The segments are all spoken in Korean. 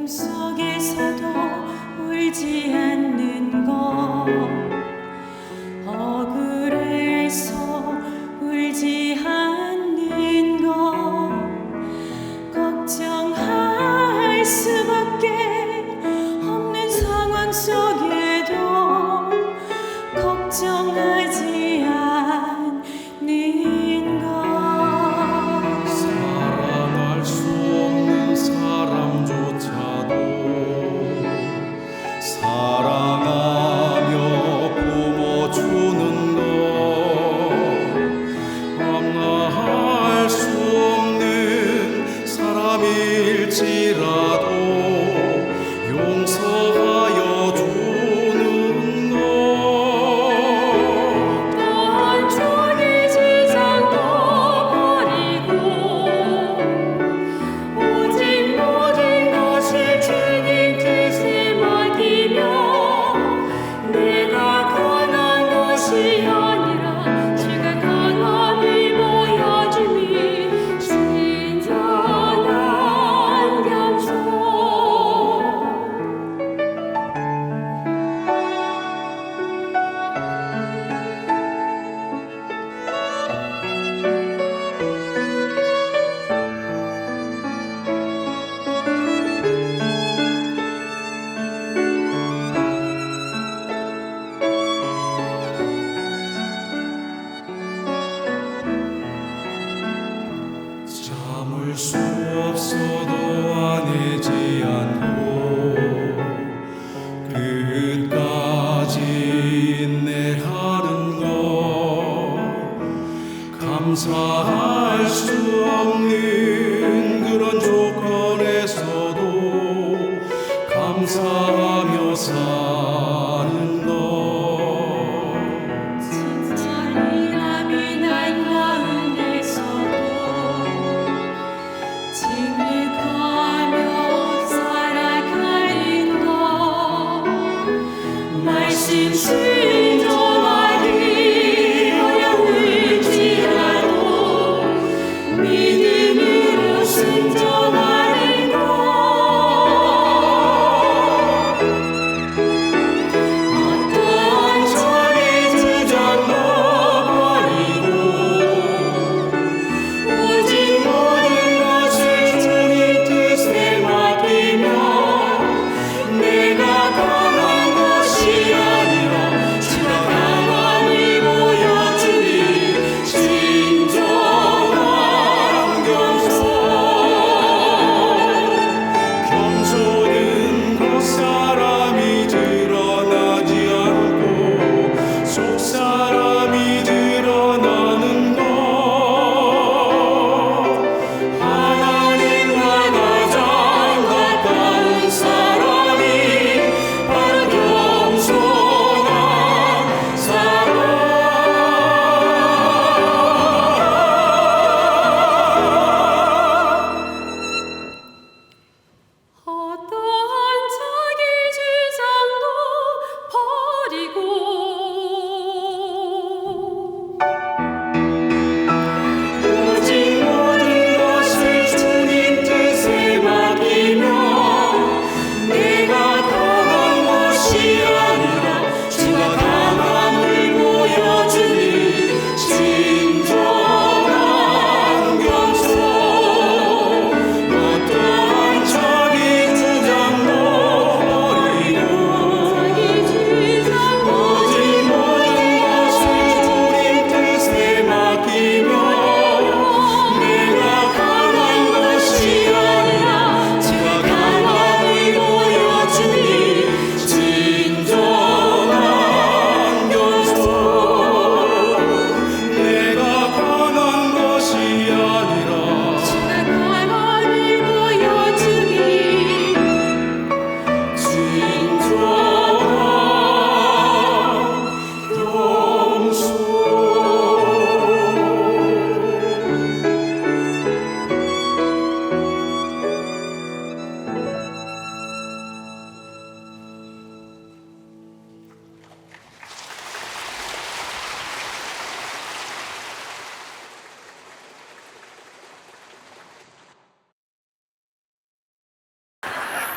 속에서도 울지 않는 것, 억울해서 울지 않는 것, 걱정할 수밖에 없는 상황 속에도 걱정하지 않는 것. 사랑할 수 없는 사람조차도 사랑하며 품어주는 것, 만나할 수 없는 사람일지라도 용서하여 주는 것. 또한 종의 지장도 버리고 오직 모든 것을 주님 뜻에 맡기며 내가 강한 것이 아니라 주가 강함을 보여주니 신선한 감소. 참을 수 없어도 화내지 않고 끝까지 인내하는 것, 감사할 수 없는 그런 조건에서도 감사하며 사는 것. 진짜이라면 한가운데서도 진흙하며 살아가는 것, 말씀 순종하기 어려울지라도 믿음으로 순종하는 것.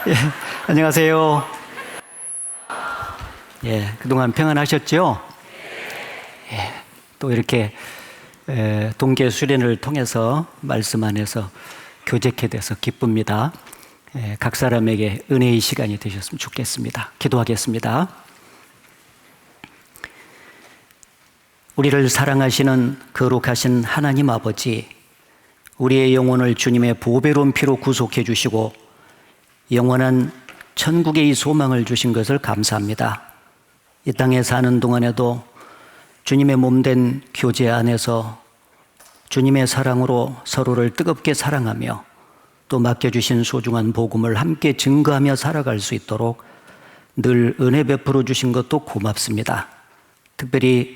예, 안녕하세요. 예, 그동안 평안하셨죠? 예, 또 이렇게 동계 수련을 통해서 말씀 안에서 교제케 돼서 기쁩니다. 예, 각 사람에게 은혜의 시간이 되셨으면 좋겠습니다. 기도하겠습니다. 우리를 사랑하시는 거룩하신 하나님 아버지, 우리의 영혼을 주님의 보배로운 피로 구속해 주시고 영원한 천국의 이 소망을 주신 것을 감사합니다. 이 땅에 사는 동안에도 주님의 몸된 교제 안에서 주님의 사랑으로 서로를 뜨겁게 사랑하며 또 맡겨주신 소중한 복음을 함께 증거하며 살아갈 수 있도록 늘 은혜 베풀어 주신 것도 고맙습니다. 특별히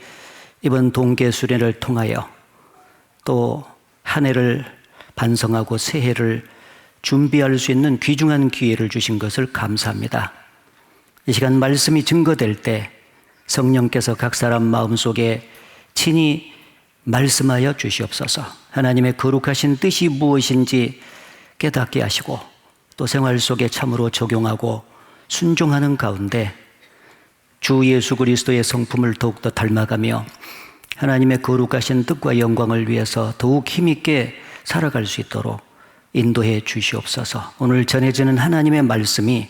이번 동계 수련을 통하여 또 한 해를 반성하고 새해를 준비할 수 있는 귀중한 기회를 주신 것을 감사합니다. 이 시간 말씀이 증거될 때 성령께서 각 사람 마음속에 친히 말씀하여 주시옵소서. 하나님의 거룩하신 뜻이 무엇인지 깨닫게 하시고 또 생활 속에 참으로 적용하고 순종하는 가운데 주 예수 그리스도의 성품을 더욱더 닮아가며 하나님의 거룩하신 뜻과 영광을 위해서 더욱 힘있게 살아갈 수 있도록 인도해 주시옵소서. 오늘 전해지는 하나님의 말씀이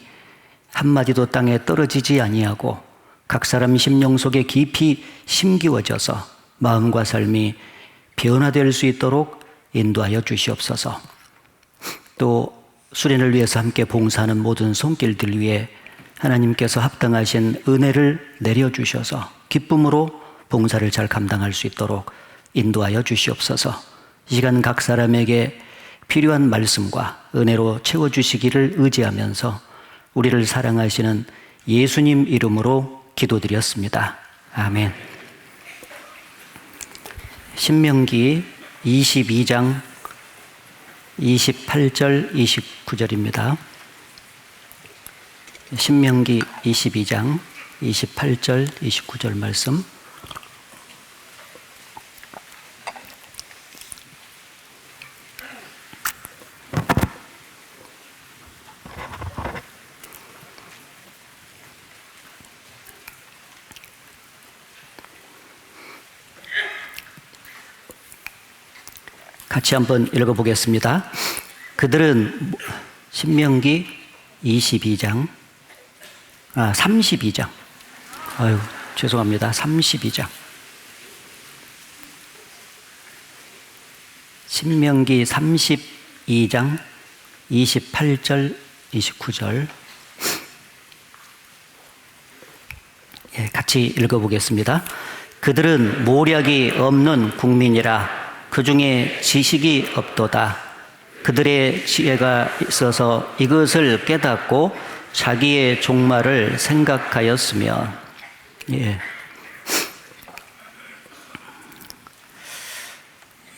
한마디도 땅에 떨어지지 아니하고 각 사람 심령 속에 깊이 심기워져서 마음과 삶이 변화될 수 있도록 인도하여 주시옵소서. 또 수련을 위해서 함께 봉사하는 모든 손길들 위해 하나님께서 합당하신 은혜를 내려주셔서 기쁨으로 봉사를 잘 감당할 수 있도록 인도하여 주시옵소서. 이 시간 각 사람에게 필요한 말씀과 은혜로 채워주시기를 의지하면서 우리를 사랑하시는 예수님 이름으로 기도드렸습니다. 아멘. 신명기 22장 28절 29절입니다. 신명기 22장 28절 29절 말씀. 같이 한번 읽어보겠습니다. 그들은 신명기 32장, 32장. 아유, 죄송합니다. 32장. 신명기 32장 28절, 29절. 예, 같이 읽어보겠습니다. 그들은 모략이 없는 국민이라 그 중에 지식이 없도다. 그들의 지혜가 있어서 이것을 깨닫고 자기의 종말을 생각하였으며. 예.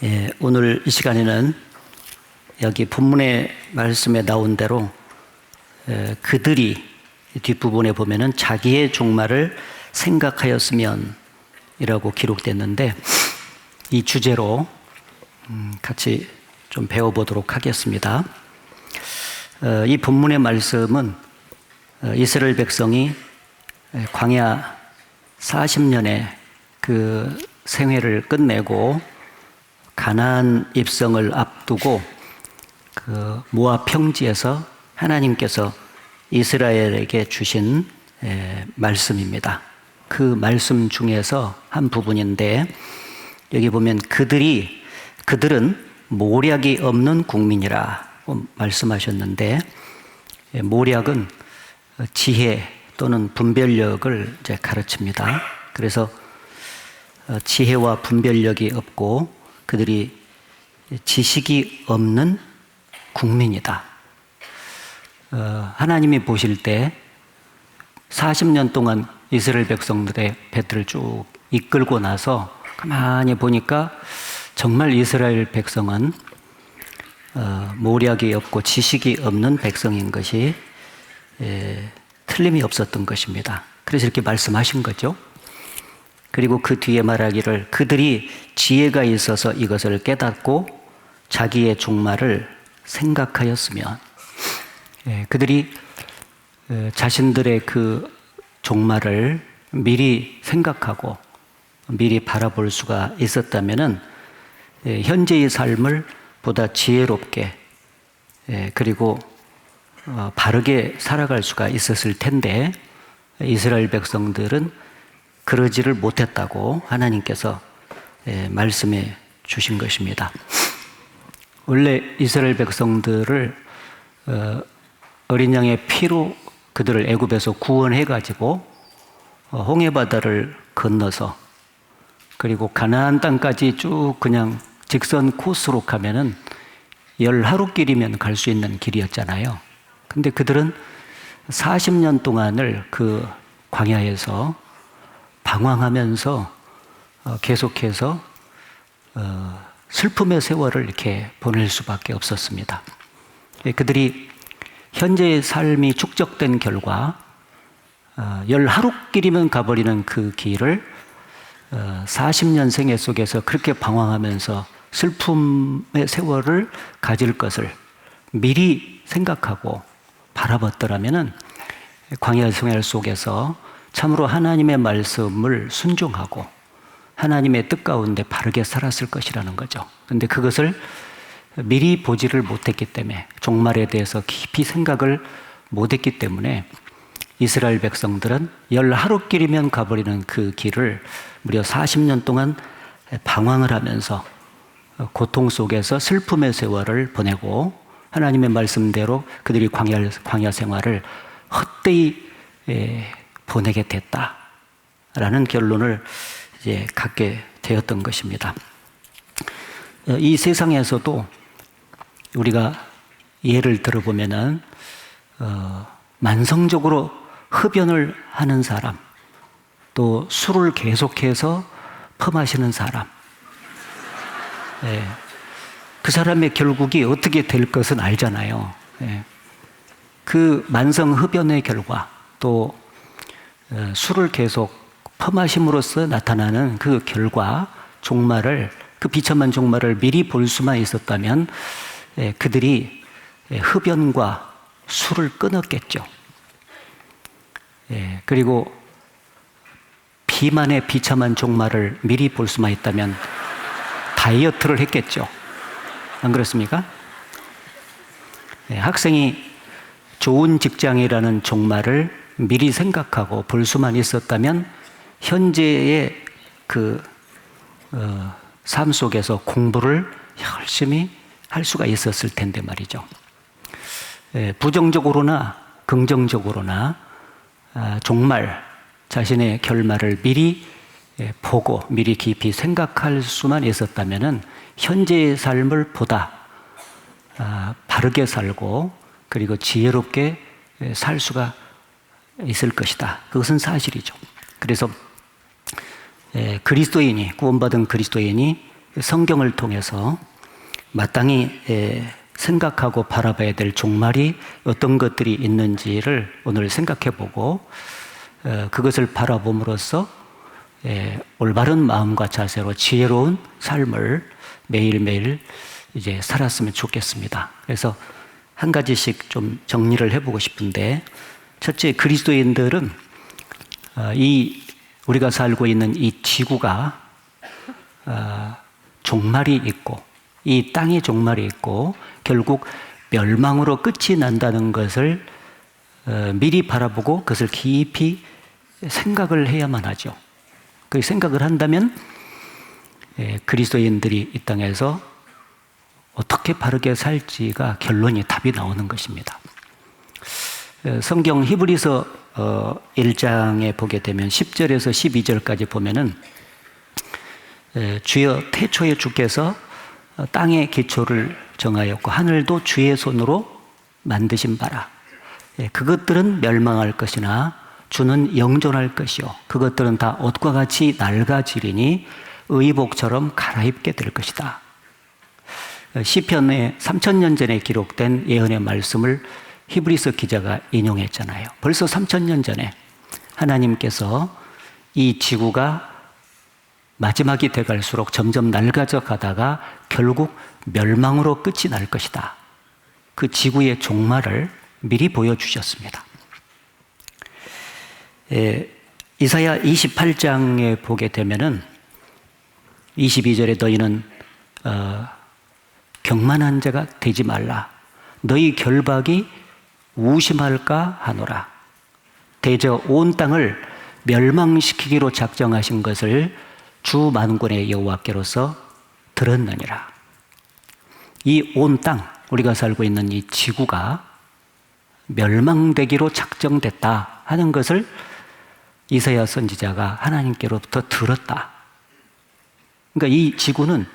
예, 오늘 이 시간에는 여기 본문의 말씀에 나온 대로 그들이 뒷부분에 보면은 자기의 종말을 생각하였으면 이라고 기록됐는데 이 주제로 같이 좀 배워보도록 하겠습니다. 이 본문의 말씀은 이스라엘 백성이 광야 40년의 그 생애를 끝내고 가나안 입성을 앞두고 그 모압 평지에서 하나님께서 이스라엘에게 주신 말씀입니다. 그 말씀 중에서 한 부분인데 여기 보면 그들은 모략이 없는 국민이라 말씀하셨는데 모략은 지혜 또는 분별력을 이제 가르칩니다. 그래서 지혜와 분별력이 없고 그들이 지식이 없는 국민이다. 하나님이 보실 때 40년 동안 이스라엘 백성들의 배틀을 쭉 이끌고 나서 가만히 보니까 정말 이스라엘 백성은 모략이 없고 지식이 없는 백성인 것이 틀림이 없었던 것입니다. 그래서 이렇게 말씀하신 거죠. 그리고 그 뒤에 말하기를 그들이 지혜가 있어서 이것을 깨닫고 자기의 종말을 생각하였으면 그들이 자신들의 그 종말을 미리 생각하고 미리 바라볼 수가 있었다면은 현재의 삶을 보다 지혜롭게 그리고 바르게 살아갈 수가 있었을 텐데 이스라엘 백성들은 그러지를 못했다고 하나님께서 말씀해 주신 것입니다. 원래 이스라엘 백성들을 어린 양의 피로 그들을 애굽에서 구원해 가지고 홍해 바다를 건너서 그리고 가나안 땅까지 쭉 그냥 직선 코스로 가면은 10하루길이면 갈 수 있는 길이었잖아요. 근데 그들은 40년 동안을 그 광야에서 방황하면서 계속해서 슬픔의 세월을 이렇게 보낼 수밖에 없었습니다. 그들이 현재의 삶이 축적된 결과 10하루길이면 가버리는 그 길을 40년 생애 속에서 그렇게 방황하면서 슬픔의 세월을 가질 것을 미리 생각하고 바라봤더라면은 광야 생활 속에서 참으로 하나님의 말씀을 순종하고 하나님의 뜻 가운데 바르게 살았을 것이라는 거죠. 그런데 그것을 미리 보지를 못했기 때문에 종말에 대해서 깊이 생각을 못했기 때문에 이스라엘 백성들은 10하루길이면 가버리는 그 길을 무려 40년 동안 방황을 하면서 고통 속에서 슬픔의 세월을 보내고 하나님의 말씀대로 그들이 광야 생활을 헛되이 보내게 됐다라는 결론을 이제 갖게 되었던 것입니다. 이 세상에서도 우리가 예를 들어보면은 만성적으로 흡연을 하는 사람, 또 술을 계속해서 퍼마시는 사람, 그 사람의 결국이 어떻게 될 것은 알잖아요. 그 만성 흡연의 결과, 또 술을 계속 퍼마심으로써 나타나는 그 결과, 종말을, 그 비참한 종말을 미리 볼 수만 있었다면 그들이 흡연과 술을 끊었겠죠. 그리고 비만의 비참한 종말을 미리 볼 수만 있다면 다이어트를 했겠죠. 안 그렇습니까? 학생이 좋은 직장이라는 종말을 미리 생각하고 볼 수만 있었다면 현재의 그 삶 속에서 공부를 열심히 할 수가 있었을 텐데 말이죠. 부정적으로나 긍정적으로나 종말, 자신의 결말을 미리 보고 미리 깊이 생각할 수만 있었다면은 현재의 삶을 보다 바르게 살고 그리고 지혜롭게 살 수가 있을 것이다. 그것은 사실이죠. 그래서 그리스도인이, 구원받은 그리스도인이 성경을 통해서 마땅히 생각하고 바라봐야 될 종말이 어떤 것들이 있는지를 오늘 생각해 보고 그것을 바라봄으로써 올바른 마음과 자세로 지혜로운 삶을 매일매일 이제 살았으면 좋겠습니다. 그래서 한 가지씩 좀 정리를 해보고 싶은데, 첫째, 그리스도인들은 우리가 살고 있는 이 지구가 종말이 있고 이 땅이 종말이 있고 결국 멸망으로 끝이 난다는 것을 미리 바라보고 그것을 깊이 생각을 해야만 하죠. 그 생각을 한다면 그리스도인들이 이 땅에서 어떻게 바르게 살지가 결론이 답이 나오는 것입니다. 성경 히브리서 1장에 보게 되면 10절에서 12절까지 보면은 주여 태초에 주께서 땅의 기초를 정하였고 하늘도 주의 손으로 만드신 바라. 그것들은 멸망할 것이나 주는 영존할 것이요 그것들은 다 옷과 같이 낡아지리니 의복처럼 갈아입게 될 것이다. 시편에 3000년 전에 기록된 예언의 말씀을 히브리서 기자가 인용했잖아요. 벌써 3000년 전에 하나님께서 이 지구가 마지막이 돼갈수록 점점 낡아져 가다가 결국 멸망으로 끝이 날 것이다. 그 지구의 종말을 미리 보여주셨습니다. 이사야 28장에 보게 되면은 22절에 너희는 경만한 자가 되지 말라. 너희 결박이 우심할까 하노라. 대저 온 땅을 멸망시키기로 작정하신 것을 주 만군의 여호와께로서 들었느니라. 이 온 땅, 우리가 살고 있는 이 지구가 멸망되기로 작정됐다 하는 것을 이사야 선지자가 하나님께로부터 들었다. 그러니까 이 지구는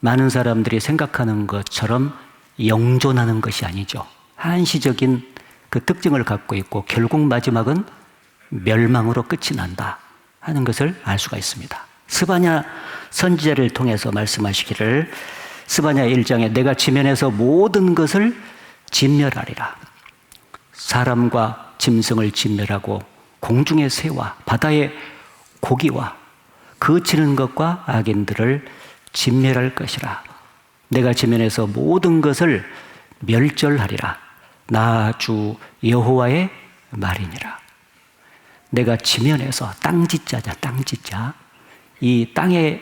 많은 사람들이 생각하는 것처럼 영존하는 것이 아니죠. 한시적인 그 특징을 갖고 있고 결국 마지막은 멸망으로 끝이 난다 하는 것을 알 수가 있습니다. 스바냐 선지자를 통해서 말씀하시기를 스바냐 1장에 내가 지면에서 모든 것을 진멸하리라. 사람과 짐승을 진멸하고 공중의 새와 바다의 고기와 거치는 것과 악인들을 진멸할 것이라. 내가 지면에서 모든 것을 멸절하리라. 나 주 여호와의 말이니라. 내가 지면에서 땅짓자자, 땅짓자. 이 땅에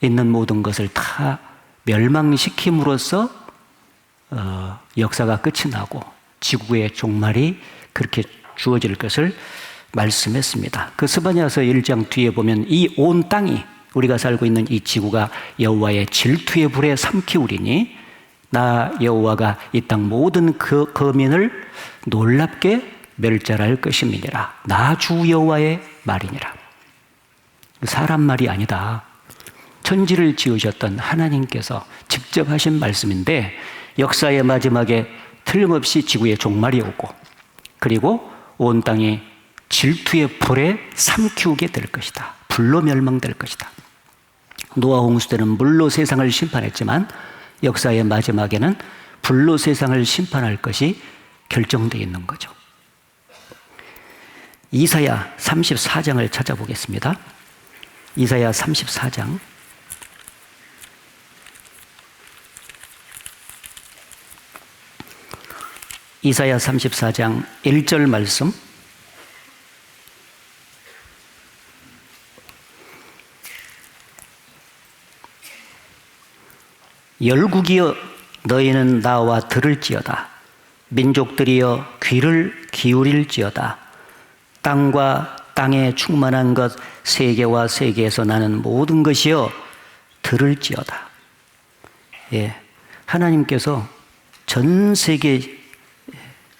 있는 모든 것을 다 멸망시킴으로써 역사가 끝이 나고 지구의 종말이 그렇게 주어질 것을 말씀했습니다. 그 스바냐서 1장 뒤에 보면 이 온 땅이 우리가 살고 있는 이 지구가 여호와의 질투의 불에 삼키우리니 나 여호와가 이 땅 모든 그 거민을 놀랍게 멸절할 것임이니라. 나 주 여호와의 말이니라. 사람 말이 아니다. 천지를 지으셨던 하나님께서 직접 하신 말씀인데 역사의 마지막에 틀림없이 지구의 종말이 오고 그리고 온 땅이 질투의 불에 삼키우게 될 것이다. 불로 멸망될 것이다. 노아 홍수 때는 물로 세상을 심판했지만 역사의 마지막에는 불로 세상을 심판할 것이 결정되어 있는 거죠. 이사야 34장을 찾아보겠습니다. 이사야 34장. 이사야 34장 1절 말씀. 열국이여 너희는 나와 들을지어다. 민족들이여 귀를 기울일지어다. 땅과 땅에 충만한 것 세계와 세계에서 나는 모든 것이여 들을지어다. 예, 하나님께서 전 세계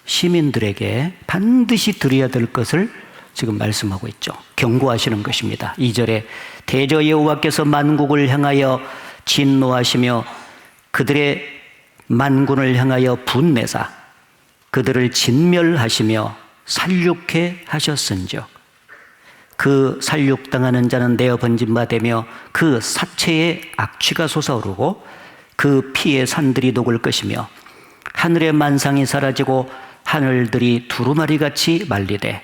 시민들에게 반드시 드려야 될 것을 지금 말씀하고 있죠. 경고하시는 것입니다. 2절에 대저 여호와께서 만국을 향하여 진노하시며 그들의 만군을 향하여 분내사 그들을 진멸하시며 살육해 하셨은즉 그 살육당하는 자는 내어 번진 바 되며 그 사체에 악취가 솟아오르고 그 피의 산들이 녹을 것이며 하늘의 만상이 사라지고 하늘들이 두루마리같이 말리되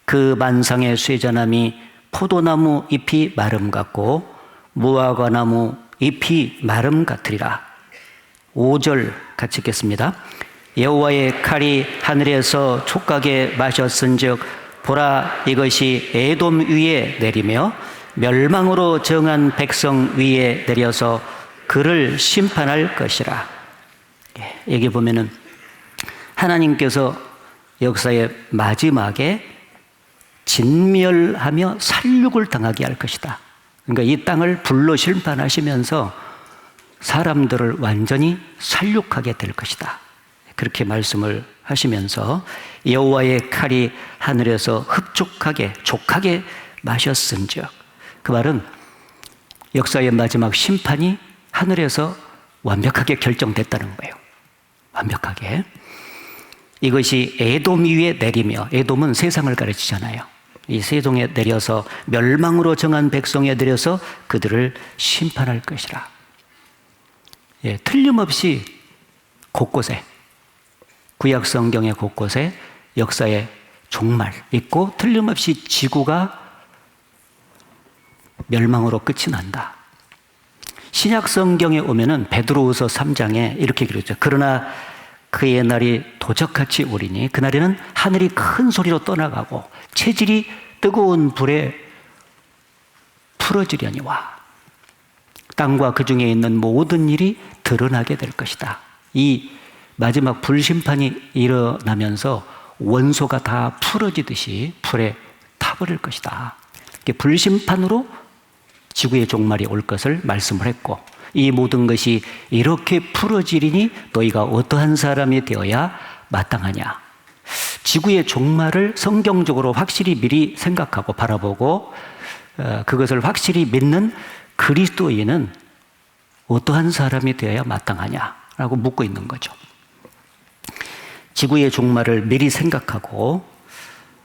그 만상의 쇠자나무 포도나무 잎이 마름 같고 무화과나무 잎이 마름 같으리라. 5절 같이 읽겠습니다. 여호와의 칼이 하늘에서 촉각에 마셨은즉 보라 이것이 에돔 위에 내리며 멸망으로 정한 백성 위에 내려서 그를 심판할 것이라. 여기 보면은 하나님께서 역사의 마지막에 진멸하며 살육을 당하게 할 것이다. 그러니까 이 땅을 불로 심판하시면서 사람들을 완전히 살육하게 될 것이다. 그렇게 말씀을 하시면서 여호와의 칼이 하늘에서 흡족하게 족하게 마셨은즉 그 말은 역사의 마지막 심판이 하늘에서 완벽하게 결정됐다는 거예요. 완벽하게. 이것이 에돔 위에 내리며 에돔은 세상을 가르치잖아요. 이 세종에 내려서 멸망으로 정한 백성에 내려서 그들을 심판할 것이라. 예, 틀림없이 곳곳에 구약 성경의 곳곳에 역사의 종말 있고 틀림없이 지구가 멸망으로 끝이 난다. 신약 성경에 오면은 베드로후서 3장에 이렇게 기록했죠. 그러나 그의 날이 도적같이 오리니 그날에는 하늘이 큰 소리로 떠나가고 체질이 뜨거운 불에 풀어지려니와 땅과 그 중에 있는 모든 일이 드러나게 될 것이다. 이 마지막 불심판이 일어나면서 원소가 다 풀어지듯이 불에 타버릴 것이다. 불심판으로 지구의 종말이 올 것을 말씀을 했고, 이 모든 것이 이렇게 풀어지리니 너희가 어떠한 사람이 되어야 마땅하냐. 지구의 종말을 성경적으로 확실히 미리 생각하고 바라보고 그것을 확실히 믿는 그리스도인은 어떠한 사람이 되어야 마땅하냐라고 묻고 있는 거죠. 지구의 종말을 미리 생각하고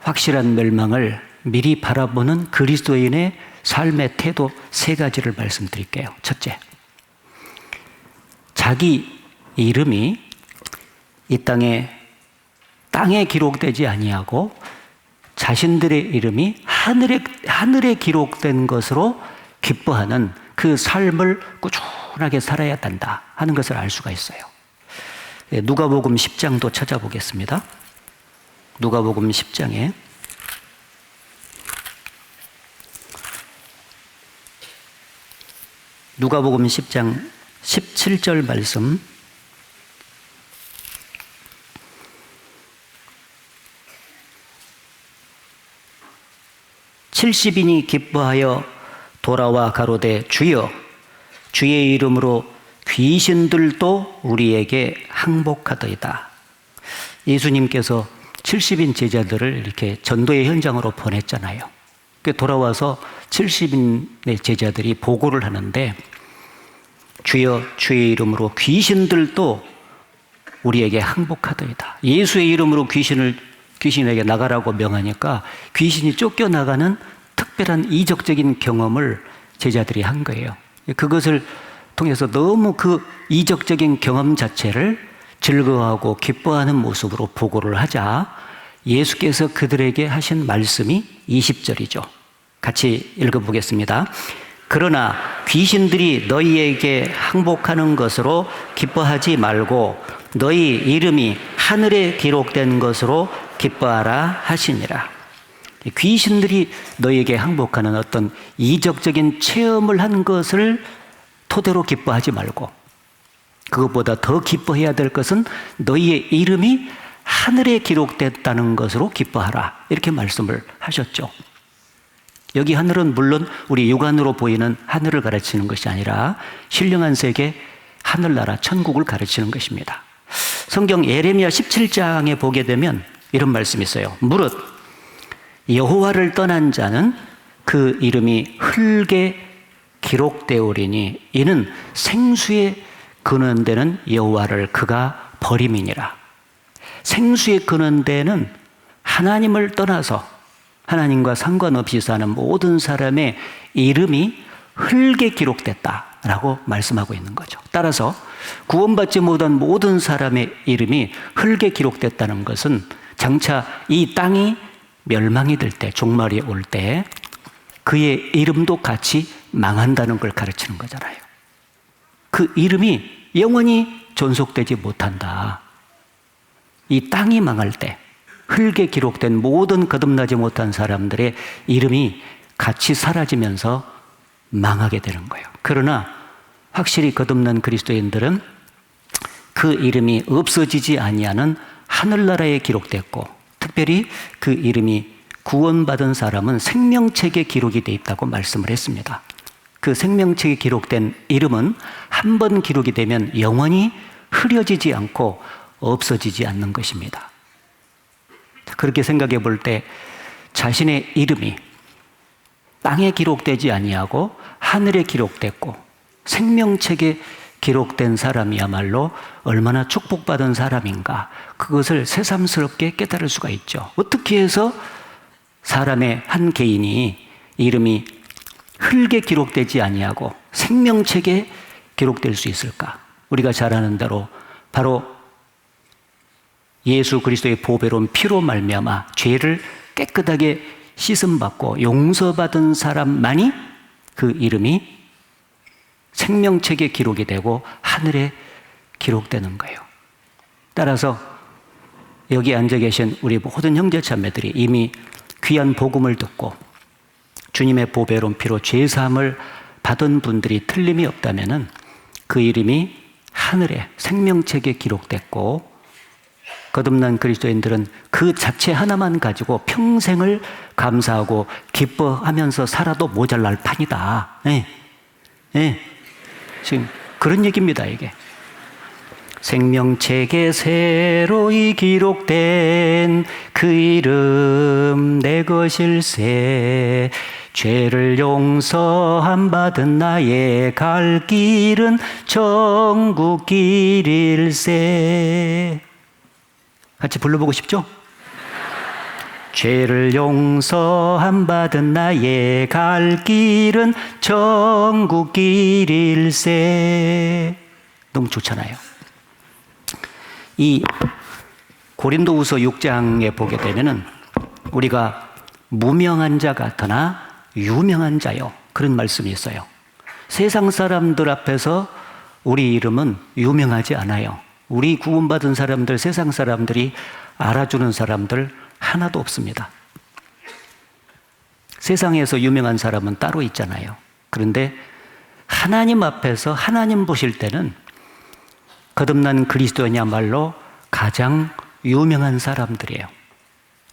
확실한 멸망을 미리 바라보는 그리스도인의 삶의 태도 3가지를 말씀드릴게요. 첫째, 자기 이름이 이 땅에 기록되지 아니하고 자신들의 이름이 하늘에 기록된 것으로 기뻐하는 그 삶을 꾸준하게 살아야 한다 하는 것을 알 수가 있어요. 누가복음 10장도 찾아보겠습니다. 누가복음 10장에 누가복음 10장 17절 말씀, 칠십인이 기뻐하여 돌아와 가로되 주여 주의 이름으로 귀신들도 우리에게 항복하더이다. 예수님께서 70인 제자들을 이렇게 전도의 현장으로 보냈잖아요. 돌아와서 70인의 제자들이 보고를 하는데 주여 주의 이름으로 귀신들도 우리에게 항복하더이다. 예수의 이름으로 귀신에게 나가라고 명하니까 귀신이 쫓겨나가는 특별한 이적적인 경험을 제자들이 한 거예요. 그것을 통해서 너무 그 이적적인 경험 자체를 즐거워하고 기뻐하는 모습으로 보고를 하자 예수께서 그들에게 하신 말씀이 20절이죠. 같이 읽어보겠습니다. 그러나 귀신들이 너희에게 항복하는 것으로 기뻐하지 말고 너희 이름이 하늘에 기록된 것으로 기뻐하라 하시니라. 귀신들이 너희에게 항복하는 어떤 이적적인 체험을 한 것을 토대로 기뻐하지 말고 그것보다 더 기뻐해야 될 것은 너희의 이름이 하늘에 기록됐다는 것으로 기뻐하라. 이렇게 말씀을 하셨죠. 여기 하늘은 물론 우리 육안으로 보이는 하늘을 가르치는 것이 아니라 신령한 세계 하늘나라 천국을 가르치는 것입니다. 성경 예레미야 17장에 보게 되면 이런 말씀이 있어요. 무릇 여호와를 떠난 자는 그 이름이 흙에 기록되오리니 이는 생수에 근원되는 여호와를 그가 버림이니라. 생수에 근원되는 하나님을 떠나서 하나님과 상관없이 사는 모든 사람의 이름이 흙에 기록됐다라고 말씀하고 있는 거죠. 따라서 구원받지 못한 모든 사람의 이름이 흙에 기록됐다는 것은 장차 이 땅이 멸망이 될 때, 종말이 올 때 그의 이름도 같이 망한다는 걸 가르치는 거잖아요. 그 이름이 영원히 존속되지 못한다. 이 땅이 망할 때 흙에 기록된 모든 거듭나지 못한 사람들의 이름이 같이 사라지면서 망하게 되는 거예요. 그러나 확실히 거듭난 그리스도인들은 그 이름이 없어지지 아니하는 하늘나라에 기록됐고 특별히 그 이름이 구원받은 사람은 생명책에 기록이 돼 있다고 말씀을 했습니다. 그 생명책에 기록된 이름은 한 번 기록이 되면 영원히 흐려지지 않고 없어지지 않는 것입니다. 그렇게 생각해 볼 때 자신의 이름이 땅에 기록되지 아니하고 하늘에 기록됐고 생명책에 기록된 사람이야말로 얼마나 축복받은 사람인가, 그것을 새삼스럽게 깨달을 수가 있죠. 어떻게 해서 사람의 한 개인이 이름이 흙에 기록되지 아니하고 생명책에 기록될 수 있을까? 우리가 잘 아는 대로 바로 예수 그리스도의 보배로운 피로 말미암아 죄를 깨끗하게 씻음받고 용서받은 사람만이 그 이름이 생명책에 기록이 되고 하늘에 기록되는 거예요. 따라서 여기 앉아 계신 우리 모든 형제 자매들이 이미 귀한 복음을 듣고 주님의 보배로운 피로 죄사함을 받은 분들이 틀림이 없다면은 그 이름이 하늘의 생명책에 기록됐고 거듭난 그리스도인들은 그 자체 하나만 가지고 평생을 감사하고 기뻐하면서 살아도 모자랄 판이다. 예. 예. 지금 그런 얘기입니다, 이게. 생명책에 새로이 기록된 그 이름 내 것일세. 죄를 용서함 받은 나의 갈 길은 천국 길일세. 같이 불러보고 싶죠? 죄를 용서함 받은 나의 갈 길은 천국 길일세. 너무 좋잖아요. 이 고린도후서 6장에 보게 되면은 우리가 무명한 자 같으나 유명한 자요, 그런 말씀이 있어요. 세상 사람들 앞에서 우리 이름은 유명하지 않아요. 우리 구원받은 사람들, 세상 사람들이 알아주는 사람들 하나도 없습니다. 세상에서 유명한 사람은 따로 있잖아요. 그런데 하나님 앞에서 하나님 보실 때는 거듭난 그리스도야말로 가장 유명한 사람들이에요.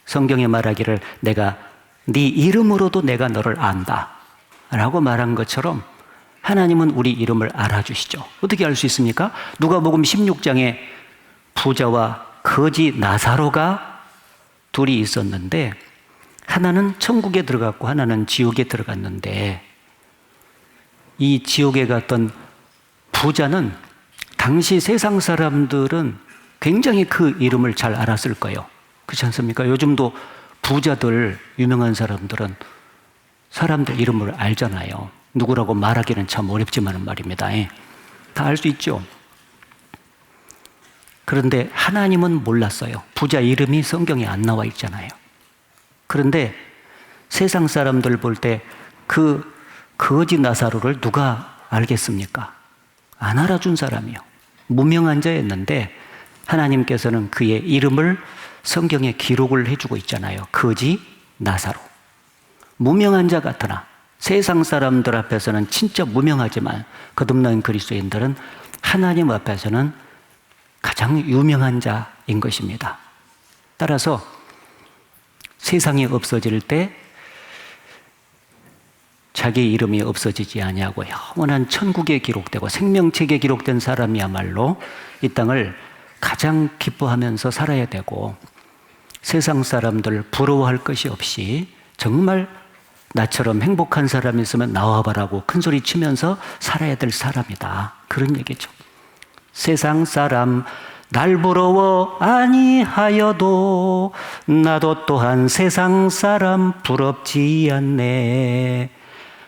성경에 말하기를 내가 네 이름으로도 내가 너를 안다 라고 말한 것처럼 하나님은 우리 이름을 알아주시죠. 어떻게 알 수 있습니까? 누가복음 16장에 부자와 거지 나사로가 둘이 있었는데 하나는 천국에 들어갔고 하나는 지옥에 들어갔는데 이 지옥에 갔던 부자는 당시 세상 사람들은 굉장히 그 이름을 잘 알았을 거예요. 그렇지 않습니까? 요즘도 부자들, 유명한 사람들은 사람들 이름을 알잖아요. 누구라고 말하기는 참 어렵지만 말입니다. 다 알 수 있죠. 그런데 하나님은 몰랐어요. 부자 이름이 성경에 안 나와 있잖아요. 그런데 세상 사람들 볼 때 그 거지 나사로를 누가 알겠습니까? 안 알아준 사람이요. 무명한 자였는데 하나님께서는 그의 이름을 성경에 기록을 해주고 있잖아요. 거지 나사로. 무명한 자 같으나 세상 사람들 앞에서는 진짜 무명하지만 거듭난 그리스도인들은 하나님 앞에서는 가장 유명한 자인 것입니다. 따라서 세상이 없어질 때 자기 이름이 없어지지 아니하고 영원한 천국에 기록되고 생명책에 기록된 사람이야말로 이 땅을 가장 기뻐하면서 살아야 되고 세상 사람들 부러워할 것이 없이 정말 나처럼 행복한 사람이 있으면 나와봐라고 큰 소리 치면서 살아야 될 사람이다. 그런 얘기죠. 세상 사람 날 부러워 아니하여도 나도 또한 세상 사람 부럽지 않네.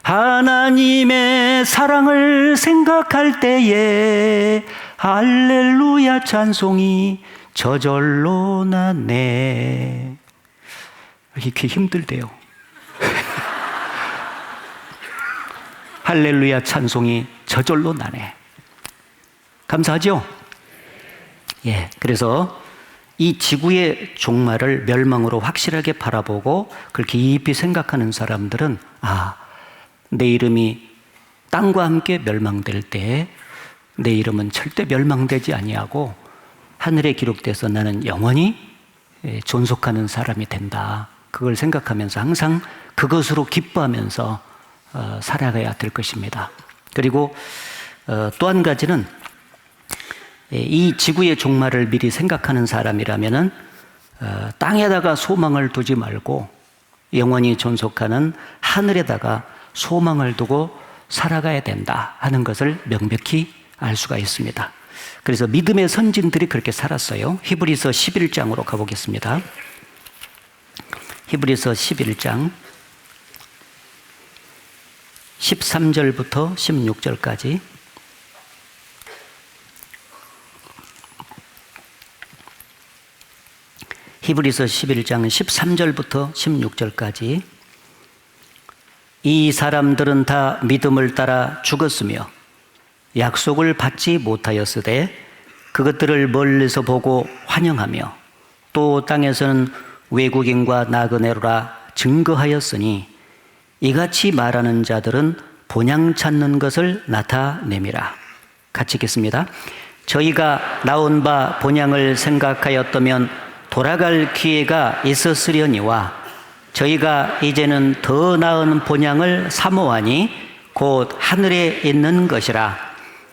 하나님의 사랑을 생각할 때에 할렐루야 찬송이 저절로 나네. 이렇게 힘들대요. 할렐루야 찬송이 저절로 나네. 감사하죠? 예, 그래서 이 지구의 종말을 멸망으로 확실하게 바라보고 그걸 깊이 생각하는 사람들은 내 이름이 땅과 함께 멸망될 때 내 이름은 절대 멸망되지 아니하고 하늘에 기록돼서 나는 영원히 존속하는 사람이 된다. 그걸 생각하면서 항상 그것으로 기뻐하면서 살아가야 될 것입니다. 그리고 또 한 가지는 이 지구의 종말을 미리 생각하는 사람이라면은 땅에다가 소망을 두지 말고 영원히 존속하는 하늘에다가 소망을 두고 살아가야 된다 하는 것을 명백히 알 수가 있습니다. 그래서 믿음의 선진들이 그렇게 살았어요. 히브리서 11장으로 가보겠습니다. 히브리서 11장 13절부터 16절까지 히브리서 11장 13절부터 16절까지 이 사람들은 다 믿음을 따라 죽었으며 약속을 받지 못하였으되 그것들을 멀리서 보고 환영하며 또 땅에서는 외국인과 나그네로라 증거하였으니 이같이 말하는 자들은 본향 찾는 것을 나타냄이라. 같이 읽겠습니다. 저희가 나온 바 본향을 생각하였다면 돌아갈 기회가 있었으려니와 저희가 이제는 더 나은 본향을 사모하니 곧 하늘에 있는 것이라.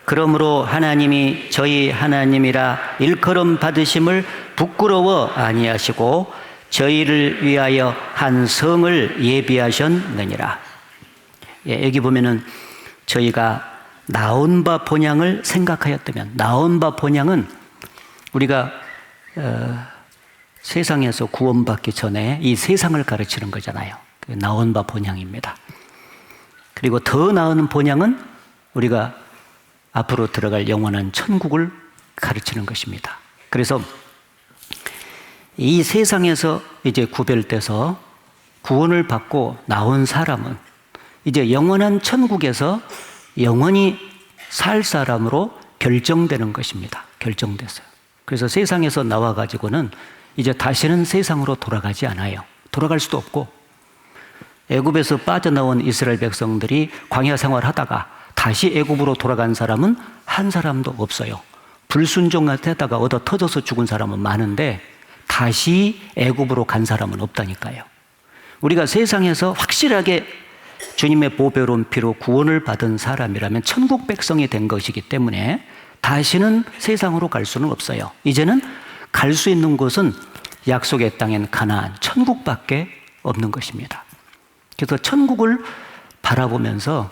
그러므로 하나님이 저희 하나님이라 일컬음 받으심을 부끄러워 아니하시고 저희를 위하여 한 성을 예비하셨느니라. 예, 여기 보면은 저희가 나온 바 본향을 생각하였다면, 나온 바 본향은 우리가 세상에서 구원받기 전에 이 세상을 가르치는 거잖아요. 나온 바 본향입니다. 그리고 더 나은 본향은 우리가 앞으로 들어갈 영원한 천국을 가르치는 것입니다. 그래서 이 세상에서 이제 구별돼서 구원을 받고 나온 사람은 이제 영원한 천국에서 영원히 살 사람으로 결정되는 것입니다. 결정됐어요. 그래서 세상에서 나와가지고는 이제 다시는 세상으로 돌아가지 않아요. 돌아갈 수도 없고, 애굽에서 빠져나온 이스라엘 백성들이 광야 생활하다가 다시 애굽으로 돌아간 사람은 한 사람도 없어요. 불순종하다가 얻어 터져서 죽은 사람은 많은데 다시 애굽으로 간 사람은 없다니까요. 우리가 세상에서 확실하게 주님의 보배로운 피로 구원을 받은 사람이라면 천국 백성이 된 것이기 때문에 다시는 세상으로 갈 수는 없어요. 이제는 갈 수 있는 곳은 약속의 땅인 가나안, 천국밖에 없는 것입니다. 그래서 천국을 바라보면서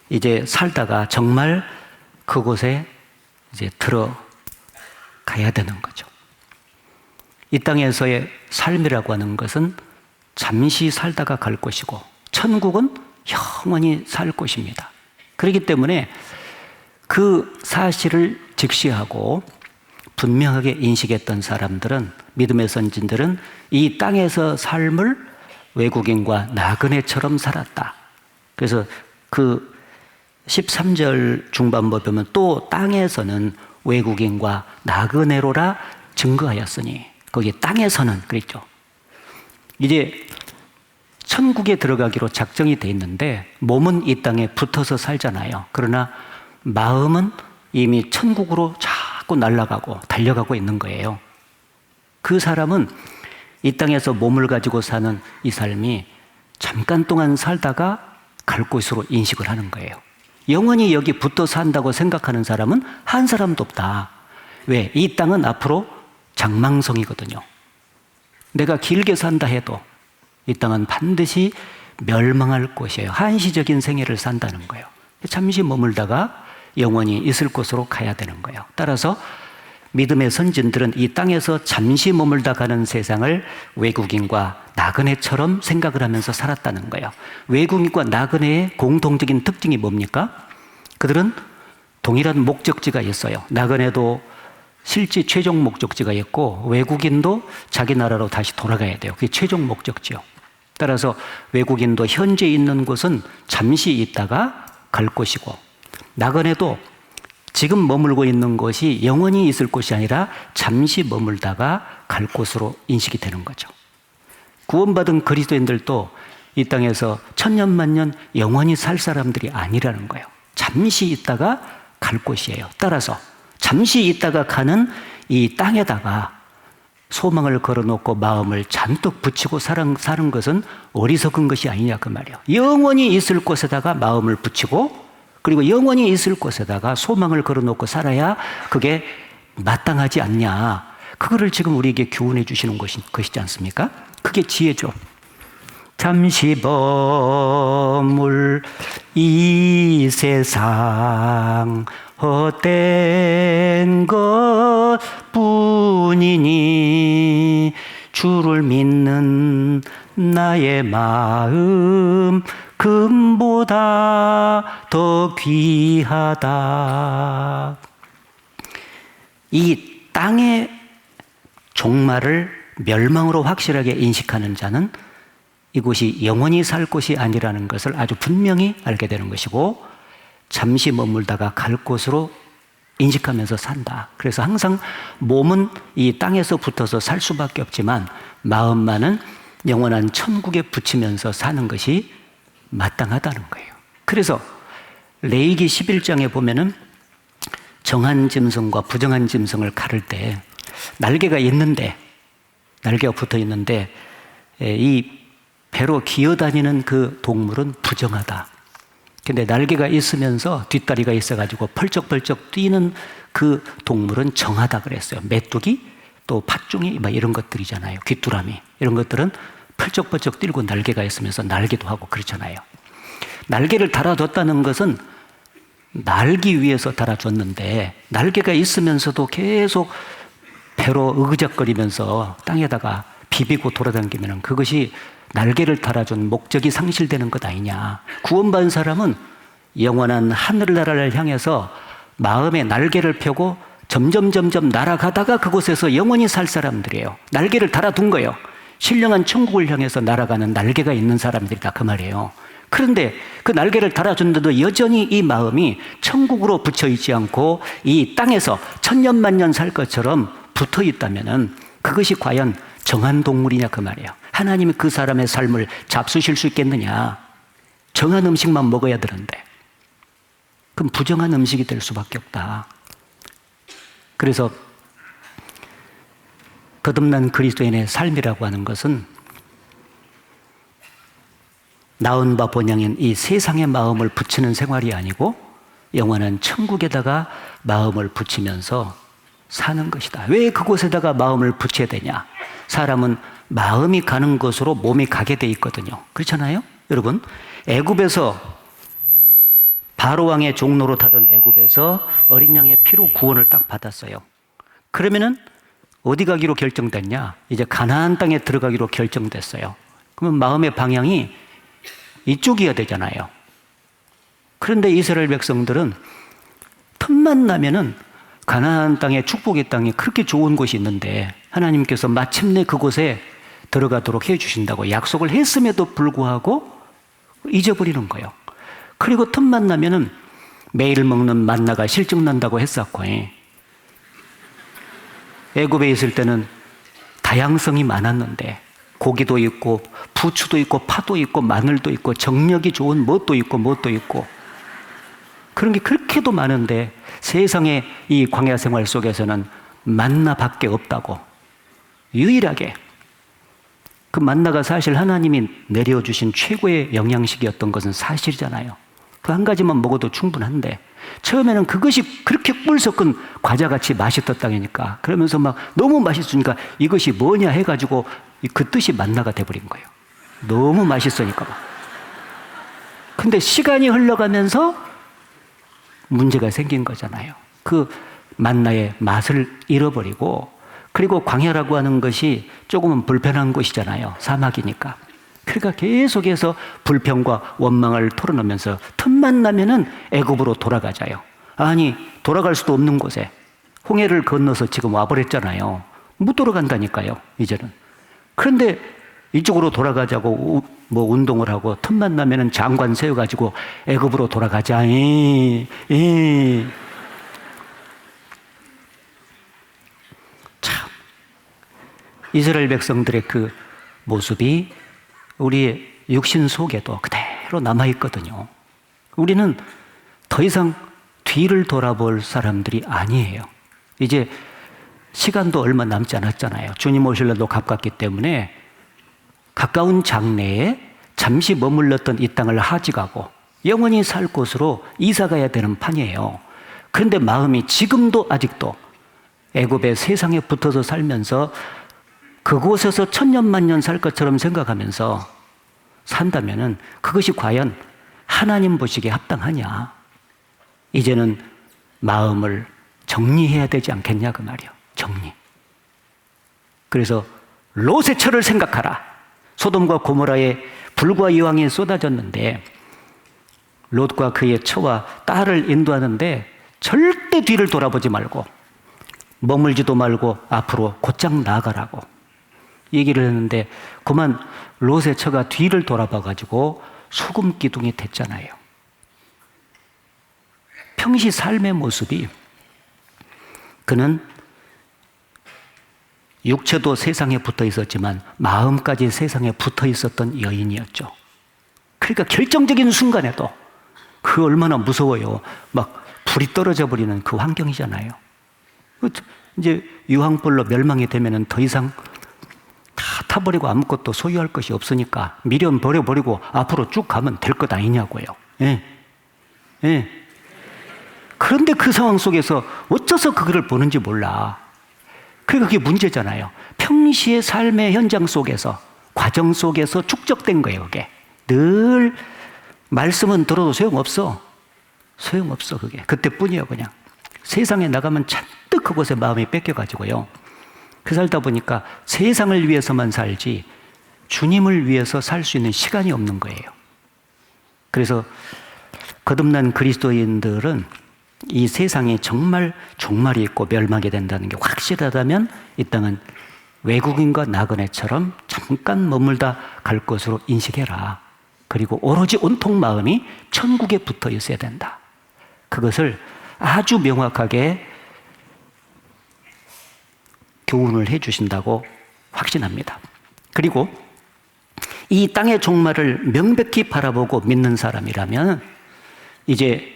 이제 살다가 정말 그곳에 이제 들어가야 되는 거죠. 이 땅에서의 삶이라고 하는 것은 잠시 살다가 갈 것이고 천국은 영원히 살 것입니다. 그렇기 때문에 그 사실을 직시하고 분명하게 인식했던 사람들은, 믿음의 선진들은 이 땅에서 삶을 외국인과 나그네처럼 살았다. 그래서 그 13절 중반부 보면 또 땅에서는 외국인과 나그네로라 증거하였으니, 거기 땅에서는 그랬죠. 이제 천국에 들어가기로 작정이 돼 있는데 몸은 이 땅에 붙어서 살잖아요. 그러나 마음은 이미 천국으로 자꾸 날아가고 달려가고 있는 거예요. 그 사람은 이 땅에서 몸을 가지고 사는 이 삶이 잠깐 동안 살다가 갈 곳으로 인식을 하는 거예요. 영원히 여기 붙어 산다고 생각하는 사람은 한 사람도 없다. 왜? 이 땅은 앞으로 장망성이거든요. 내가 길게 산다 해도 이 땅은 반드시 멸망할 곳이에요. 한시적인 생애를 산다는 거예요. 잠시 머물다가 영원히 있을 곳으로 가야 되는 거예요. 따라서 믿음의 선진들은 이 땅에서 잠시 머물다 가는 세상을 외국인과 나그네처럼 생각을 하면서 살았다는 거예요. 외국인과 나그네의 공통적인 특징이 뭡니까? 그들은 동일한 목적지가 있어요. 나그네도 실제 최종 목적지가 있고 외국인도 자기 나라로 다시 돌아가야 돼요. 그게 최종 목적지요. 따라서 외국인도 현재 있는 곳은 잠시 있다가 갈 곳이고, 나그네도 지금 머물고 있는 곳이 영원히 있을 곳이 아니라 잠시 머물다가 갈 곳으로 인식이 되는 거죠. 구원받은 그리스도인들도 이 땅에서 천년만년 영원히 살 사람들이 아니라는 거예요. 잠시 있다가 갈 곳이에요. 따라서 잠시 있다가 가는 이 땅에다가 소망을 걸어놓고 마음을 잔뜩 붙이고 사는 것은 어리석은 것이 아니냐 그 말이에요. 영원히 있을 곳에다가 마음을 붙이고, 그리고 영원히 있을 곳에다가 소망을 걸어놓고 살아야 그게 마땅하지 않냐. 그거를 지금 우리에게 교훈해 주시는 것이지 않습니까? 그게 지혜죠. 잠시 머물 이 세상 헛된 것뿐이니 주를 믿는 나의 마음 금보다 더 귀하다. 이 땅의 종말을 멸망으로 확실하게 인식하는 자는 이곳이 영원히 살 곳이 아니라는 것을 아주 분명히 알게 되는 것이고, 잠시 머물다가 갈 곳으로 인식하면서 산다. 그래서 항상 몸은 이 땅에서 붙어서 살 수밖에 없지만 마음만은 영원한 천국에 붙이면서 사는 것이 마땅하다는 거예요. 그래서 레위기 11장에 보면은 정한 짐승과 부정한 짐승을 가를 때 날개가 붙어 있는데 이 배로 기어다니는 그 동물은 부정하다. 근데 날개가 있으면서 뒷다리가 있어가지고 펄쩍펄쩍 뛰는 그 동물은 정하다 그랬어요. 메뚜기, 또 팥종이 이런 것들이잖아요. 귀뚜라미 이런 것들은 펄쩍펄쩍 뛰고 날개가 있으면서 날기도 하고 그렇잖아요. 날개를 달아뒀다는 것은 날기 위해서 달아줬는데 날개가 있으면서도 계속 배로 으그적거리면서 땅에다가 비비고 돌아다니면 그것이 날개를 달아준 목적이 상실되는 것 아니냐. 구원받은 사람은 영원한 하늘나라를 향해서 마음의 날개를 펴고 점점 날아가다가 그곳에서 영원히 살 사람들이에요. 날개를 달아둔 거예요. 신령한 천국을 향해서 날아가는 날개가 있는 사람들이다 그 말이에요. 그런데 그 날개를 달아준데도 여전히 이 마음이 천국으로 붙여 있지 않고 이 땅에서 천년만년 살 것처럼 붙어 있다면은 그것이 과연 정한 동물이냐 그 말이에요. 하나님이 그 사람의 삶을 잡수실 수 있겠느냐. 정한 음식만 먹어야 되는데 그럼 부정한 음식이 될 수밖에 없다. 그래서 거듭난 그리스도인의 삶이라고 하는 것은 나온 바 본향인 이 세상의 마음을 붙이는 생활이 아니고 영원한 천국에다가 마음을 붙이면서 사는 것이다. 왜 그곳에다가 마음을 붙여야 되냐? 사람은 마음이 가는 곳으로 몸이 가게 돼 있거든요. 그렇잖아요? 여러분, 애굽에서 바로 왕의 종로로 타던 애굽에서 어린 양의 피로 구원을 딱 받았어요. 그러면은 어디 가기로 결정됐냐? 이제 가나안 땅에 들어가기로 결정됐어요. 그러면 마음의 방향이 이쪽이어야 되잖아요. 그런데 이스라엘 백성들은 틈만 나면은 가나안 땅에 축복의 땅에 그렇게 좋은 곳이 있는데 하나님께서 마침내 그곳에 들어가도록 해주신다고 약속을 했음에도 불구하고 잊어버리는 거예요. 그리고 틈만 나면은 매일 먹는 만나가 실증난다고 했었고, 애굽에 있을 때는 다양성이 많았는데 고기도 있고 부추도 있고 파도 있고 마늘도 있고 정력이 좋은 뭣도 있고 그런 게 그렇게도 많은데 세상에 이 광야 생활 속에서는 만나밖에 없다고. 유일하게 그 만나가 사실 하나님이 내려주신 최고의 영양식이었던 것은 사실이잖아요. 그 한 가지만 먹어도 충분한데 처음에는 그것이 그렇게 꿀 섞은 과자같이 맛있던 땅이니까 그러면서 막 너무 맛있으니까 이것이 뭐냐 해가지고 그 뜻이 만나가 돼버린 거예요. 너무 맛있으니까 막. 근데 시간이 흘러가면서 문제가 생긴 거잖아요. 그 만나의 맛을 잃어버리고 그리고 광야라고 하는 것이 조금은 불편한 곳이잖아요. 사막이니까. 그러니까 계속해서 불평과 원망을 털어놓으면서 틈만 나면은 애굽으로 돌아가자요. 아니 돌아갈 수도 없는 곳에 홍해를 건너서 지금 와버렸잖아요. 못 돌아간다니까요. 이제는. 그런데 이쪽으로 돌아가자고 뭐 운동을 하고 틈만 나면은 장관 세워가지고 애굽으로 돌아가자. 참 이스라엘 백성들의 그 모습이 우리의 육신 속에도 그대로 남아있거든요. 우리는 더 이상 뒤를 돌아볼 사람들이 아니에요. 이제 시간도 얼마 남지 않았잖아요. 주님 오실 날도 가깝기 때문에 가까운 장래에 잠시 머물렀던 이 땅을 하직하고 영원히 살 곳으로 이사 가야 되는 판이에요. 그런데 마음이 지금도 아직도 애굽의 세상에 붙어서 살면서 그곳에서 천년만년 살 것처럼 생각하면서 산다면은 그것이 과연 하나님 보시기에 합당하냐? 이제는 마음을 정리해야 되지 않겠냐 그 말이에요. 정리. 그래서 롯의 처를 생각하라. 소돔과 고모라에 불과 이왕이 쏟아졌는데 롯과 그의 처와 딸을 인도하는데 절대 뒤를 돌아보지 말고 머물지도 말고 앞으로 곧장 나아가라고 얘기를 했는데 그만 롯의 처가 뒤를 돌아봐가지고 소금 기둥이 됐잖아요. 평시 삶의 모습이 그는 육체도 세상에 붙어 있었지만 마음까지 세상에 붙어 있었던 여인이었죠. 그러니까 결정적인 순간에도 그 얼마나 무서워요. 막 불이 떨어져 버리는 그 환경이잖아요. 이제 유황불로 멸망이 되면은 더 이상 다 타버리고 아무것도 소유할 것이 없으니까 미련 버려버리고 앞으로 쭉 가면 될 것 아니냐고요. 예. 예. 그런데 그 상황 속에서 어째서 그거를 보는지 몰라. 그러니까 그게 문제잖아요. 평시의 삶의 현장 속에서, 과정 속에서 축적된 거예요, 그게. 늘 말씀은 들어도 소용없어. 소용없어, 그게. 그때뿐이에요, 그냥. 세상에 나가면 잔뜩 그곳에 마음이 뺏겨가지고요. 그 살다 보니까 세상을 위해서만 살지 주님을 위해서 살 수 있는 시간이 없는 거예요. 그래서 거듭난 그리스도인들은 이 세상이 정말 종말이 있고 멸망이 된다는 게 확실하다면 이 땅은 외국인과 나그네처럼 잠깐 머물다 갈 것으로 인식해라. 그리고 오로지 온통 마음이 천국에 붙어 있어야 된다. 그것을 아주 명확하게 교훈을 해 주신다고 확신합니다. 그리고 이 땅의 종말을 명백히 바라보고 믿는 사람이라면 이제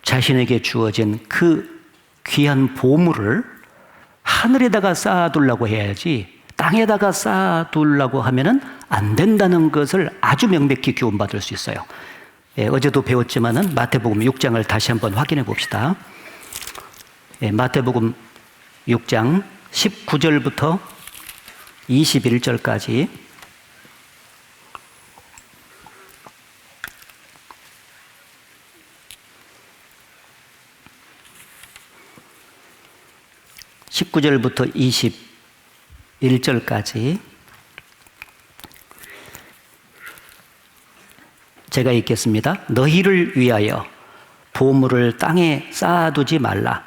자신에게 주어진 그 귀한 보물을 하늘에다가 쌓아두려고 해야지 땅에다가 쌓아두려고 하면은 안 된다는 것을 아주 명백히 교훈받을 수 있어요. 예, 어제도 배웠지만은 마태복음 6장을 다시 한번 확인해 봅시다. 예, 마태복음 6장 19절부터 21절까지 (19절부터 21절까지) 제가 읽겠습니다. 너희를 위하여 보물을 땅에 쌓아두지 말라.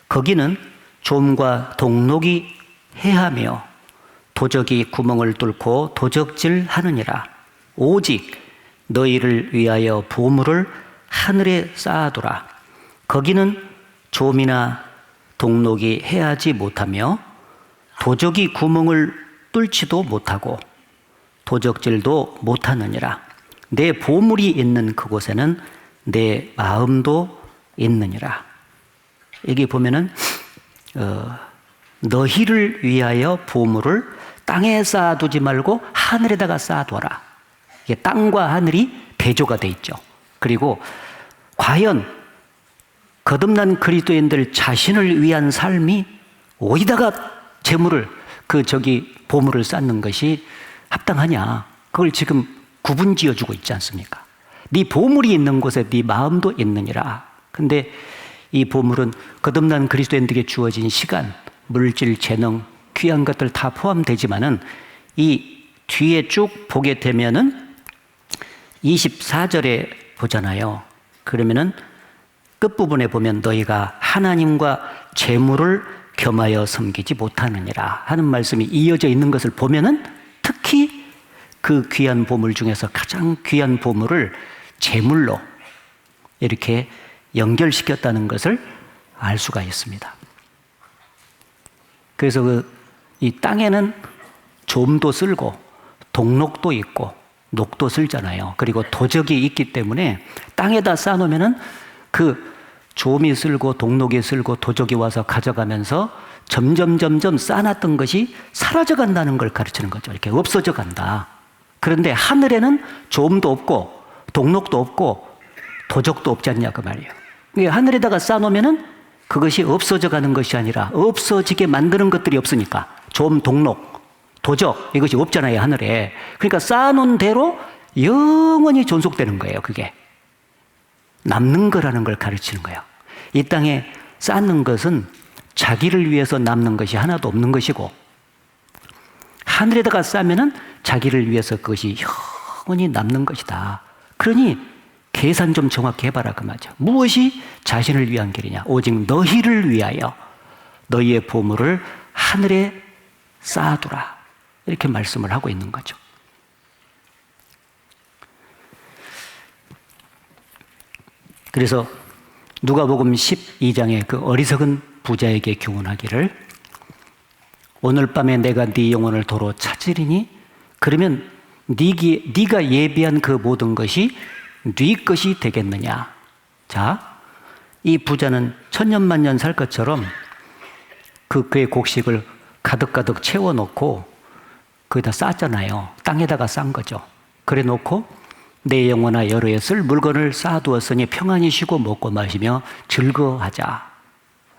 거기는 좀과 동록이 해하며 도적이 구멍을 뚫고 도적질 하느니라. 오직 너희를 위하여 보물을 하늘에 쌓아두라. 거기는 좀이나 동록이 해하지 못하며 도적이 구멍을 뚫지도 못하고 도적질도 못하느니라. 내 보물이 있는 그곳에는 내 마음도 있느니라. 여기 보면은 너희를 위하여 보물을 땅에 쌓아두지 말고 하늘에다가 쌓아둬라. 이게 땅과 하늘이 대조가 돼 있죠. 그리고 과연 거듭난 그리스도인들 자신을 위한 삶이 어디다가 재물을 보물을 쌓는 것이 합당하냐? 그걸 지금 구분 지어주고 있지 않습니까? 네 보물이 있는 곳에 네 마음도 있느니라. 근데 이 보물은 거듭난 그리스도인들에게 주어진 시간, 물질, 재능, 귀한 것들 다 포함되지만은 이 뒤에 쭉 보게 되면은 24절에 보잖아요. 그러면은 끝부분에 보면 너희가 하나님과 재물을 겸하여 섬기지 못하느니라 하는 말씀이 이어져 있는 것을 보면은 특히 그 귀한 보물 중에서 가장 귀한 보물을 재물로 이렇게 연결시켰다는 것을 알 수가 있습니다. 그래서 이 땅에는 좀도 쓸고 동록도 있고 녹도 쓸잖아요. 그리고 도적이 있기 때문에 땅에다 쌓아놓으면은 그 좀이 쓸고 동록이 쓸고 도적이 와서 가져가면서 점점 쌓아놨던 것이 사라져 간다는 걸 가르치는 거죠. 이렇게 없어져 간다. 그런데 하늘에는 좀도 없고 동록도 없고 도적도 없지 않냐 그 말이에요. 하늘에다가 쌓아놓으면은 그것이 없어져 가는 것이 아니라 없어지게 만드는 것들이 없으니까 좀, 동록, 도적 이것이 없잖아요 하늘에. 그러니까 쌓아놓은 대로 영원히 존속되는 거예요. 그게 남는 거라는 걸 가르치는 거예요. 이 땅에 쌓는 것은 자기를 위해서 남는 것이 하나도 없는 것이고 하늘에다가 쌓으면은 자기를 위해서 그것이 영원히 남는 것이다. 그러니 계산 좀 정확히 해봐라 그 말이죠. 무엇이 자신을 위한 길이냐? 오직 너희를 위하여 너희의 보물을 하늘에 쌓아두라. 이렇게 말씀을 하고 있는 거죠. 그래서 누가복음 12장의 그 어리석은 부자에게 교훈하기를 오늘 밤에 내가 네 영혼을 도로 찾으리니 그러면 네가 예비한 그 모든 것이 네 것이 되겠느냐. 자, 이 부자는 천년만년 살 것처럼 그의 곡식을 가득가득 채워놓고 거기다 쌌잖아요. 땅에다가 싼 거죠. 그래 놓고 내 영혼아 여러에 쓸 물건을 쌓아두었으니 평안히 쉬고 먹고 마시며 즐거워하자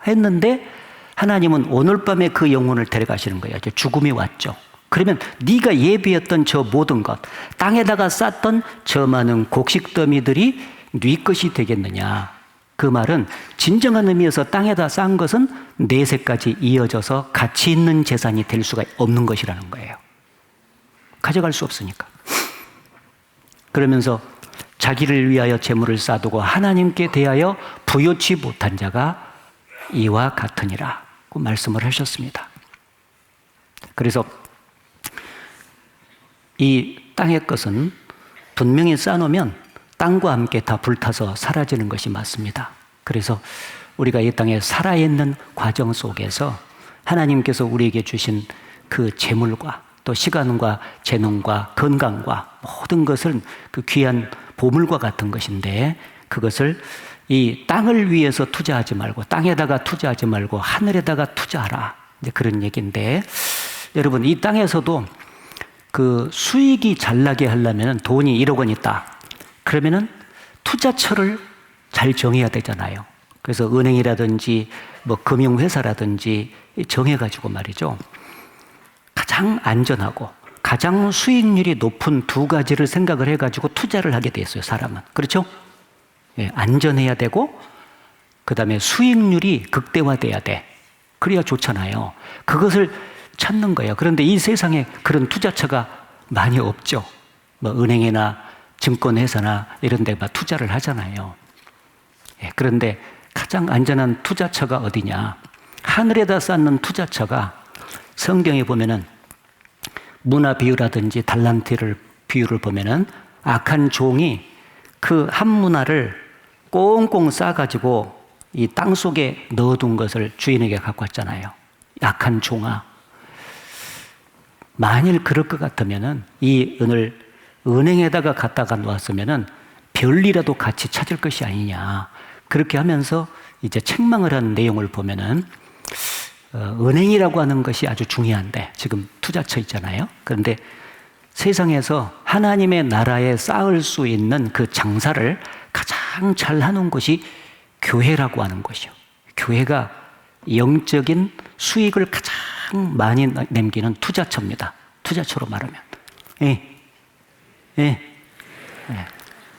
했는데 하나님은 오늘 밤에 그 영혼을 데려가시는 거예요. 이제 죽음이 왔죠. 그러면 네가 예비했던 저 모든 것, 땅에다가 쌌던 저 많은 곡식 더미들이 네 것이 되겠느냐. 그 말은 진정한 의미에서 땅에다 싼 것은 내세까지 이어져서 가치 있는 재산이 될 수가 없는 것이라는 거예요. 가져갈 수 없으니까. 그러면서 자기를 위하여 재물을 쌓아두고 하나님께 대하여 부요치 못한 자가 이와 같으니라 고 말씀을 하셨습니다. 그래서 이 땅의 것은 분명히 쌓아놓으면 땅과 함께 다 불타서 사라지는 것이 맞습니다. 그래서 우리가 이 땅에 살아있는 과정 속에서 하나님께서 우리에게 주신 그 재물과 또 시간과 재능과 건강과 모든 것은 그 귀한 보물과 같은 것인데 그것을 이 땅을 위해서 투자하지 말고 땅에다가 투자하지 말고 하늘에다가 투자하라. 이제 그런 얘기인데 여러분 이 땅에서도 그 수익이 잘 나게 하려면 돈이 1억 원 있다. 그러면은 투자처를 잘 정해야 되잖아요. 그래서 은행이라든지 뭐 금융회사라든지 정해가지고 말이죠. 가장 안전하고 가장 수익률이 높은 두 가지를 생각을 해가지고 투자를 하게 돼 있어요, 사람은. 그렇죠? 예, 안전해야 되고 그 다음에 수익률이 극대화돼야 돼. 그래야 좋잖아요. 그것을 찾는 거예요. 그런데 이 세상에 그런 투자처가 많이 없죠. 뭐 은행이나 증권회사나 이런 데 막 투자를 하잖아요. 예, 그런데 가장 안전한 투자처가 어디냐? 하늘에다 쌓는 투자처가 성경에 보면은 문화 비유라든지 달란트를 비유를 보면은 악한 종이 그 한 문화를 꽁꽁 싸가지고 이 땅 속에 넣어둔 것을 주인에게 갖고 왔잖아요. 악한 종아. 만일 그럴 것 같으면은 이 은을 은행에다가 갖다가 놓았으면은 별이라도 같이 찾을 것이 아니냐. 그렇게 하면서 이제 책망을 하는 내용을 보면은 은행이라고 하는 것이 아주 중요한데 지금 투자처 있잖아요. 그런데 세상에서 하나님의 나라에 쌓을 수 있는 그 장사를 가장 잘하는 곳이 교회라고 하는 것이요. 교회가 영적인 수익을 가장 많이 남기는 투자처입니다. 투자처로 말하면. 예. 예. 예.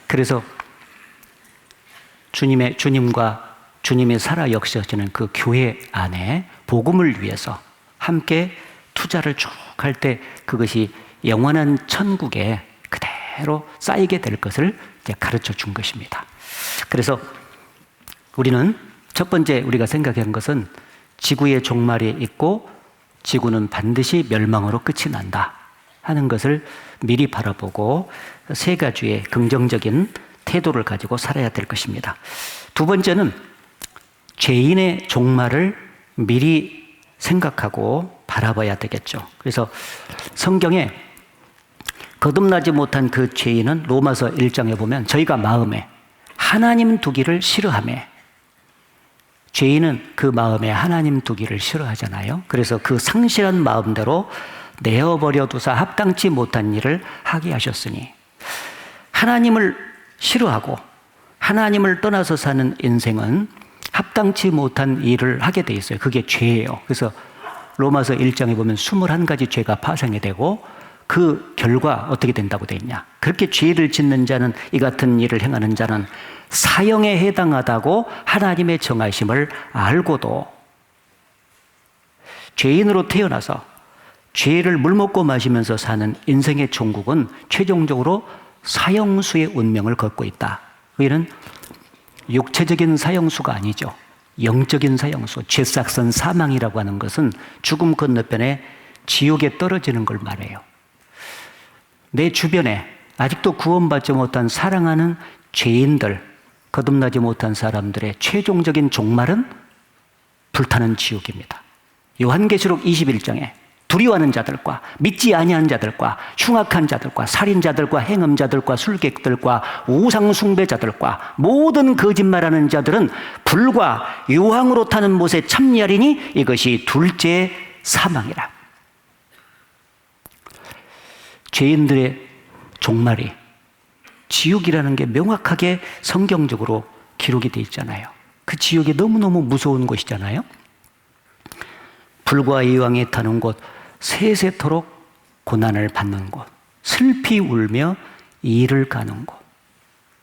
그래서 주님과 주님의 살아 역사하시는 그 교회 안에 복음을 위해서 함께 투자를 쭉 할 때 그것이 영원한 천국에 그대로 쌓이게 될 것을 이제 가르쳐 준 것입니다. 그래서 우리는 첫 번째 우리가 생각한 것은 지구의 종말이 있고 지구는 반드시 멸망으로 끝이 난다 하는 것을 미리 바라보고 세 가지의 긍정적인 태도를 가지고 살아야 될 것입니다. 두 번째는 죄인의 종말을 미리 생각하고 바라봐야 되겠죠. 그래서 성경에 거듭나지 못한 그 죄인은 로마서 1장에 보면 저희가 마음에 하나님 두기를 싫어하며 죄인은 그 마음에 하나님 두기를 싫어하잖아요. 그래서 그 상실한 마음대로 내어버려 두사 합당치 못한 일을 하게 하셨으니 하나님을 싫어하고 하나님을 떠나서 사는 인생은 합당치 못한 일을 하게 돼 있어요. 그게 죄예요. 그래서 로마서 1장에 보면 21가지 죄가 파생이 되고 그 결과 어떻게 된다고 되어 있냐. 그렇게 죄를 짓는 자는 이 같은 일을 행하는 자는 사형에 해당하다고 하나님의 정하심을 알고도 죄인으로 태어나서 죄를 물먹고 마시면서 사는 인생의 종국은 최종적으로 사형수의 운명을 걷고 있다. 이는 육체적인 사형수가 아니죠. 영적인 사형수, 죄싹선 사망이라고 하는 것은 죽음 건너편에 지옥에 떨어지는 걸 말해요. 내 주변에 아직도 구원받지 못한 사랑하는 죄인들, 거듭나지 못한 사람들의 최종적인 종말은 불타는 지옥입니다. 요한계시록 21장에 두려워하는 자들과 믿지 아니하는 자들과 흉악한 자들과 살인자들과 행음자들과 술객들과 우상숭배자들과 모든 거짓말하는 자들은 불과 유황으로 타는 못에 참여하리니 이것이 둘째 사망이라. 죄인들의 종말이 지옥이라는 게 명확하게 성경적으로 기록이 되어 있잖아요. 그 지옥이 너무너무 무서운 곳이잖아요. 불과 유황에 타는 곳, 세세토록 고난을 받는 곳, 슬피 울며 이를 가는 곳,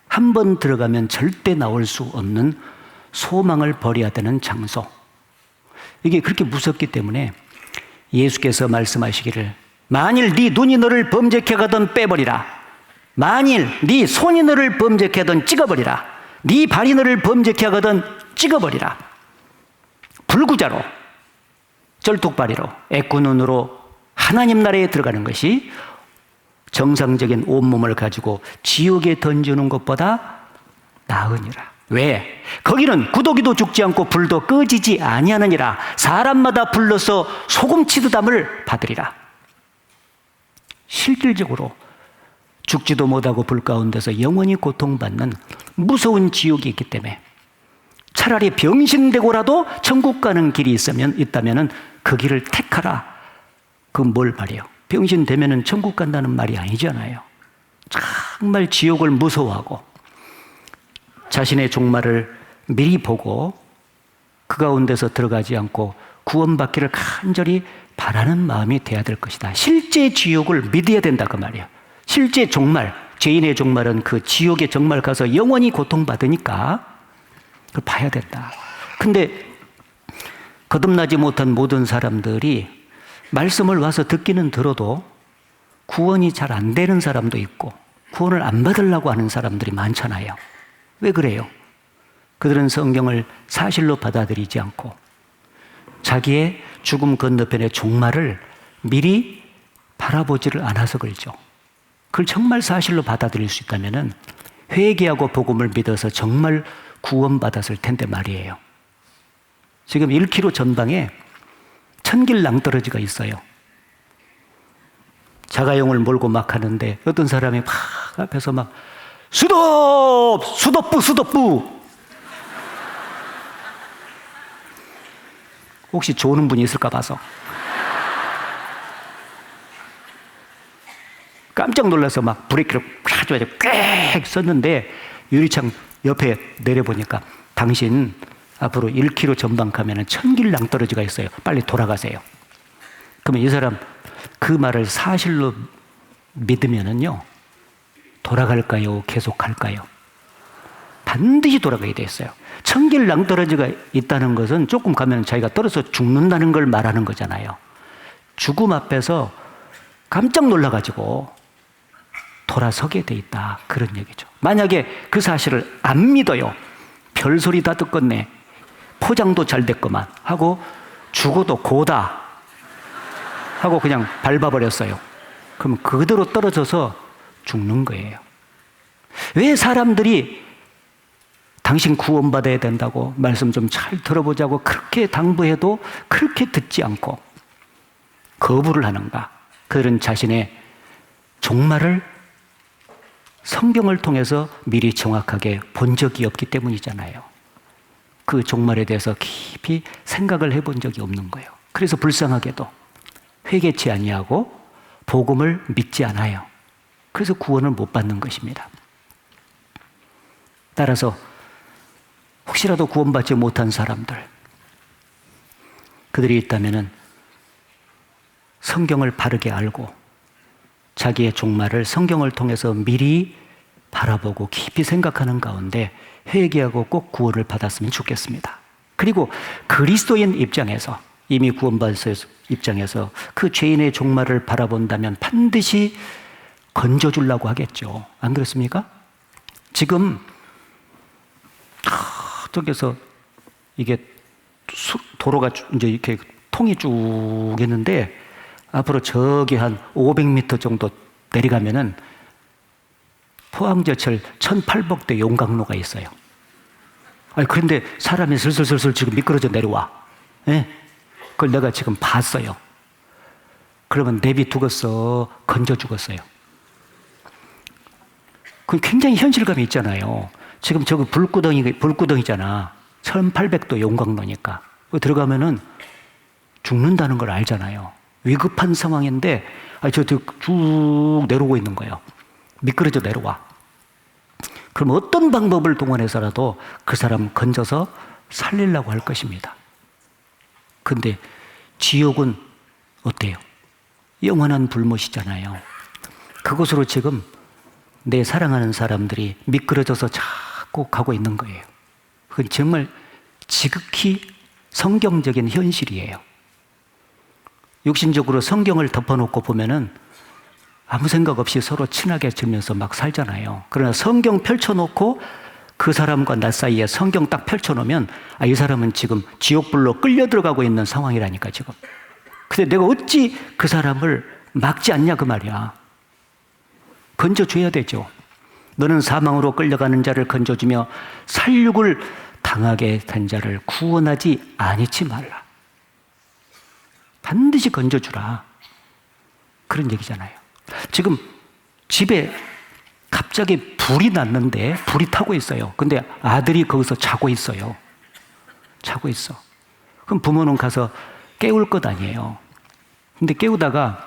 한 번 들어가면 절대 나올 수 없는 소망을 버려야 되는 장소. 이게 그렇게 무섭기 때문에 예수께서 말씀하시기를 만일 네 눈이 너를 범죄케 하거든 빼버리라. 만일 네 손이 너를 범죄케 하거든 찍어버리라. 네 발이 너를 범죄케 하거든 찍어버리라. 불구자로 쩔뚝발이로 애꾸눈으로 하나님 나라에 들어가는 것이 정상적인 온몸을 가지고 지옥에 던지는 것보다 나으니라. 왜? 거기는 구더기도 죽지 않고 불도 꺼지지 아니하느니라. 사람마다 불러서 소금치듯함을 받으리라. 실질적으로 죽지도 못하고 불 가운데서 영원히 고통받는 무서운 지옥이 있기 때문에 차라리 병신되고라도 천국 가는 길이 있다면 그 길을 택하라. 그건 뭘 말이에요? 병신되면 천국 간다는 말이 아니잖아요. 정말 지옥을 무서워하고 자신의 종말을 미리 보고 그 가운데서 들어가지 않고 구원받기를 간절히 바라는 마음이 돼야 될 것이다. 실제 지옥을 믿어야 된다 그 말이에요. 실제 종말, 죄인의 종말은 그 지옥에 정말 가서 영원히 고통받으니까 그걸 봐야 된다. 근데 거듭나지 못한 모든 사람들이 말씀을 와서 듣기는 들어도 구원이 잘 안 되는 사람도 있고 구원을 안 받으려고 하는 사람들이 많잖아요. 왜 그래요? 그들은 성경을 사실로 받아들이지 않고 자기의 죽음 건너편의 종말을 미리 바라보지를 않아서 그렇죠. 그걸 정말 사실로 받아들일 수 있다면 회개하고 복음을 믿어서 정말 구원받았을 텐데 말이에요. 지금 1km 전방에 천길 낭떠러지가 있어요. 자가용을 몰고 막 하는데 어떤 사람이 막 앞에서 막 수덥! 수덥부! 수덥부! 혹시 조는 분이 있을까 봐서 깜짝 놀라서 막 브레이크를 꽥 썼는데 유리창 옆에 내려보니까 당신 앞으로 1km 전방 가면 천길 낭떠러지가 있어요. 빨리 돌아가세요. 그러면 이 사람 그 말을 사실로 믿으면은요, 돌아갈까요? 계속 할까요? 반드시 돌아가야 됐어요. 천길 낭떠러지가 있다는 것은 조금 가면 자기가 떨어져 죽는다는 걸 말하는 거잖아요. 죽음 앞에서 깜짝 놀라가지고 돌아서게 돼 있다. 그런 얘기죠. 만약에 그 사실을 안 믿어요. 별소리 다 듣겠네. 포장도 잘 됐구만 하고 죽어도 고다 하고 그냥 밟아버렸어요. 그럼 그대로 떨어져서 죽는 거예요. 왜 사람들이 당신 구원받아야 된다고 말씀 좀 잘 들어보자고 그렇게 당부해도 그렇게 듣지 않고 거부를 하는가? 그들은 자신의 종말을 성경을 통해서 미리 정확하게 본 적이 없기 때문이잖아요. 그 종말에 대해서 깊이 생각을 해본 적이 없는 거예요. 그래서 불쌍하게도 회개치 아니하고 복음을 믿지 않아요. 그래서 구원을 못 받는 것입니다. 따라서 혹시라도 구원받지 못한 사람들, 그들이 있다면 성경을 바르게 알고 자기의 종말을 성경을 통해서 미리 바라보고 깊이 생각하는 가운데 회개하고 꼭 구원을 받았으면 좋겠습니다. 그리고 그리스도인 입장에서, 이미 구원받은 입장에서 그 죄인의 종말을 바라본다면 반드시 건져주려고 하겠죠. 안 그렇습니까? 지금 저쪽에서 이게 도로가 이제 이렇게 통이 쭉 있는데 앞으로 저기 한 500m 정도 내려가면은 포항제철 1800대 용광로가 있어요. 아니, 그런데 사람이 슬슬슬슬 지금 미끄러져 내려와. 예? 그걸 내가 지금 봤어요. 그러면 내비두겠어, 건져 죽었어요. 그건 굉장히 현실감이 있잖아요. 지금 저거 불구덩이잖아. 1800도 용광로니까. 들어가면은 죽는다는 걸 알잖아요. 위급한 상황인데, 쭉 내려오고 있는 거예요. 미끄러져 내려와. 그럼 어떤 방법을 동원해서라도 그 사람 건져서 살리려고 할 것입니다. 근데 지옥은 어때요? 영원한 불못이잖아요. 그곳으로 지금 내 사랑하는 사람들이 미끄러져서 자꾸 가고 있는 거예요. 그건 정말 지극히 성경적인 현실이에요. 육신적으로 성경을 덮어놓고 보면은 아무 생각 없이 서로 친하게 지면서 막 살잖아요. 그러나 성경 펼쳐놓고 그 사람과 나 사이에 성경 딱 펼쳐놓으면 이 사람은 지금 지옥불로 끌려 들어가고 있는 상황이라니까 지금. 근데 내가 어찌 그 사람을 막지 않냐 그 말이야. 건져줘야 되죠. 너는 사망으로 끌려가는 자를 건져주며 살육을 당하게 된 자를 구원하지 아니치 말라. 반드시 건져주라. 그런 얘기잖아요. 지금 집에 갑자기 불이 났는데 불이 타고 있어요. 근데 아들이 거기서 자고 있어요. 자고 있어. 그럼 부모는 가서 깨울 것 아니에요. 근데 깨우다가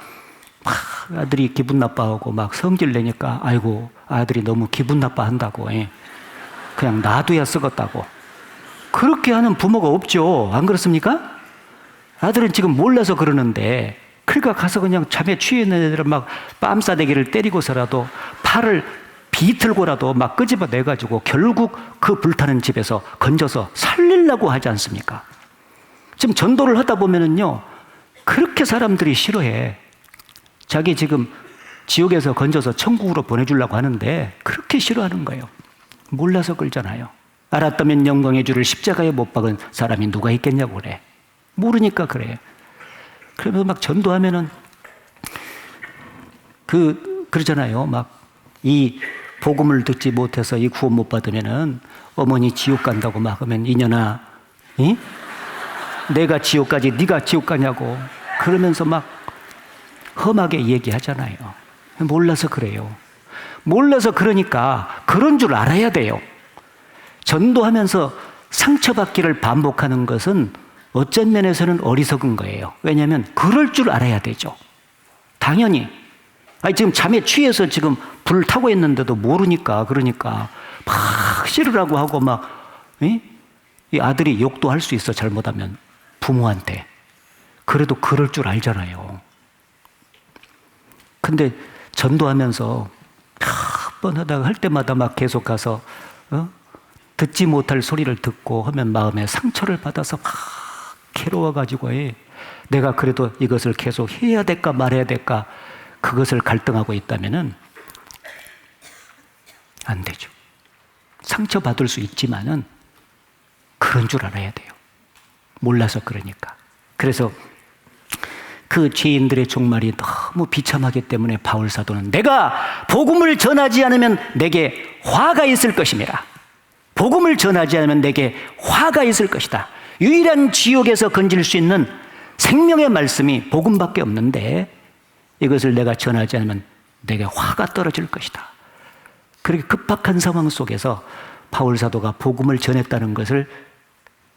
막 아들이 기분 나빠하고 막 성질 내니까 아이고 아들이 너무 기분 나빠한다고 그냥 놔둬야 쓰겠다고. 그렇게 하는 부모가 없죠. 안 그렇습니까? 아들은 지금 몰라서 그러는데 그러니까 가서 그냥 잠에 취해 있는 애들은 막 뺨싸대기를 때리고서라도 팔을 비틀고라도 막 끄집어내가지고 결국 그 불타는 집에서 건져서 살리려고 하지 않습니까? 지금 전도를 하다 보면은요, 그렇게 사람들이 싫어해. 자기 지금 지옥에서 건져서 천국으로 보내주려고 하는데 그렇게 싫어하는 거예요. 몰라서 그러잖아요. 알았다면 영광의 주를 십자가에 못 박은 사람이 누가 있겠냐고 그래. 모르니까 그래요. 그러면서 막 전도하면은 그러잖아요. 막 이 복음을 듣지 못해서 이 구원 못 받으면은 어머니 지옥 간다고 막 하면 이년아, 내가 지옥까지 네가 지옥 가냐고 그러면서 막 험하게 얘기하잖아요. 몰라서 그래요. 몰라서 그러니까 그런 줄 알아야 돼요. 전도하면서 상처받기를 반복하는 것은 어쩐 면에서는 어리석은 거예요. 왜냐하면 그럴 줄 알아야 되죠. 당연히. 지금 잠에 취해서 지금 불 타고 있는데도 모르니까 그러니까 막 싫으라고 하고 막 이 아들이 욕도 할 수 있어 잘못하면 부모한테. 그래도 그럴 줄 알잖아요. 근데 전도하면서 몇 번 하다가 할 때마다 막 계속 가서 듣지 못할 소리를 듣고 하면 마음에 상처를 받아서 막 괴로워가지고 내가 그래도 이것을 계속 해야 될까 말해야 될까 그것을 갈등하고 있다면은 안 되죠. 상처받을 수 있지만은 그런 줄 알아야 돼요. 몰라서 그러니까. 그래서 그 죄인들의 종말이 너무 비참하기 때문에 바울 사도는 내가 복음을 전하지 않으면 내게 화가 있을 것임이라. 복음을 전하지 않으면 내게 화가 있을 것이다. 유일한 지옥에서 건질 수 있는 생명의 말씀이 복음밖에 없는데 이것을 내가 전하지 않으면 내게 화가 떨어질 것이다. 그렇게 급박한 상황 속에서 바울 사도가 복음을 전했다는 것을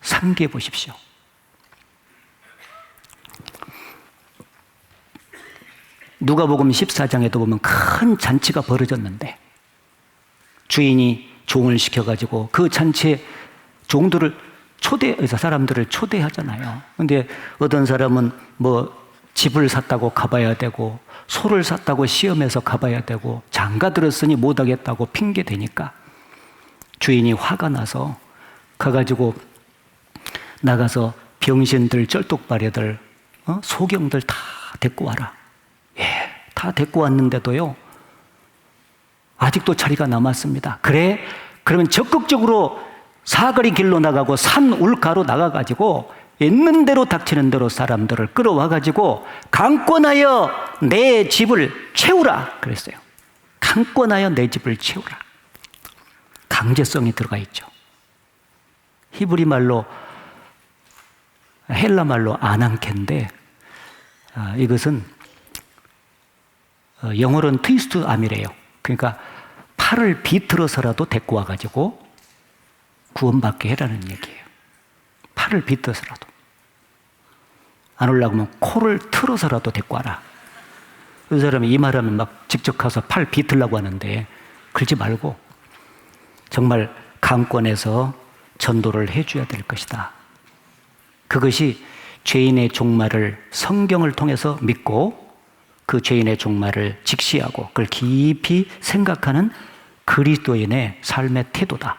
상기해 보십시오. 누가복음 14장에도 보면 큰 잔치가 벌어졌는데 주인이 종을 시켜가지고 그 잔치에 종들을 사람들을 초대하잖아요. 근데 어떤 사람은 뭐 집을 샀다고 가봐야 되고 소를 샀다고 시험해서 가봐야 되고 장가 들었으니 못하겠다고 핑계 대니까 주인이 화가 나서 가가지고 나가서 병신들, 쩔뚝바래들, 소경들 다 데리고 와라. 다 데리고 왔는데도요 아직도 자리가 남았습니다. 그래? 그러면 적극적으로 사거리 길로 나가고 산 울가로 나가가지고 있는 대로 닥치는 대로 사람들을 끌어와가지고 강권하여 내 집을 채우라 그랬어요. 강권하여 내 집을 채우라. 강제성이 들어가 있죠. 히브리 말로 헬라 말로 아난케인데 이것은 영어로는 트위스트 암이래요. 그러니까 팔을 비틀어서라도 데리고 와가지고 구원받게 해라는 얘기예요. 팔을 비틀어서라도. 안 올라고 하면 코를 틀어서라도 데리고 와라. 그 사람이 이 말하면 막 직접 가서 팔 비틀라고 하는데 그러지 말고 정말 강권에서 전도를 해줘야 될 것이다. 그것이 죄인의 종말을 성경을 통해서 믿고 그 죄인의 종말을 직시하고 그걸 깊이 생각하는 그리스도인의 삶의 태도다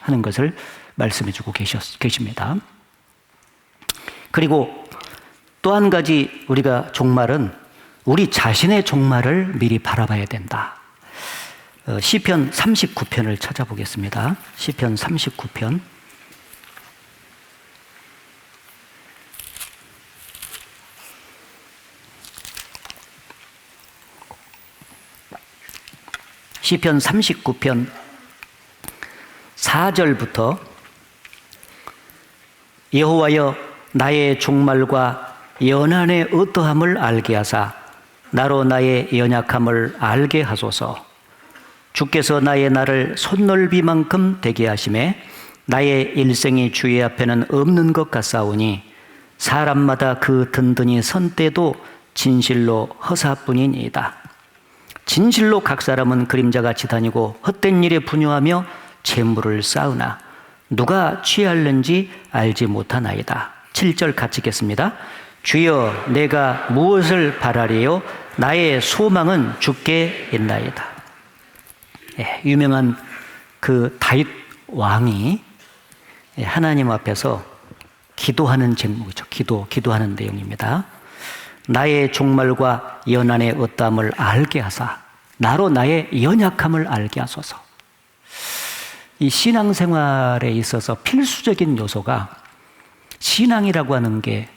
하는 것을 말씀해 주고 계십니다. 그리고 또 한 가지 우리가 종말은 우리 자신의 종말을 미리 바라봐야 된다. 시편 39편을 찾아보겠습니다. 시편 39편. 시편 39편 4절부터 여호와여 나의 종말과 연한의 어떠함을 알게 하사 나로 나의 연약함을 알게 하소서. 주께서 나의 날을 손넓이만큼 되게 하심에 나의 일생이 주의 앞에는 없는 것 같사오니 사람마다 그 든든히 선 때도 진실로 허사뿐이니이다. 진실로 각 사람은 그림자같이 다니고 헛된 일에 분유하며 재물을 쌓으나 누가 취할는지 알지 못하나이다. 7절 같이 읽겠습니다. 주여 내가 무엇을 바라리요? 나의 소망은 주께 있나이다. 유명한 그 다윗 왕이 하나님 앞에서 기도하는 제목이죠. 기도하는 내용입니다. 나의 종말과 연한의 어떠함을 알게 하사 나로 나의 연약함을 알게 하소서. 이 신앙생활에 있어서 필수적인 요소가 신앙이라고 하는 게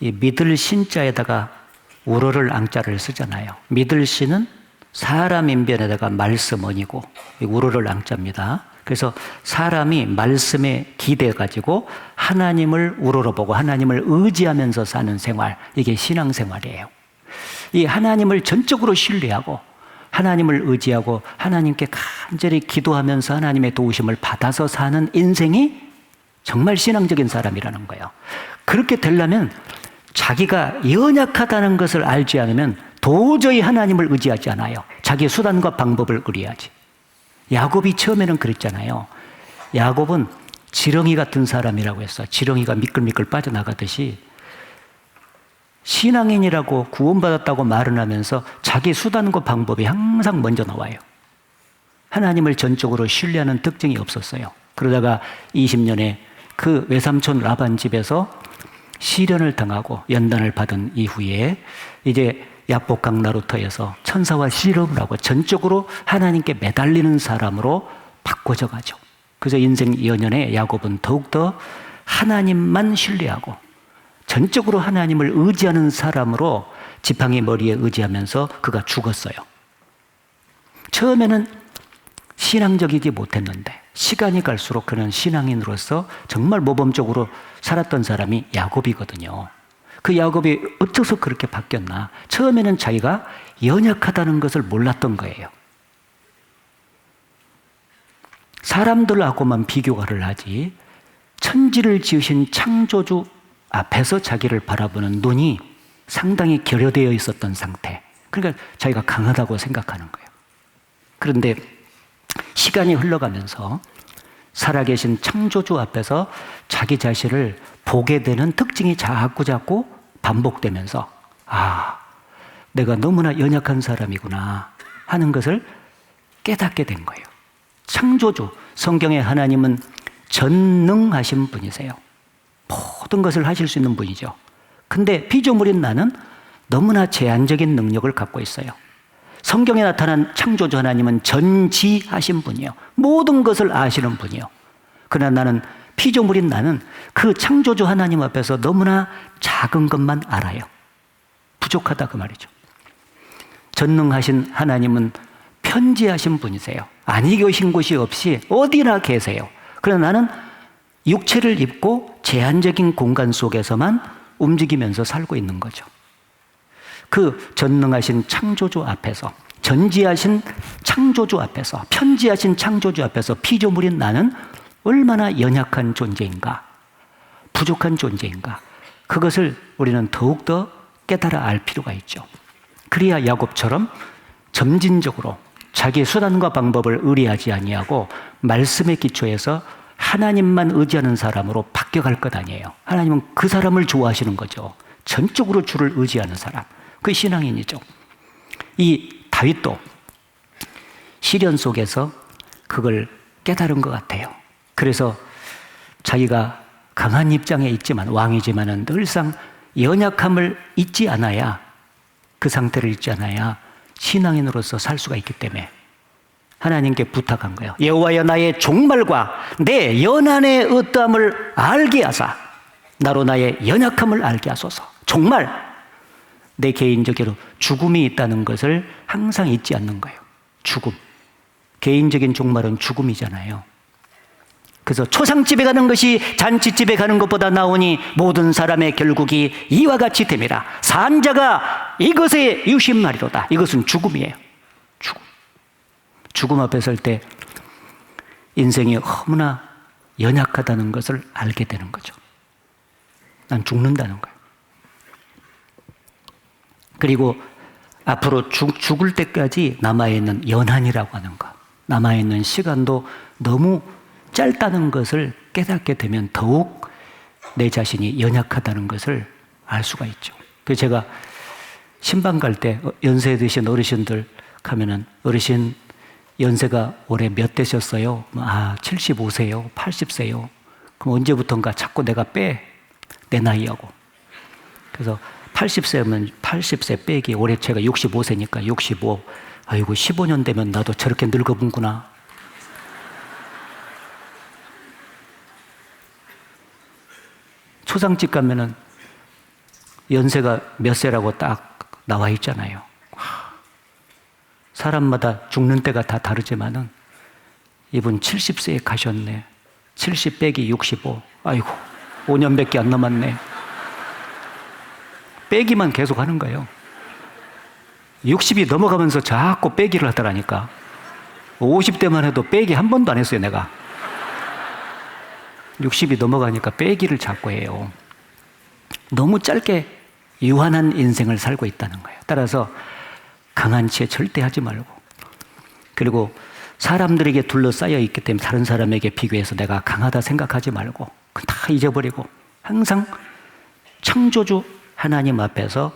이 믿을 신자에다가 우러를 앙자를 쓰잖아요. 믿을 신은 사람 인변에다가 말씀 언이고 우러를 앙자입니다. 그래서 사람이 말씀에 기대가지고 하나님을 우러러보고 하나님을 의지하면서 사는 생활, 이게 신앙생활이에요. 이 하나님을 전적으로 신뢰하고 하나님을 의지하고 하나님께 간절히 기도하면서 하나님의 도우심을 받아서 사는 인생이 정말 신앙적인 사람이라는 거예요. 그렇게 되려면 자기가 연약하다는 것을 알지 않으면 도저히 하나님을 의지하지 않아요. 자기의 수단과 방법을 의뢰하지. 야곱이 처음에는 그랬잖아요. 야곱은 지렁이 같은 사람이라고 했어. 지렁이가 미끌미끌 빠져나가듯이 신앙인이라고 구원받았다고 말은 하면서 자기 수단과 방법이 항상 먼저 나와요. 하나님을 전적으로 신뢰하는 특징이 없었어요. 그러다가 20년에 그 외삼촌 라반 집에서 시련을 당하고 연단을 받은 이후에 이제 야복강 나루터에서 천사와 씨름을 하고 전적으로 하나님께 매달리는 사람으로 바꿔져 가죠. 그래서 인생 연년에 야곱은 더욱더 하나님만 신뢰하고 전적으로 하나님을 의지하는 사람으로 지팡이 머리에 의지하면서 그가 죽었어요. 처음에는 신앙적이지 못했는데 시간이 갈수록 그는 신앙인으로서 정말 모범적으로 살았던 사람이 야곱이거든요. 그 야곱이 어째서 그렇게 바뀌었나? 처음에는 자기가 연약하다는 것을 몰랐던 거예요. 사람들하고만 비교를 하지 천지를 지으신 창조주 앞에서 자기를 바라보는 눈이 상당히 결여되어 있었던 상태. 그러니까 자기가 강하다고 생각하는 거예요. 그런데 시간이 흘러가면서 살아계신 창조주 앞에서 자기 자신을 보게 되는 특징이 자꾸 반복되면서 내가 너무나 연약한 사람이구나 하는 것을 깨닫게 된 거예요. 창조주, 성경의 하나님은 전능하신 분이세요. 모든 것을 하실 수 있는 분이죠. 근데 피조물인 나는 너무나 제한적인 능력을 갖고 있어요. 성경에 나타난 창조주 하나님은 전지하신 분이에요. 모든 것을 아시는 분이에요. 그러나 나는 피조물인 나는 그 창조주 하나님 앞에서 너무나 작은 것만 알아요. 부족하다 그 말이죠. 전능하신 하나님은 편지하신 분이세요. 아니 계신 곳이 없이 어디나 계세요. 그러나 나는 육체를 입고 제한적인 공간 속에서만 움직이면서 살고 있는 거죠. 그 전능하신 창조주 앞에서, 전지하신 창조주 앞에서, 편지하신 창조주 앞에서 피조물인 나는 얼마나 연약한 존재인가, 부족한 존재인가, 그것을 우리는 더욱더 깨달아 알 필요가 있죠. 그래야 야곱처럼 점진적으로 자기의 수단과 방법을 의뢰하지 아니하고 말씀의 기초에서 하나님만 의지하는 사람으로 바뀌어갈 것 아니에요. 하나님은 그 사람을 좋아하시는 거죠. 전적으로 주를 의지하는 사람, 그 신앙인이죠. 이 다윗도 시련 속에서 그걸 깨달은 것 같아요. 그래서 자기가 강한 입장에 있지만, 왕이지만은 늘상 연약함을 잊지 않아야, 그 상태를 잊지 않아야 신앙인으로서 살 수가 있기 때문에 하나님께 부탁한 거예요. 여호와여, 나의 종말과 내 연한의 어떠함을 알게 하사 나로 나의 연약함을 알게 하소서. 종말, 내 개인적으로 죽음이 있다는 것을 항상 잊지 않는 거예요. 죽음, 개인적인 종말은 죽음이잖아요. 그래서 초상집에 가는 것이 잔치집에 가는 것보다 나으니 모든 사람의 결국이 이와 같이 됨이라. 산자가 이것에 유심하리로다. 이것은 죽음이에요. 죽음 앞에 설 때 인생이 너무나 연약하다는 것을 알게 되는 거죠. 난 죽는다는 거예요. 그리고 앞으로 죽을 때까지 남아있는 연한이라고 하는 것, 남아있는 시간도 너무 짧다는 것을 깨닫게 되면 더욱 내 자신이 연약하다는 것을 알 수가 있죠. 그래서 제가 신방 갈 때 연세 드신 어르신들 가면은, 어르신 연세가 올해 몇 되셨어요? 75세요, 80세요. 그럼 언제부턴가 자꾸 내가 내 나이하고. 그래서 80세면 80세 빼기, 올해 제가 65세니까 65. 아이고, 15년 되면 나도 저렇게 늙어본구나. 초상집 가면은 연세가 몇 세라고 딱 나와 있잖아요. 사람마다 죽는 때가 다 다르지만은 이분 70세에 가셨네. 70 빼기 65. 아이고, 5년밖에 안 남았네. 빼기만 계속 하는 거예요. 60이 넘어가면서 자꾸 빼기를 하더라니까. 50대만 해도 빼기 한 번도 안 했어요, 내가. 60이 넘어가니까 빼기를 자꾸 해요. 너무 짧게 유한한 인생을 살고 있다는 거예요. 따라서 강한 치에 절대 하지 말고, 그리고 사람들에게 둘러싸여 있기 때문에 다른 사람에게 비교해서 내가 강하다 생각하지 말고 그건 다 잊어버리고 항상 창조주 하나님 앞에서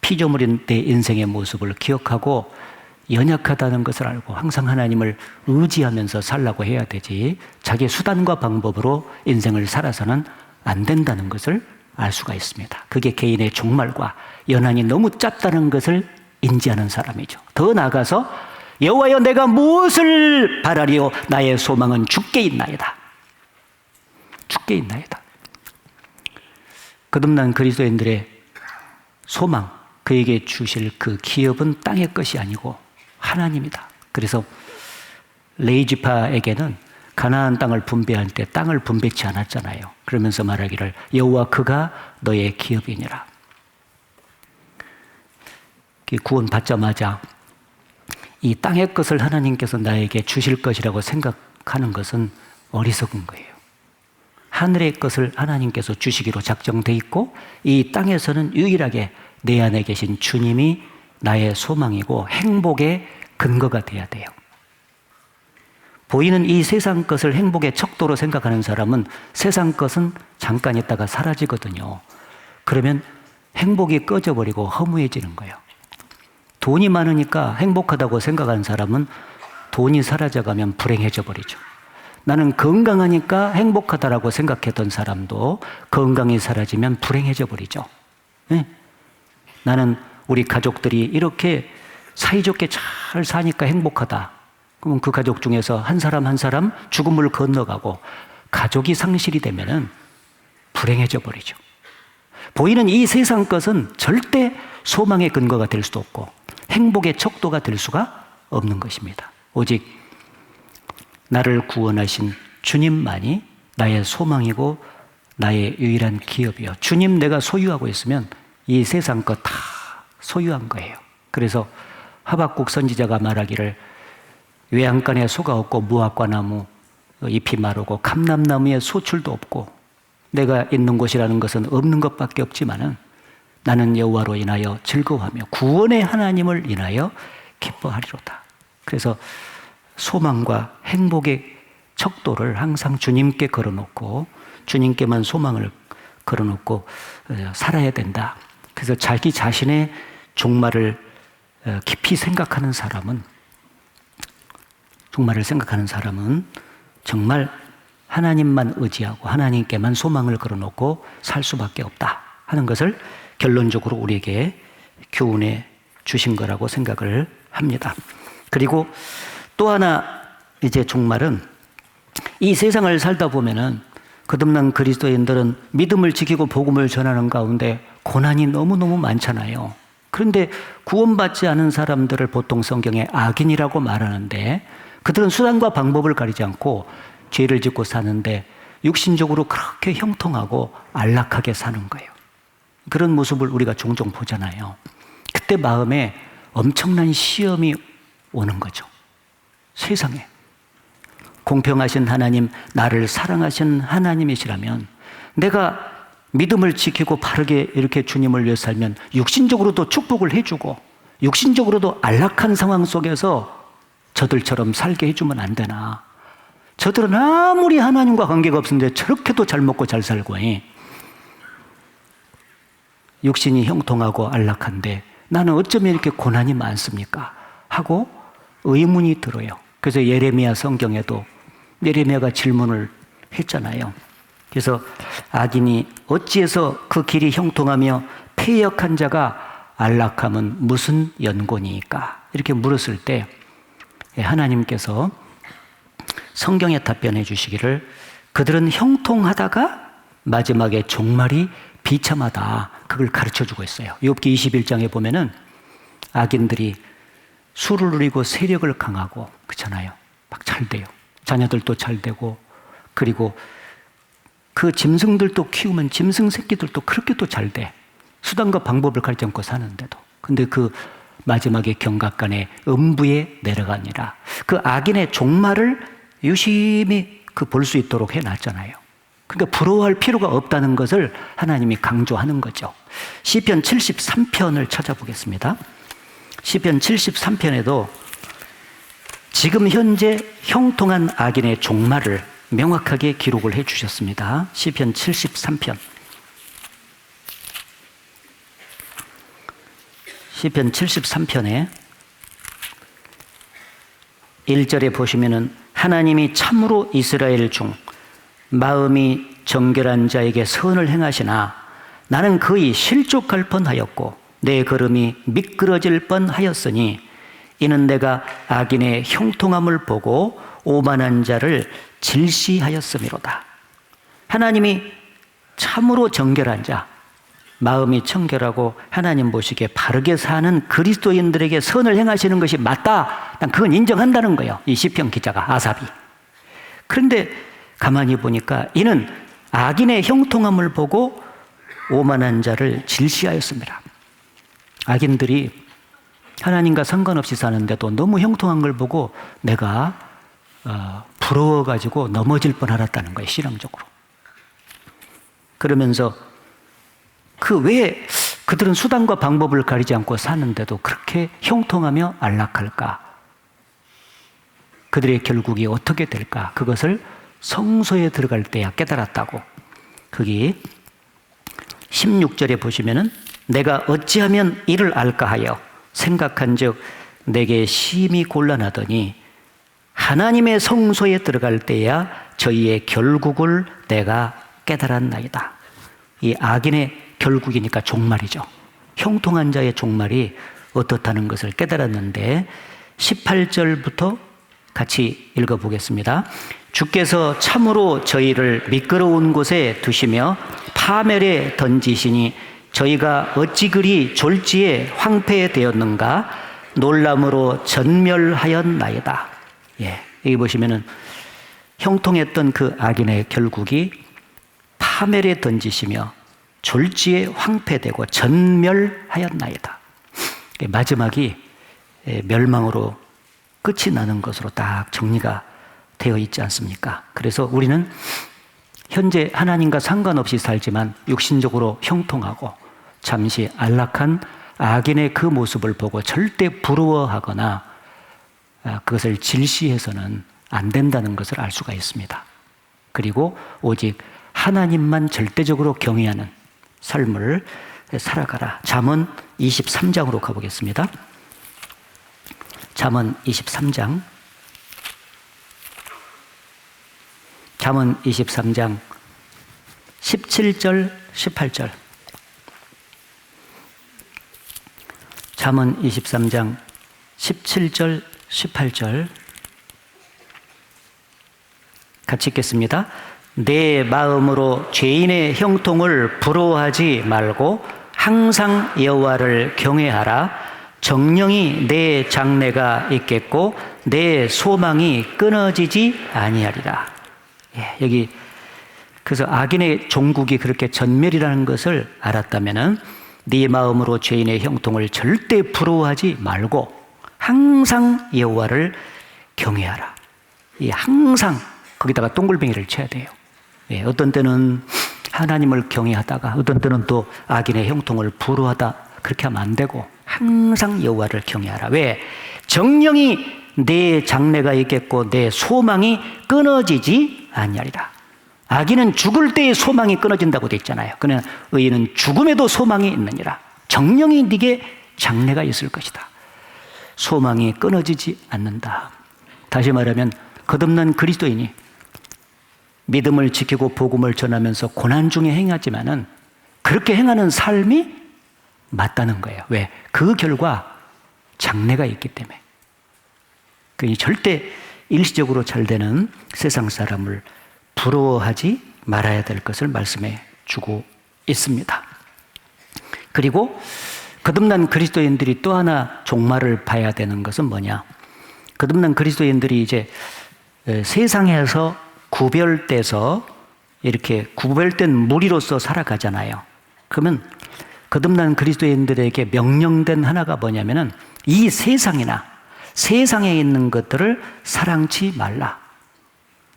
피조물인 내 인생의 모습을 기억하고 연약하다는 것을 알고 항상 하나님을 의지하면서 살라고 해야 되지, 자기의 수단과 방법으로 인생을 살아서는 안 된다는 것을 알 수가 있습니다. 그게 개인의 종말과 연한이 너무 짧다는 것을 인지하는 사람이죠. 더 나아가서 여호와여, 내가 무엇을 바라리요? 나의 소망은 주께 있나이다. 주께 있나이다. 거듭난 그리스도인들의 소망, 그에게 주실 그 기업은 땅의 것이 아니고 하나님이다. 그래서 레이지파에게는 가나안 땅을 분배할 때 땅을 분배치 않았잖아요. 그러면서 말하기를 여호와 그가 너의 기업이니라. 구원 받자마자 이 땅의 것을 하나님께서 나에게 주실 것이라고 생각하는 것은 어리석은 거예요. 하늘의 것을 하나님께서 주시기로 작정돼 있고 이 땅에서는 유일하게 내 안에 계신 주님이 나의 소망이고 행복의 근거가 돼야 돼요. 보이는 이 세상 것을 행복의 척도로 생각하는 사람은 세상 것은 잠깐 있다가 사라지거든요. 그러면 행복이 꺼져버리고 허무해지는 거예요. 돈이 많으니까 행복하다고 생각하는 사람은 돈이 사라져가면 불행해져 버리죠. 나는 건강하니까 행복하다라고 생각했던 사람도 건강이 사라지면 불행해져 버리죠. 네? 나는 우리 가족들이 이렇게 사이좋게 잘 사니까 행복하다. 그러면 그 가족 중에서 한 사람 한 사람 죽음을 건너가고 가족이 상실이 되면은 불행해져 버리죠. 보이는 이 세상 것은 절대 소망의 근거가 될 수도 없고 행복의 척도가 될 수가 없는 것입니다. 오직 나를 구원하신 주님만이 나의 소망이고 나의 유일한 기업이요. 주님 내가 소유하고 있으면 이 세상 거 다 소유한 거예요. 그래서 하박국 선지자가 말하기를 외양간에 소가 없고 무화과 나무 잎이 마르고 감람나무에 소출도 없고 내가 있는 곳이라는 것은 없는 것밖에 없지만은 나는 여호와로 인하여 즐거워하며 구원의 하나님을 인하여 기뻐하리로다. 그래서 소망과 행복의 척도를 항상 주님께 걸어놓고 주님께만 소망을 걸어놓고 살아야 된다. 그래서 자기 자신의 종말을 깊이 생각하는 사람은 정말 하나님만 의지하고 하나님께만 소망을 걸어놓고 살 수밖에 없다 하는 것을 결론적으로 우리에게 교훈해 주신 거라고 생각을 합니다. 그리고 또 하나 이제 종말은 이 세상을 살다 보면은 거듭난 그리스도인들은 믿음을 지키고 복음을 전하는 가운데 고난이 너무너무 많잖아요. 그런데 구원받지 않은 사람들을 보통 성경에 악인이라고 말하는데 그들은 수단과 방법을 가리지 않고 죄를 짓고 사는데 육신적으로 그렇게 형통하고 안락하게 사는 거예요. 그런 모습을 우리가 종종 보잖아요. 그때 마음에 엄청난 시험이 오는 거죠. 세상에. 공평하신 하나님, 나를 사랑하신 하나님이시라면 내가 믿음을 지키고 바르게 이렇게 주님을 위해 살면 육신적으로도 축복을 해주고 육신적으로도 안락한 상황 속에서 저들처럼 살게 해주면 안 되나. 저들은 아무리 하나님과 관계가 없는데 저렇게도 잘 먹고 잘 살고 육신이 형통하고 안락한데 나는 어쩌면 이렇게 고난이 많습니까? 하고 의문이 들어요. 그래서 예레미야 성경에도 예레미야가 질문을 했잖아요. 그래서 악인이 어찌해서 그 길이 형통하며 패역한 자가 안락함은 무슨 연고니까? 이렇게 물었을 때 하나님께서 성경에 답변해 주시기를 그들은 형통하다가 마지막에 종말이 비참하다. 그걸 가르쳐 주고 있어요. 욥기 21장에 보면은 악인들이 수를 누리고 세력을 강하고 그렇잖아요. 막 잘 돼요. 자녀들도 잘 되고 그리고 그 짐승들도 키우면 짐승 새끼들도 그렇게 또 잘 돼. 수단과 방법을 가리지 않고 사는데도. 근데 그 마지막에 경각간에 음부에 내려가니라. 그 악인의 종말을 유심히 볼 수 있도록 해놨잖아요. 그러니까 부러워할 필요가 없다는 것을 하나님이 강조하는 거죠. 시편 73편을 찾아보겠습니다. 시편 73편에도 지금 현재 형통한 악인의 종말을 명확하게 기록을 해 주셨습니다. 시편 73편. 시편 73편에 1절에 보시면은 하나님이 참으로 이스라엘 중 마음이 정결한 자에게 선을 행하시나 나는 거의 실족할 뻔하였고 내 걸음이 미끄러질 뻔하였으니 이는 내가 악인의 형통함을 보고 오만한 자를 질시하였음이로다. 하나님이 참으로 정결한 자, 마음이 청결하고 하나님 보시기에 바르게 사는 그리스도인들에게 선을 행하시는 것이 맞다. 난 그건 인정한다는 거예요. 이 시편 기자가 아삽이. 그런데 가만히 보니까 이는 악인의 형통함을 보고 오만한 자를 질시하였습니다. 악인들이 하나님과 상관없이 사는데도 너무 형통한 걸 보고 내가 부러워가지고 넘어질 뻔하았다는 거예요. 실험적으로. 그러면서 왜 그들은 수단과 방법을 가리지 않고 사는데도 그렇게 형통하며 안락할까? 그들의 결국이 어떻게 될까? 그것을 성소에 들어갈 때야 깨달았다고. 거기 16절에 보시면은 내가 어찌하면 이를 알까 하여 생각한즉 내게 심히 곤란하더니 하나님의 성소에 들어갈 때야 저희의 결국을 내가 깨달았나이다. 이 악인의 결국이니까 종말이죠. 형통한 자의 종말이 어떻다는 것을 깨달았는데 18절부터 같이 읽어보겠습니다. 주께서 참으로 저희를 미끄러운 곳에 두시며 파멸에 던지시니 저희가 어찌 그리 졸지에 황폐되었는가 놀람으로 전멸하였나이다. 여기 보시면은 형통했던 그 악인의 결국이 파멸에 던지시며 졸지에 황폐되고 전멸하였나이다. 마지막이 멸망으로 끝이 나는 것으로 딱 정리가 되어 있지 않습니까? 그래서 우리는 현재 하나님과 상관없이 살지만 육신적으로 형통하고 잠시 안락한 악인의 그 모습을 보고 절대 부러워하거나 그것을 질시해서는 안 된다는 것을 알 수가 있습니다. 그리고 오직 하나님만 절대적으로 경외하는 삶을 살아가라. 잠언 23장으로 가보겠습니다. 잠언 23장. 잠언 23장 17절 18절. 잠언 23장 17절 18절 같이 읽겠습니다. 내 마음으로 죄인의 형통을 부러워하지 말고 항상 여호와를 경외하라. 정령이 내 장래가 있겠고 내 소망이 끊어지지 아니하리라. 여기 그래서 악인의 종국이 그렇게 전멸이라는 것을 알았다면은 네 마음으로 죄인의 형통을 절대 부러워하지 말고 항상 여호와를 경외하라. 이 항상 거기다가 동글뱅이를 쳐야 돼요. 어떤 때는 하나님을 경외하다가 어떤 때는 또 악인의 형통을 부러워하다 그렇게 하면 안 되고 항상 여호와를 경외하라. 왜? 정령이 내 장래가 있겠고 내 소망이 끊어지지 아니하리라. 악인은 죽을 때의 소망이 끊어진다고 되어 있잖아요. 그러나 의인은 죽음에도 소망이 있느니라. 정령이 네게 장래가 있을 것이다. 소망이 끊어지지 않는다. 다시 말하면 거듭난 그리스도인이 믿음을 지키고 복음을 전하면서 고난 중에 행하지만은 그렇게 행하는 삶이 맞다는 거예요. 왜? 그 결과 장래가 있기 때문에. 그러니 절대 일시적으로 잘 되는 세상 사람을 부러워하지 말아야 될 것을 말씀해 주고 있습니다. 그리고 거듭난 그리스도인들이 또 하나 종말을 봐야 되는 것은 뭐냐? 거듭난 그리스도인들이 이제 세상에서 구별돼서 이렇게 구별된 무리로서 살아가잖아요. 그러면 거듭난 그리스도인들에게 명령된 하나가 뭐냐면은 이 세상이나 세상에 있는 것들을 사랑치 말라.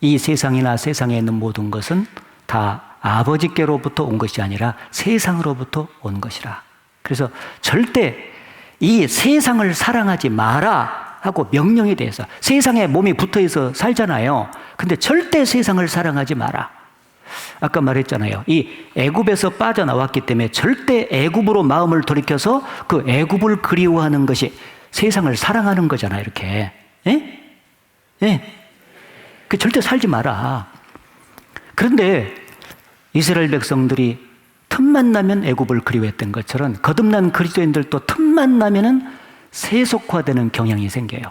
이 세상이나 세상에 있는 모든 것은 다 아버지께로부터 온 것이 아니라 세상으로부터 온 것이라. 그래서 절대 이 세상을 사랑하지 마라 하고 명령이 돼서 세상에 몸이 붙어있어 살잖아요. 근데 절대 세상을 사랑하지 마라. 아까 말했잖아요. 이 애굽에서 빠져나왔기 때문에 절대 애굽으로 마음을 돌이켜서 그 애굽을 그리워하는 것이 세상을 사랑하는 거잖아요. 이렇게. 예? 예. 그 절대 살지 마라. 그런데 이스라엘 백성들이 틈만 나면 애굽을 그리워했던 것처럼 거듭난 그리스도인들도 틈만 나면은 세속화되는 경향이 생겨요.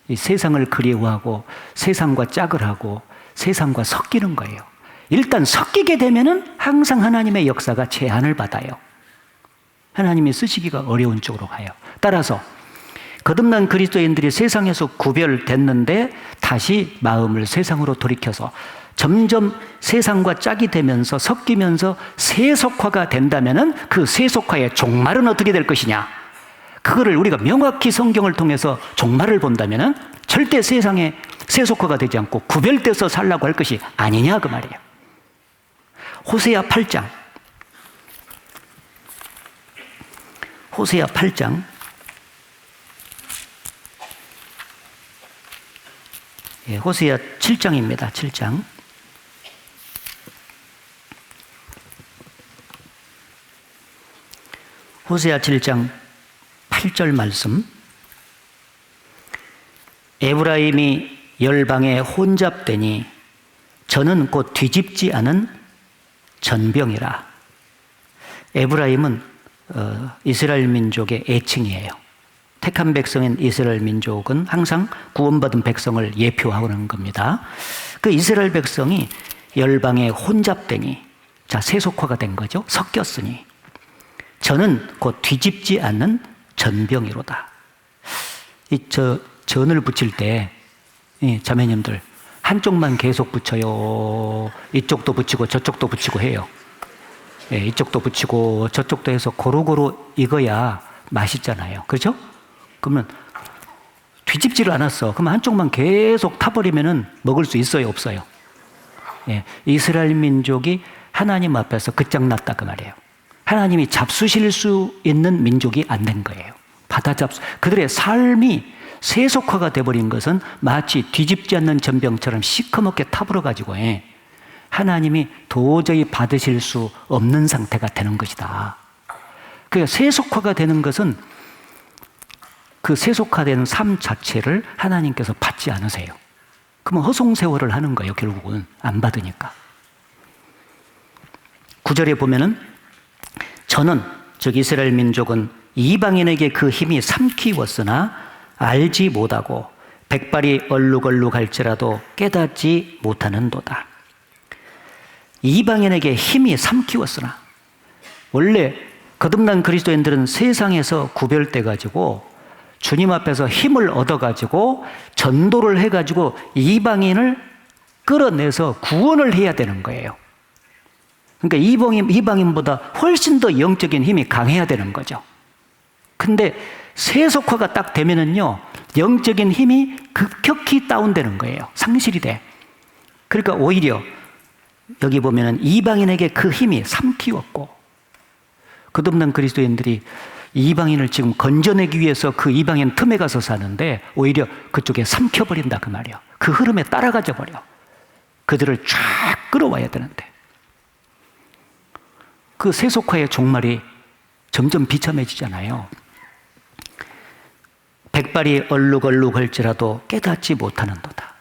이 세상을 그리워하고 세상과 짝을 하고 세상과 섞이는 거예요. 일단 섞이게 되면은 항상 하나님의 역사가 제한을 받아요. 하나님이 쓰시기가 어려운 쪽으로 가요. 따라서 거듭난 그리스도인들이 세상에서 구별됐는데 다시 마음을 세상으로 돌이켜서 점점 세상과 짝이 되면서 섞이면서 세속화가 된다면은 그 세속화의 종말은 어떻게 될 것이냐? 그거를 우리가 명확히 성경을 통해서 종말을 본다면은 절대 세상에 세속화가 되지 않고 구별돼서 살라고 할 것이 아니냐 그 말이에요. 호세아 8장. 호세아 8장. 호세아 7장입니다. 7장. 호세아 7장 8절 말씀. 에브라임이 열방에 혼잡되니 저는 곧 뒤집지 않은 전병이라. 에브라임은 이스라엘 민족의 애칭이에요. 택한 백성인 이스라엘 민족은 항상 구원받은 백성을 예표하는 겁니다. 그 이스라엘 백성이 열방에 혼잡되니, 자, 세속화가 된 거죠. 섞였으니 저는 곧 뒤집지 않는 전병이로다. 전을 붙일 때 자매님들 한쪽만 계속 붙여요. 이쪽도 붙이고 저쪽도 붙이고 해요. 예, 이쪽도 붙이고 저쪽도 해서 고루고루 익어야 맛있잖아요. 그렇죠? 그러면 뒤집지를 않았어. 그러면 한쪽만 계속 타버리면은 먹을 수 있어요, 없어요? 예, 이스라엘 민족이 하나님 앞에서 끝장났다 그 말이에요. 하나님이 잡수실 수 있는 민족이 안 된 거예요. 그들의 삶이 세속화가 돼버린 것은 마치 뒤집지 않는 전병처럼 시커멓게 타버려가지고 하나님이 도저히 받으실 수 없는 상태가 되는 것이다. 그러니까 세속화가 되는 것은 그 세속화되는 삶 자체를 하나님께서 받지 않으세요. 그러면 허송세월을 하는 거예요. 결국은 안 받으니까. 9절에 보면은 저는 즉 이스라엘 민족은 이방인에게 그 힘이 삼키웠으나 알지 못하고 백발이 얼룩얼룩할지라도 깨닫지 못하는도다. 이방인에게 힘이 삼키웠으나, 원래 거듭난 그리스도인들은 세상에서 구별돼 가지고 주님 앞에서 힘을 얻어 가지고 전도를 해 가지고 이방인을 끌어내서 구원을 해야 되는 거예요. 그러니까 이방인보다 훨씬 더 영적인 힘이 강해야 되는 거죠. 근데 세속화가 딱 되면은요, 영적인 힘이 급격히 다운되는 거예요. 상실이 돼. 그러니까 오히려 여기 보면은 이방인에게 그 힘이 삼키웠고, 거듭난 그리스도인들이 이방인을 지금 건져내기 위해서 그 이방인 틈에 가서 사는데 오히려 그쪽에 삼켜버린다 그 말이에요. 그 흐름에 따라가져 버려. 그들을 쫙 끌어와야 되는데 그 세속화의 종말이 점점 비참해지잖아요. 백발이 얼룩얼룩할지라도 깨닫지 못하는도다.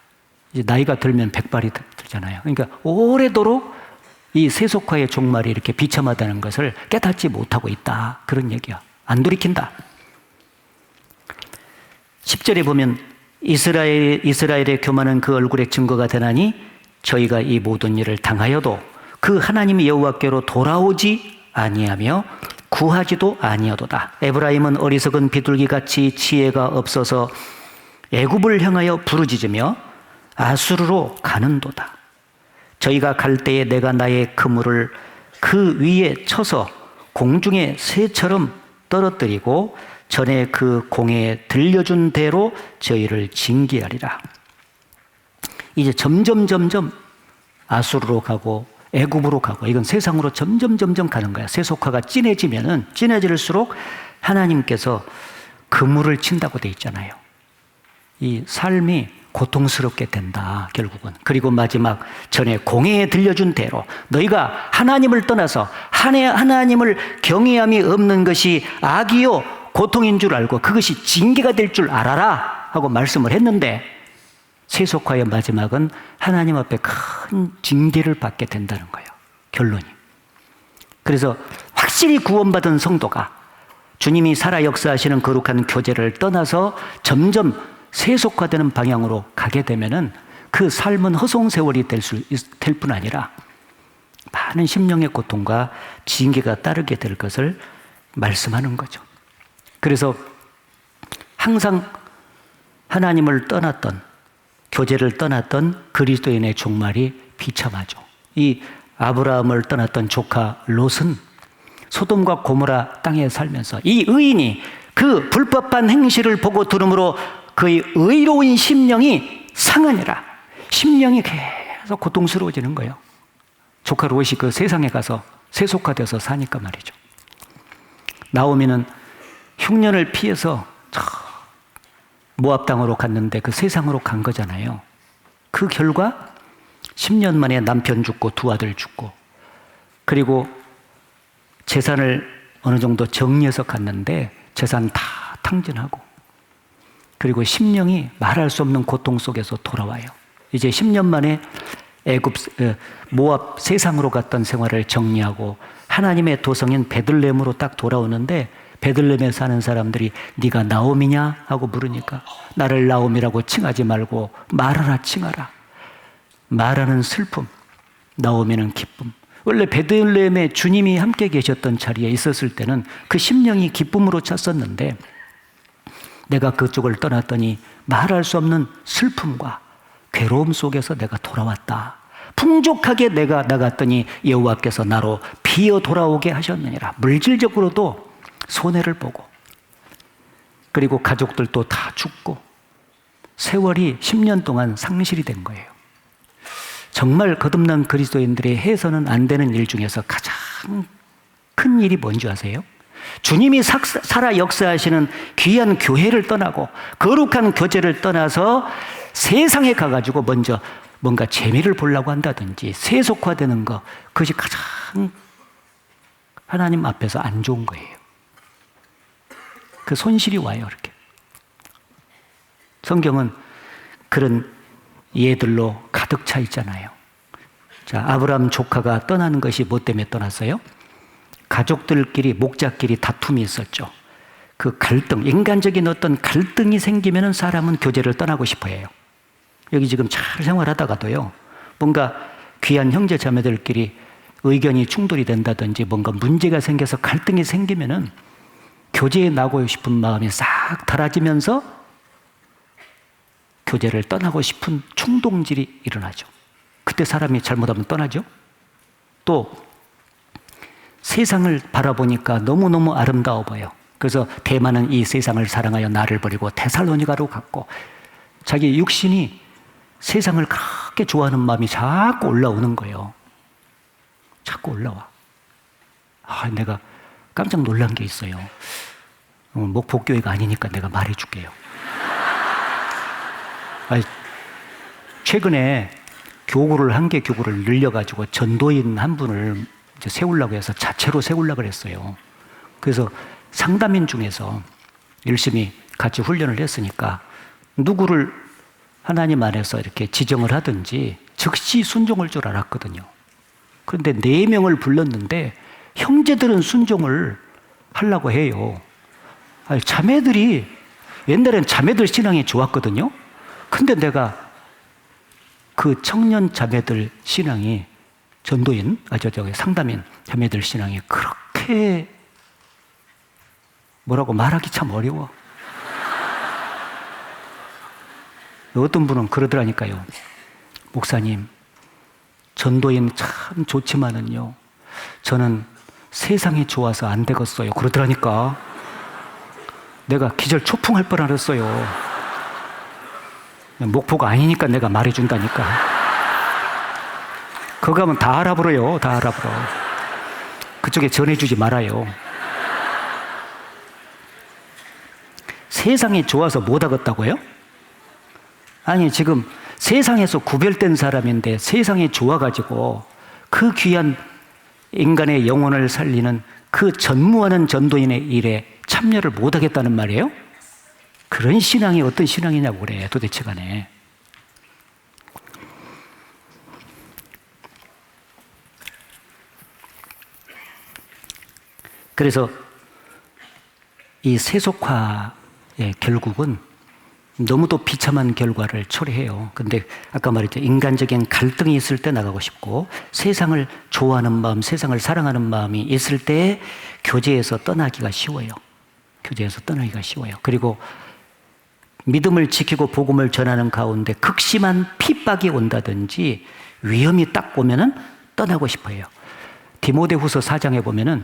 이제 나이가 들면 백발이 들잖아요. 그러니까 오래도록 이 세속화의 종말이 이렇게 비참하다는 것을 깨닫지 못하고 있다. 그런 얘기야. 안 돌이킨다. 10절에 보면 이스라엘의 교만은 그 얼굴의 증거가 되나니 저희가 이 모든 일을 당하여도 그 하나님 여호와께로 돌아오지 아니하며 구하지도 아니하도다. 에브라임은 어리석은 비둘기같이 지혜가 없어서 애굽을 향하여 부르짖으며 아수르로 가는도다. 저희가 갈 때에 내가 나의 그물을 그 위에 쳐서 공중의 새처럼 떨어뜨리고 전에 그 공에 들려준 대로 저희를 징계하리라. 이제 점점 아수르로 가고 애굽으로 가고, 이건 세상으로 점점 가는 거야. 세속화가 진해지면은 진해질수록 하나님께서 그물을 친다고 돼 있잖아요. 이 삶이 고통스럽게 된다, 결국은. 그리고 마지막 전에 공회에 들려준 대로 너희가 하나님을 떠나서 하나님을 경외함이 없는 것이 악이요 고통인 줄 알고 그것이 징계가 될 줄 알아라 하고 말씀을 했는데, 세속화의 마지막은 하나님 앞에 큰 징계를 받게 된다는 거예요. 결론이. 그래서 확실히 구원받은 성도가 주님이 살아 역사하시는 거룩한 교제를 떠나서 점점 세속화되는 방향으로 가게 되면은 그 삶은 허송세월이 될 뿐 아니라 많은 심령의 고통과 징계가 따르게 될 것을 말씀하는 거죠. 그래서 항상 하나님을 떠났던, 교제를 떠났던 그리스도인의 종말이 비참하죠. 이 아브라함을 떠났던 조카 롯은 소돔과 고모라 땅에 살면서 이 의인이 그 불법한 행실을 보고 들음으로 그의 의로운 심령이 상하니라. 심령이 계속 고통스러워지는 거예요. 조카 롯이 그 세상에 가서 세속화돼서 사니까 말이죠. 나오미는 흉년을 피해서 모압 땅으로 갔는데 그 세상으로 간 거잖아요. 그 결과 10년 만에 남편 죽고 두 아들 죽고, 그리고 재산을 어느 정도 정리해서 갔는데 재산 다 탕진하고, 그리고 심령이 말할 수 없는 고통 속에서 돌아와요. 이제 10년 만에 모압 세상으로 갔던 생활을 정리하고 하나님의 도성인 베들레헴으로 딱 돌아오는데, 베들레헴에 사는 사람들이 네가 나오미냐 하고 물으니까 나를 나오미라고 칭하지 말고 마라라 칭하라. 마라는 슬픔, 나오미는 기쁨. 원래 베들레헴에 주님이 함께 계셨던 자리에 있었을 때는 그 심령이 기쁨으로 찼었는데, 내가 그쪽을 떠났더니 말할 수 없는 슬픔과 괴로움 속에서 내가 돌아왔다. 풍족하게 내가 나갔더니 여호와께서 나로 비어 돌아오게 하셨느니라. 물질적으로도 손해를 보고, 그리고 가족들도 다 죽고 세월이 10년 동안 상실이 된 거예요. 정말 거듭난 그리스도인들이 해서는 안 되는 일 중에서 가장 큰 일이 뭔지 아세요? 주님이 살아 역사하시는 귀한 교회를 떠나고 거룩한 교제를 떠나서 세상에 가가지고 먼저 뭔가 재미를 보려고 한다든지 세속화되는 것, 그것이 가장 하나님 앞에서 안 좋은 거예요. 그 손실이 와요, 이렇게. 성경은 그런 예들로 가득 차 있잖아요. 자, 아브라함 조카가 떠나는 것이 뭐 때문에 떠났어요? 가족들끼리, 목자끼리 다툼이 있었죠. 그 갈등, 인간적인 어떤 갈등이 생기면 사람은 교제를 떠나고 싶어 해요. 여기 지금 잘 생활하다가도요, 뭔가 귀한 형제 자매들끼리 의견이 충돌이 된다든지 뭔가 문제가 생겨서 갈등이 생기면은 교제에 나가고 싶은 마음이 싹 닳아지면서 교제를 떠나고 싶은 충동질이 일어나죠. 그때 사람이 잘못하면 떠나죠. 또 세상을 바라보니까 너무너무 아름다워 보여. 그래서 대만은 이 세상을 사랑하여 나를 버리고 데살로니가로 갔고, 자기 육신이 세상을 그렇게 좋아하는 마음이 자꾸 올라오는 거예요. 자꾸 올라와. 내가 깜짝 놀란 게 있어요. 목포교회가 아니니까 내가 말해줄게요. 최근에 교구를 한 개 교구를 늘려가지고 전도인 한 분을 이제 세우려고 해서 자체로 세우려고 했어요. 그래서 상담인 중에서 열심히 같이 훈련을 했으니까 누구를 하나님 안에서 이렇게 지정을 하든지 즉시 순종할 줄 알았거든요. 그런데 4명을 불렀는데 형제들은 순종을 하려고 해요. 자매들이, 옛날엔 자매들 신앙이 좋았거든요. 근데 내가 그 청년 자매들 신앙이, 전도인, 상담인 자매들 신앙이 그렇게 뭐라고 말하기 참 어려워. 어떤 분은 그러더라니까요. 목사님, 전도인 참 좋지만은요, 저는 세상이 좋아서 안 되겠어요. 그러더라니까. 내가 기절 초풍할 뻔했어요. 목포가 아니니까 내가 말해준다니까. 거기 가면 다 알아버려요. 다 알아버려. 그쪽에 전해주지 말아요. 세상이 좋아서 못 하겠다고요? 아니, 지금 세상에서 구별된 사람인데 세상이 좋아가지고 그 귀한 인간의 영혼을 살리는 그 전무하는 전도인의 일에 참여를 못 하겠다는 말이에요? 그런 신앙이 어떤 신앙이냐고 그래, 도대체 간에. 그래서 이 세속화의 결국은 너무도 비참한 결과를 초래해요. 근데 아까 말했죠. 인간적인 갈등이 있을 때 나가고 싶고, 세상을 좋아하는 마음, 세상을 사랑하는 마음이 있을 때 교제에서 떠나기가 쉬워요. 교제에서 떠나기가 쉬워요. 그리고 믿음을 지키고 복음을 전하는 가운데 극심한 핍박이 온다든지 위험이 딱 오면은 떠나고 싶어요. 디모데후서 4장에 보면은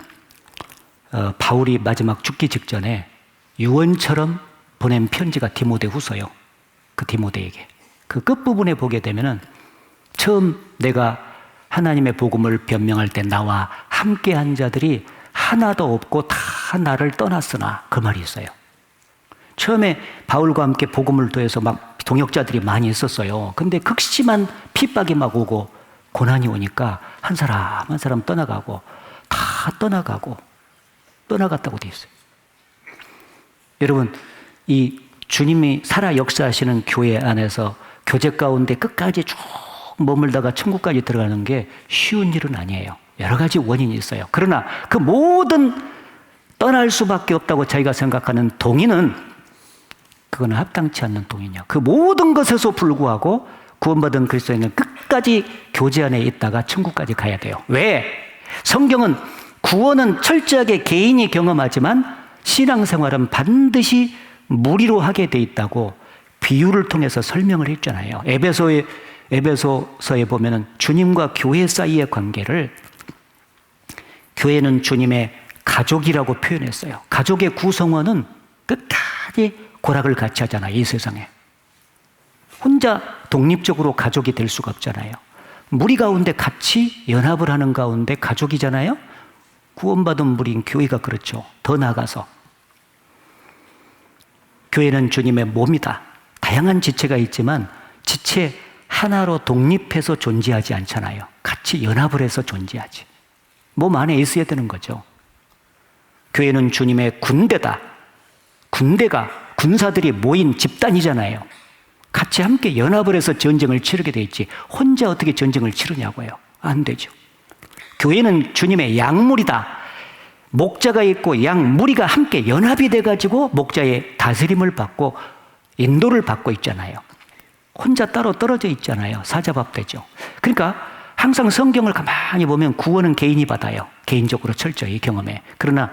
바울이 마지막 죽기 직전에 유언처럼 보낸 편지가 디모데후서요. 그 디모데에게. 그 끝부분에 보게 되면은 처음 내가 하나님의 복음을 변명할 때 나와 함께한 자들이 하나도 없고 다 나를 떠났으나, 그 말이 있어요. 처음에 바울과 함께 복음을 더해서 막 동역자들이 많이 있었어요. 근데 극심한 핍박이 막 오고 고난이 오니까 한 사람 한 사람 떠나가고 다 떠나갔다고 돼 있어요. 여러분, 이 주님이 살아 역사하시는 교회 안에서 교제 가운데 끝까지 쭉 머물다가 천국까지 들어가는 게 쉬운 일은 아니에요. 여러 가지 원인이 있어요. 그러나 그 모든 떠날 수밖에 없다고 자기가 생각하는 동의는, 그거는 합당치 않는 동의냐. 그 모든 것에서 불구하고 구원받은 그리스도인은 끝까지 교제 안에 있다가 천국까지 가야 돼요. 왜? 성경은 구원은 철저하게 개인이 경험하지만 신앙생활은 반드시 무리로 하게 돼 있다고 비유를 통해서 설명을 했잖아요. 에베소서에 보면은 주님과 교회 사이의 관계를 교회는 주님의 가족이라고 표현했어요. 가족의 구성원은 끝까지 고락을 같이 하잖아요. 이 세상에. 혼자 독립적으로 가족이 될 수가 없잖아요. 무리 가운데 같이 연합을 하는 가운데 가족이잖아요. 구원받은 무리인 교회가 그렇죠. 더 나아가서 교회는 주님의 몸이다. 다양한 지체가 있지만 지체 하나로 독립해서 존재하지 않잖아요. 같이 연합을 해서 존재하지. 몸 안에 있어야 되는 거죠. 교회는 주님의 군대다. 군대가 군사들이 모인 집단이잖아요. 같이 함께 연합을 해서 전쟁을 치르게 돼 있지 혼자 어떻게 전쟁을 치르냐고요. 안 되죠. 교회는 주님의 양무리다. 목자가 있고 양 무리가 함께 연합이 돼가지고 목자의 다스림을 받고 인도를 받고 있잖아요. 혼자 따로 떨어져 있잖아요. 사자밥 되죠. 그러니까 항상 성경을 가만히 보면 구원은 개인이 받아요. 개인적으로 철저히 경험해. 그러나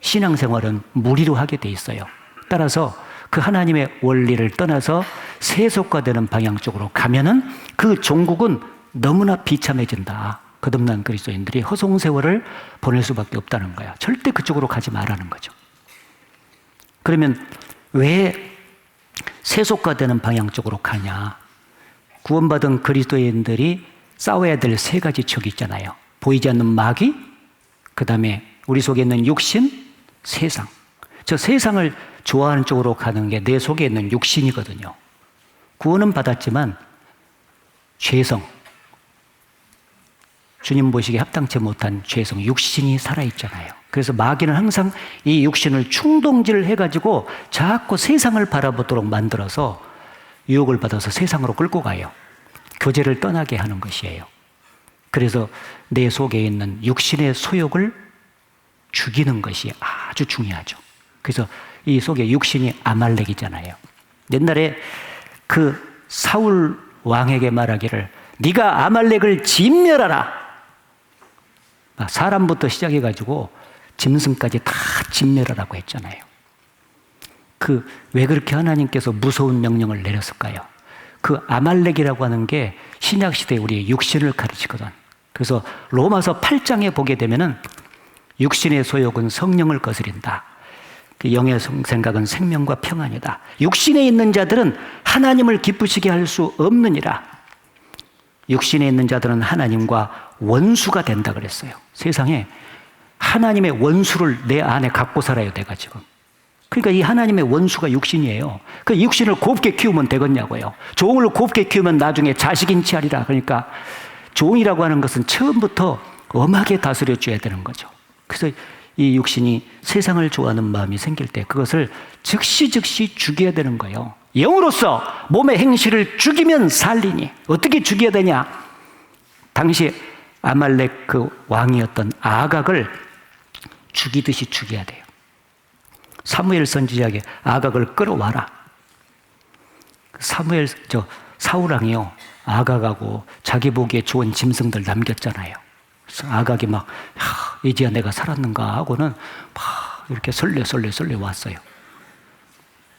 신앙생활은 무리로 하게 돼 있어요. 따라서 그 하나님의 원리를 떠나서 세속화되는 방향 쪽으로 가면은 그 종국은 너무나 비참해진다. 거듭난 그리스도인들이 허송세월을 보낼 수밖에 없다는 거야. 절대 그쪽으로 가지 말라는 거죠. 그러면 왜 세속화되는 방향 쪽으로 가냐? 구원받은 그리스도인들이 싸워야 될 세 가지 척이 있잖아요. 보이지 않는 마귀, 그 다음에 우리 속에 있는 육신, 세상. 저 세상을 좋아하는 쪽으로 가는 게 내 속에 있는 육신이거든요. 구원은 받았지만 죄성, 주님 보시기에 합당치 못한 죄성, 육신이 살아있잖아요. 그래서 마귀는 항상 이 육신을 충동질을 해가지고 자꾸 세상을 바라보도록 만들어서 유혹을 받아서 세상으로 끌고 가요. 교제를 떠나게 하는 것이에요. 그래서 내 속에 있는 육신의 소욕을 죽이는 것이 아주 중요하죠. 그래서 이 속에 육신이 아말렉이잖아요. 옛날에 그 사울 왕에게 말하기를 네가 아말렉을 진멸하라. 사람부터 시작해가지고 짐승까지 다 진멸하라고 했잖아요. 왜 그렇게 하나님께서 무서운 명령을 내렸을까요? 그 아말렉이라고 하는 게 신약시대에 우리의 육신을 가르치거든. 그래서 로마서 8장에 보게 되면은 육신의 소욕은 성령을 거스린다. 그 영의 생각은 생명과 평안이다. 육신에 있는 자들은 하나님을 기쁘시게 할 수 없느니라. 육신에 있는 자들은 하나님과 원수가 된다 그랬어요. 세상에 하나님의 원수를 내 안에 갖고 살아야 돼가 지금. 그러니까 이 하나님의 원수가 육신이에요. 그 육신을 곱게 키우면 되겠냐고요. 종을 곱게 키우면 나중에 자식인치 하리라. 그러니까 종이라고 하는 것은 처음부터 엄하게 다스려줘야 되는 거죠. 그래서 이 육신이 세상을 좋아하는 마음이 생길 때 그것을 즉시 죽여야 되는 거예요. 영으로서 몸의 행실을 죽이면 살리니. 어떻게 죽여야 되냐? 당시 아말렉 그 왕이었던 아각을 죽이듯이 죽여야 돼요. 사무엘 선지자에게 아각을 끌어와라. 사울 왕이요, 아각하고 자기 보기에 좋은 짐승들 남겼잖아요. 그래서 아각이 막 이제야 내가 살았는가 하고는 막 이렇게 설레 왔어요.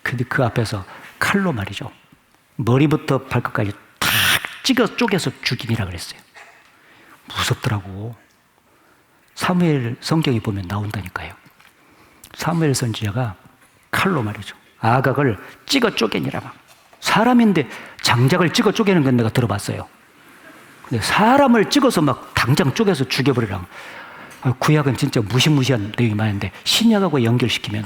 근데 그 앞에서 칼로 말이죠, 머리부터 발끝까지 탁 쪼개서 죽이니라 그랬어요. 무섭더라고. 사무엘 성경에 보면 나온다니까요. 사무엘 선지자가 칼로 말이죠, 아각을 찍어 쪼개니라. 막 사람인데 장작을 찍어 쪼개는 건 내가 들어봤어요. 근데 사람을 찍어서 막 당장 쪼개서 죽여버리라. 구약은 진짜 무시무시한 내용이 많은데 신약하고 연결시키면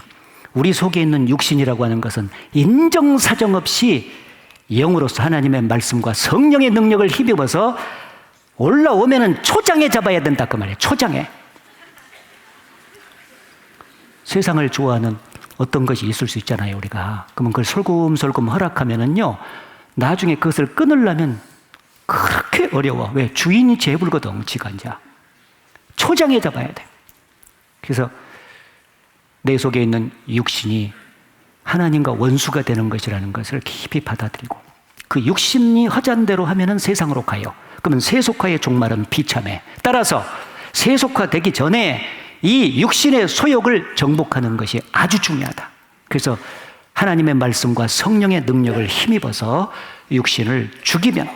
우리 속에 있는 육신이라고 하는 것은 인정사정 없이 영으로서 하나님의 말씀과 성령의 능력을 힘입어서 올라오면은 초장에 잡아야 된다 그 말이에요. 초장에. 세상을 좋아하는 어떤 것이 있을 수 있잖아요, 우리가. 그러면 그걸 솔금솔금 허락하면은요, 나중에 그것을 끊으려면 그렇게 어려워. 왜? 주인이 재불거든, 지가 이제. 초장에 잡아야 돼. 그래서 내 속에 있는 육신이 하나님과 원수가 되는 것이라는 것을 깊이 받아들이고, 그 육신이 허전 대로 하면은 세상으로 가요. 그러면 세속화의 종말은 비참해. 따라서 세속화되기 전에 이 육신의 소욕을 정복하는 것이 아주 중요하다. 그래서 하나님의 말씀과 성령의 능력을 힘입어서 육신을 죽이면,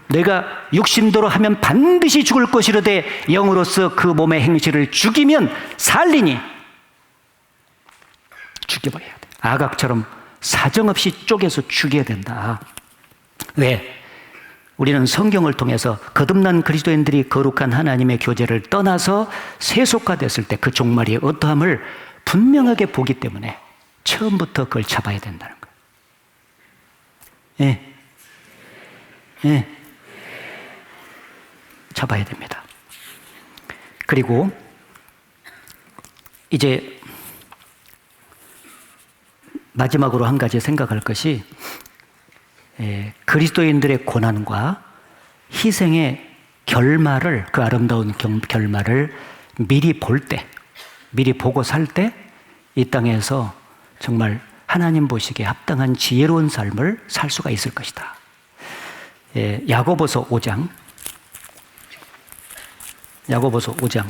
내가 육신대로 하면 반드시 죽을 것이로되 영으로서 그 몸의 행실을 죽이면 살리니, 죽여버려야 돼. 아각처럼 사정없이 쪼개서 죽여야 된다. 왜? 우리는 성경을 통해서 거듭난 그리스도인들이 거룩한 하나님의 교제를 떠나서 세속화됐을 때 그 종말이 어떠함을 분명하게 보기 때문에 처음부터 그걸 잡아야 된다는 거예요. 예. 잡아야 됩니다. 그리고 이제 마지막으로 한 가지 생각할 것이, 그리스도인들의 고난과 희생의 결말을, 그 아름다운 결말을 미리 볼 때, 미리 보고 살 때 이 땅에서 정말 하나님 보시기에 합당한 지혜로운 삶을 살 수가 있을 것이다. 야고보서 5장. 야고보서 5장.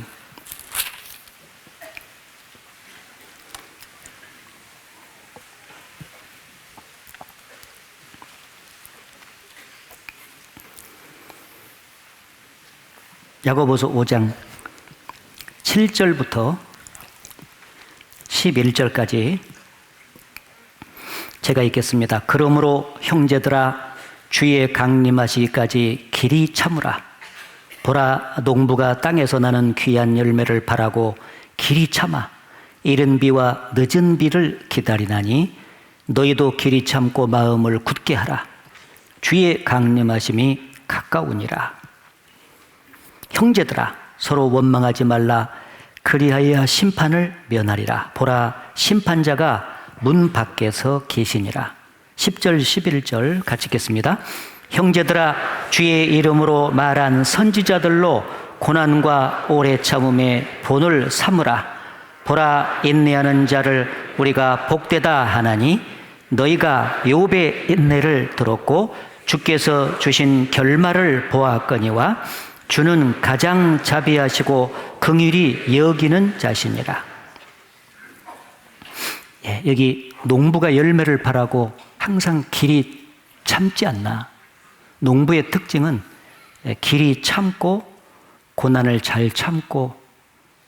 야고보서 5장 7절부터 11절까지 제가 읽겠습니다. 그러므로 형제들아, 주의 강림하시기까지 길이 참으라. 보라, 농부가 땅에서 나는 귀한 열매를 바라고 길이 참아 이른 비와 늦은 비를 기다리나니, 너희도 길이 참고 마음을 굳게 하라. 주의 강림하심이 가까우니라. 형제들아, 서로 원망하지 말라. 그리하여 심판을 면하리라. 보라, 심판자가 문 밖에서 계시니라. 10절 11절 같이 읽겠습니다. 형제들아, 주의 이름으로 말한 선지자들로 고난과 오래 참음의 본을 삼으라. 보라, 인내하는 자를 우리가 복되다 하나니, 너희가 욥의 인내를 들었고 주께서 주신 결말을 보았거니와 주는 가장 자비하시고 긍휼히 여기는 자시니라. 여기 농부가 열매를 바라고 항상 길이 참지 않나. 농부의 특징은 길이 참고 고난을 잘 참고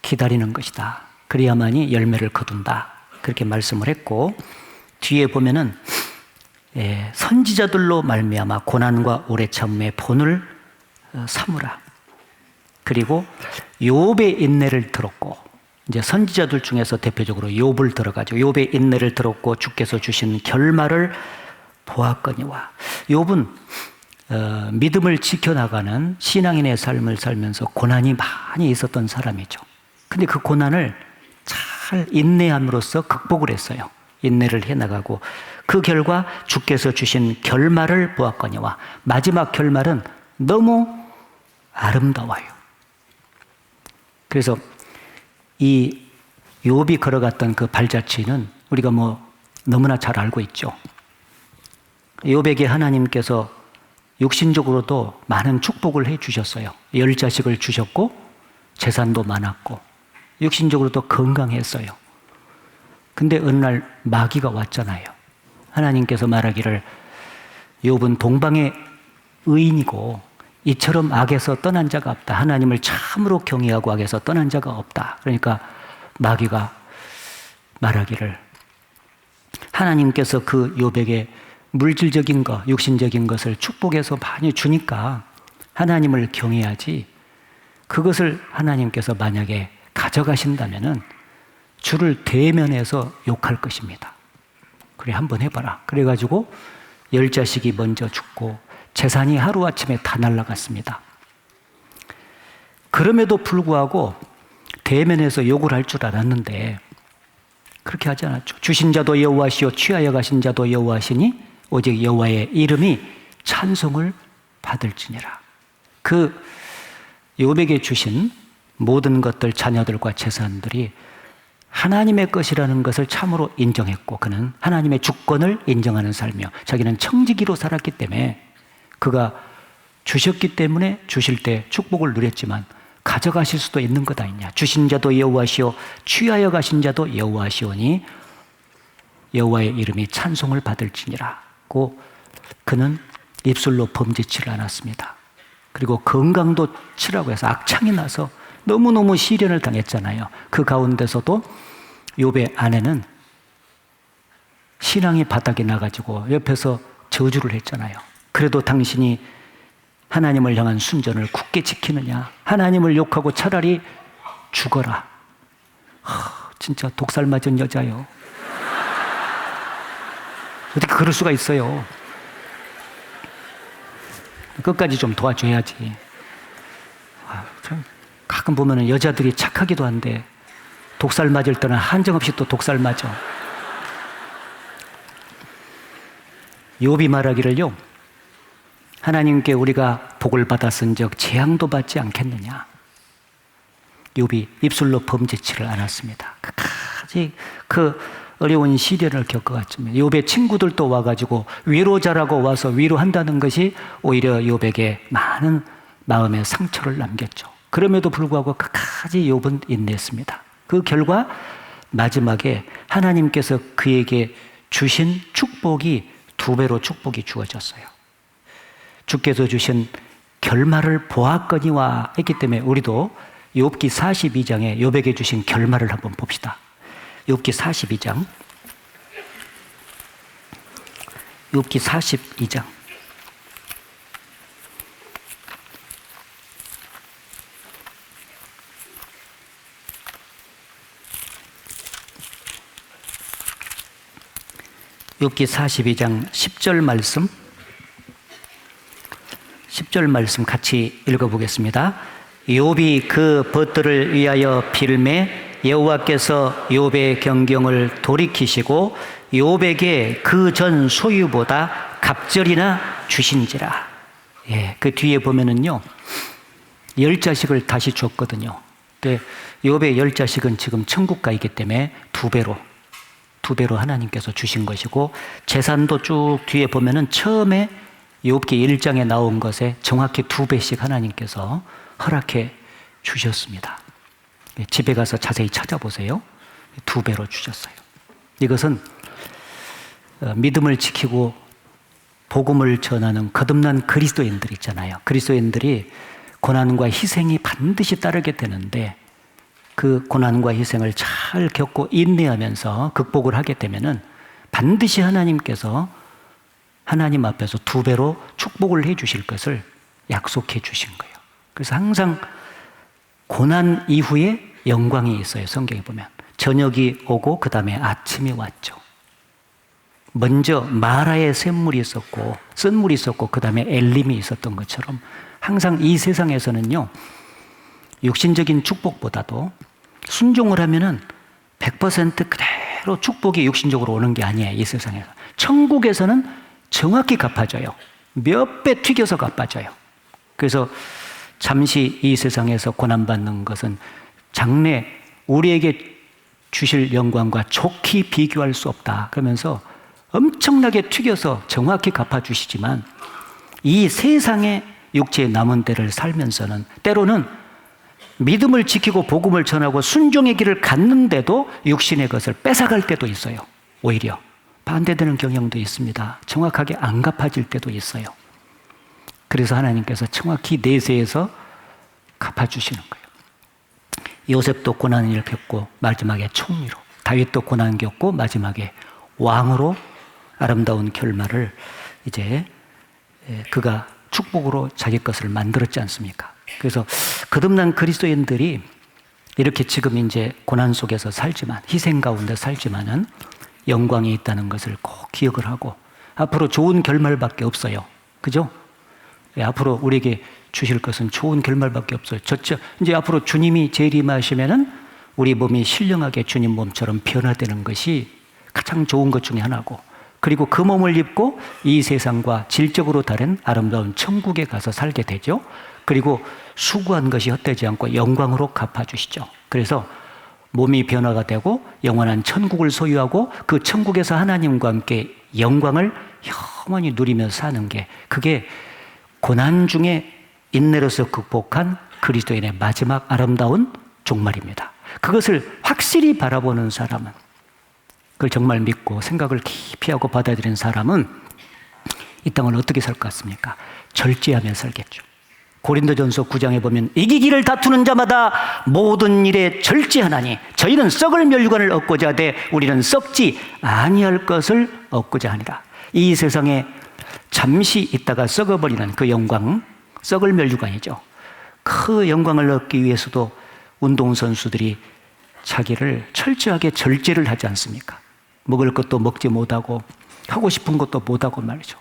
기다리는 것이다. 그래야만이 열매를 거둔다. 그렇게 말씀을 했고, 뒤에 보면은 선지자들로 말미암아 고난과 오래 참음의 본을 삼으라. 그리고 욥의 인내를 들었고, 이제 선지자들 중에서 대표적으로 욥을 들어가지고 욥의 인내를 들었고 주께서 주신 결말을 보았거니와. 욥은 믿음을 지켜나가는 신앙인의 삶을 살면서 고난이 많이 있었던 사람이죠. 근데 그 고난을 잘 인내함으로써 극복을 했어요. 인내를 해나가고 그 결과 주께서 주신 결말을 보았거니와. 마지막 결말은 너무 아름다워요. 그래서 이 욥이 걸어갔던 그 발자취는 우리가 너무나 잘 알고 있죠. 욥에게 하나님께서 육신적으로도 많은 축복을 해 주셨어요. 10자식을 주셨고 재산도 많았고 육신적으로도 건강했어요. 근데 어느 날 마귀가 왔잖아요. 하나님께서 말하기를 욥은 동방의 의인이고 이처럼 악에서 떠난 자가 없다. 하나님을 참으로 경외하고 악에서 떠난 자가 없다. 그러니까 마귀가 말하기를 하나님께서 그 욥에게 물질적인 것, 육신적인 것을 축복해서 많이 주니까 하나님을 경외하지, 그것을 하나님께서 만약에 가져가신다면은 주를 대면해서 욕할 것입니다. 그래, 한번 해봐라. 그래가지고 10자식이 먼저 죽고 재산이 하루아침에 다 날아갔습니다. 그럼에도 불구하고 대면해서 욕을 할 줄 알았는데 그렇게 하지 않았죠. 주신 자도 여호와시요 취하여 가신 자도 여호와시니 오직 여호와의 이름이 찬송을 받을지니라. 그 욥에게 주신 모든 것들, 자녀들과 재산들이 하나님의 것이라는 것을 참으로 인정했고, 그는 하나님의 주권을 인정하는 삶이요, 자기는 청지기로 살았기 때문에 그가 주셨기 때문에 주실 때 축복을 누렸지만 가져가실 수도 있는 것 아니냐. 주신 자도 여호와시오 취하여 가신 자도 여호와시오니 여호와의 이름이 찬송을 받을지니라고 그는 입술로 범죄치를 않았습니다. 그리고 건강도 치라고 해서 악창이 나서 너무너무 시련을 당했잖아요. 그 가운데서도 욥의 아내는 신앙이 바닥이 나가지고 옆에서 저주를 했잖아요. 그래도 당신이 하나님을 향한 순전을 굳게 지키느냐? 하나님을 욕하고 차라리 죽어라. 진짜 독살 맞은 여자요. 어떻게 그럴 수가 있어요? 끝까지 좀 도와줘야지. 가끔 보면은 여자들이 착하기도 한데 독살 맞을 때는 한정없이 또 독살 맞아. 욥이 말하기를요, 하나님께 우리가 복을 받았은즉 재앙도 받지 않겠느냐. 욥이 입술로 범죄치를 않았습니다. 끝까지 그 어려운 시련을 겪어갔지만 욥의 친구들도 와가지고 위로자라고 와서 위로한다는 것이 오히려 욥에게 많은 마음의 상처를 남겼죠. 그럼에도 불구하고 끝까지 욥은 인내했습니다. 그 결과 마지막에 하나님께서 그에게 주신 축복이 2배로 축복이 주어졌어요. 주께서 주신 결말을 보았거니와 했기 때문에 우리도 욥기 42장에 욥에게 주신 결말을 한번 봅시다. 욥기 42장. 욥기 42장. 욥기 42장 10절 말씀. 10절 말씀 같이 읽어보겠습니다. 욥이 그 벗들을 위하여 빌매 여호와께서 욥의 경경을 돌이키시고 욥에게 그 전 소유보다 갑절이나 주신지라. 예, 그 뒤에 보면은요 10자식을 다시 줬거든요. 근데 욥의 10자식은 지금 천국 가 있기 때문에 2배로 하나님께서 주신 것이고, 재산도 쭉 뒤에 보면은 처음에 욥기 1장에 나온 것에 정확히 2배씩 하나님께서 허락해 주셨습니다. 집에 가서 자세히 찾아보세요. 2배로 주셨어요. 이것은 믿음을 지키고 복음을 전하는 거듭난 그리스도인들 있잖아요. 그리스도인들이 고난과 희생이 반드시 따르게 되는데 그 고난과 희생을 잘 겪고 인내하면서 극복을 하게 되면은 반드시 하나님께서 하나님 앞에서 2배로 축복을 해 주실 것을 약속해 주신 거예요. 그래서 항상 고난 이후에 영광이 있어요. 성경에 보면 저녁이 오고 그 다음에 아침이 왔죠. 먼저 마라의 샘물이 있었고 쓴물이 있었고 그 다음에 엘림이 있었던 것처럼 항상 이 세상에서는요 육신적인 축복보다도 순종을 하면은 100% 그대로 축복이 육신적으로 오는 게 아니에요. 이 세상에서. 천국에서는 정확히 갚아줘요. 몇 배 튀겨서 갚아줘요. 그래서 잠시 이 세상에서 고난받는 것은 장래 우리에게 주실 영광과 좋게 비교할 수 없다. 그러면서 엄청나게 튀겨서 정확히 갚아주시지만 이 세상의 육체의 남은 때를 살면서는 때로는 믿음을 지키고 복음을 전하고 순종의 길을 갔는데도 육신의 것을 뺏어갈 때도 있어요. 오히려 반대되는 경향도 있습니다. 정확하게 안 갚아질 때도 있어요. 그래서 하나님께서 정확히 내세에서 갚아주시는 거예요. 요셉도 고난을 겪고 마지막에 총리로, 다윗도 고난 겪고 마지막에 왕으로 아름다운 결말을 이제 그가 축복으로 자기 것을 만들었지 않습니까? 그래서 거듭난 그리스도인들이 이렇게 지금 이제 고난 속에서 살지만, 희생 가운데 살지만은 영광이 있다는 것을 꼭 기억을 하고 앞으로 좋은 결말밖에 없어요. 그죠? 앞으로 우리에게 주실 것은 좋은 결말밖에 없어요. 이제 앞으로 주님이 재림하시면은 우리 몸이 신령하게 주님 몸처럼 변화되는 것이 가장 좋은 것 중에 하나고, 그리고 그 몸을 입고 이 세상과 질적으로 다른 아름다운 천국에 가서 살게 되죠. 그리고 수고한 것이 헛되지 않고 영광으로 갚아주시죠. 그래서 몸이 변화가 되고 영원한 천국을 소유하고 그 천국에서 하나님과 함께 영광을 영원히 누리며 사는 게, 그게 고난 중에 인내로서 극복한 그리스도인의 마지막 아름다운 종말입니다. 그것을 확실히 바라보는 사람은 그걸 정말 믿고 생각을 깊이 하고 받아들인 사람은 이 땅을 어떻게 살 것 같습니까? 절제하며 살겠죠. 고린도전서 9장에 보면 이기기를 다투는 자마다 모든 일에 절제하나니 저희는 썩을 멸류관을 얻고자 하되 우리는 썩지 아니할 것을 얻고자 하니라. 이 세상에 잠시 있다가 썩어버리는 그 영광, 썩을 멸류관이죠. 그 영광을 얻기 위해서도 운동선수들이 자기를 철저하게 절제를 하지 않습니까? 먹을 것도 먹지 못하고 하고 싶은 것도 못하고 말이죠.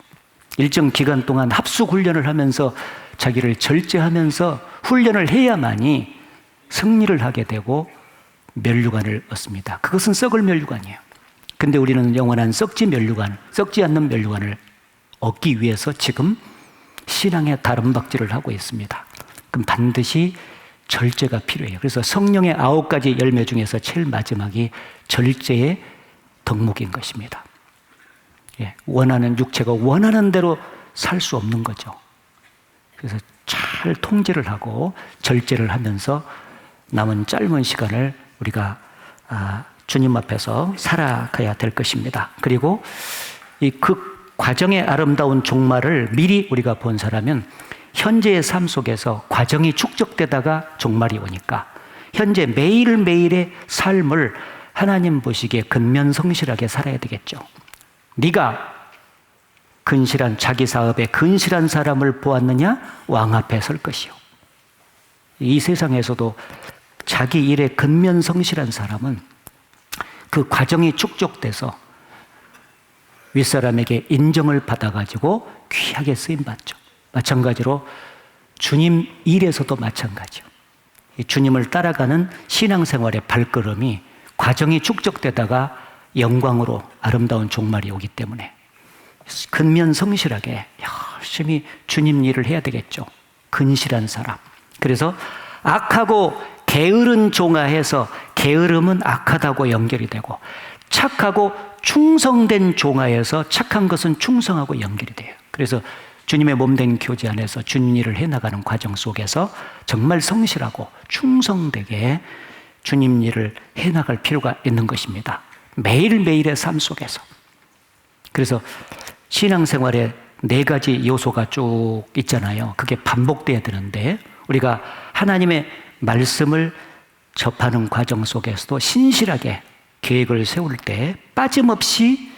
일정 기간 동안 합숙 훈련을 하면서 자기를 절제하면서 훈련을 해야만이 승리를 하게 되고 멸류관을 얻습니다. 그것은 썩을 멸류관이에요. 근데 우리는 영원한 썩지 않는 멸류관을 얻기 위해서 지금 신앙의 다름박질을 하고 있습니다. 그럼 반드시 절제가 필요해요. 그래서 성령의 9가지 열매 중에서 제일 마지막이 절제의 덕목인 것입니다. 원하는 육체가 원하는 대로 살 수 없는 거죠. 그래서 잘 통제를 하고 절제를 하면서 남은 짧은 시간을 우리가 주님 앞에서 살아가야 될 것입니다. 그리고 그 과정의 아름다운 종말을 미리 우리가 본 사람은 현재의 삶 속에서 과정이 축적되다가 종말이 오니까 현재 매일매일의 삶을 하나님 보시기에 근면성실하게 살아야 되겠죠. 네가 근실한 자기 사업에 근실한 사람을 보았느냐? 왕 앞에 설 것이요. 이 세상에서도 자기 일에 근면성실한 사람은 그 과정이 축적돼서 윗사람에게 인정을 받아가지고 귀하게 쓰임받죠. 마찬가지로 주님 일에서도 마찬가지요. 주님을 따라가는 신앙생활의 발걸음이 과정이 축적되다가 영광으로 아름다운 종말이 오기 때문에 근면성실하게 열심히 주님 일을 해야 되겠죠. 근실한 사람. 그래서 악하고 게으른 종아해서 게으름은 악하다고 연결이 되고 착하고 충성된 종아에서 착한 것은 충성하고 연결이 돼요. 그래서 주님의 몸된 교제 안에서 주님 일을 해나가는 과정 속에서 정말 성실하고 충성되게 주님 일을 해나갈 필요가 있는 것입니다. 매일매일의 삶 속에서. 그래서 신앙생활에 4가지 요소가 쭉 있잖아요. 그게 반복돼야 되는데 우리가 하나님의 말씀을 접하는 과정 속에서도 신실하게 계획을 세울 때 빠짐없이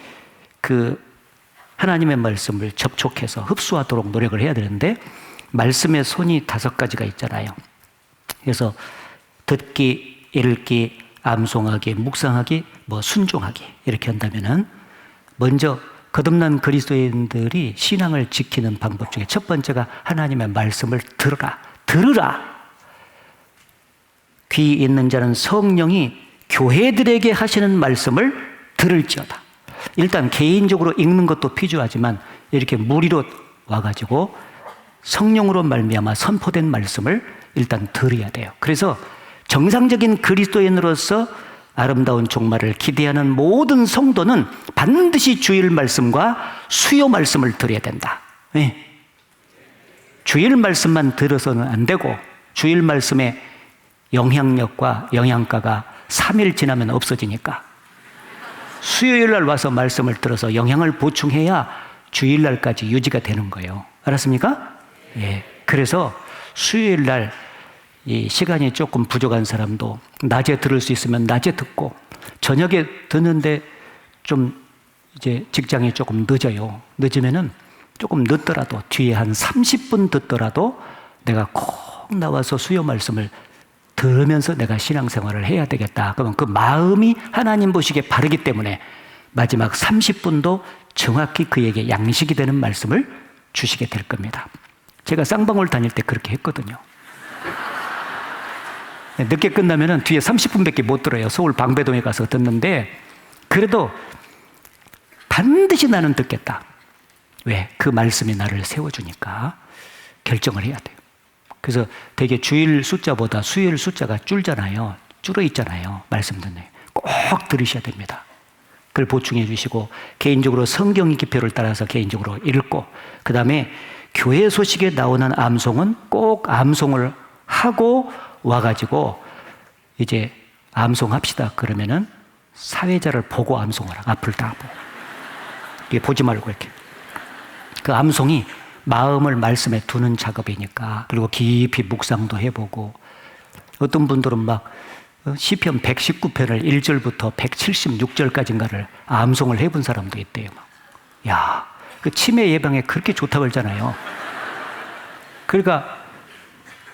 그 하나님의 말씀을 접촉해서 흡수하도록 노력을 해야 되는데 말씀의 손이 5가지가 있잖아요. 그래서 듣기, 읽기, 암송하기, 묵상하기, 순종하기 이렇게 한다면은 먼저 거듭난 그리스도인들이 신앙을 지키는 방법 중에 첫 번째가 하나님의 말씀을 들으라. 귀 있는 자는 성령이 교회들에게 하시는 말씀을 들을지어다. 일단 개인적으로 읽는 것도 필요하지만 이렇게 무리로 와가지고 성령으로 말미암아 선포된 말씀을 일단 들어야 돼요. 그래서 정상적인 그리스도인으로서 아름다운 종말을 기대하는 모든 성도는 반드시 주일 말씀과 수요 말씀을 들어야 된다. 네. 주일 말씀만 들어서는 안 되고 주일 말씀의 영향력과 영양가가 3일 지나면 없어지니까 수요일 날 와서 말씀을 들어서 영향을 보충해야 주일 날까지 유지가 되는 거예요. 알았습니까? 예. 그래서 수요일 날 이 시간이 조금 부족한 사람도 낮에 들을 수 있으면 낮에 듣고 저녁에 듣는데 좀 이제 직장이 조금 늦으면은 조금 늦더라도 뒤에 한 30분 듣더라도 내가 꼭 나와서 수요 말씀을 들으면서 내가 신앙생활을 해야 되겠다. 그러면 그 마음이 하나님 보시기에 바르기 때문에 마지막 30분도 정확히 그에게 양식이 되는 말씀을 주시게 될 겁니다. 제가 쌍방울 다닐 때 그렇게 했거든요. 늦게 끝나면 뒤에 30분밖에 못 들어요. 서울 방배동에 가서 듣는데 그래도 반드시 나는 듣겠다. 왜? 그 말씀이 나를 세워주니까 결정을 해야 돼요. 그래서 되게 주일 숫자보다 수요일 숫자가 줄잖아요. 줄어 있잖아요. 말씀 듣는 꼭 들으셔야 됩니다. 그걸 보충해 주시고 개인적으로 성경 기표를 따라서 개인적으로 읽고 그 다음에 교회 소식에 나오는 암송은 꼭 암송을 하고 와가지고 이제 암송합시다. 그러면은 사회자를 보고 암송을 하고, 앞을 다 보고. 이게 보지 말고 이렇게. 그 암송이 마음을 말씀에 두는 작업이니까, 그리고 깊이 묵상도 해보고, 어떤 분들은 막 시편 119편을 1절부터 176절까지인가를 암송을 해본 사람도 있대요. 막. 야, 그 치매 예방에 그렇게 좋다고 그러잖아요. 그러니까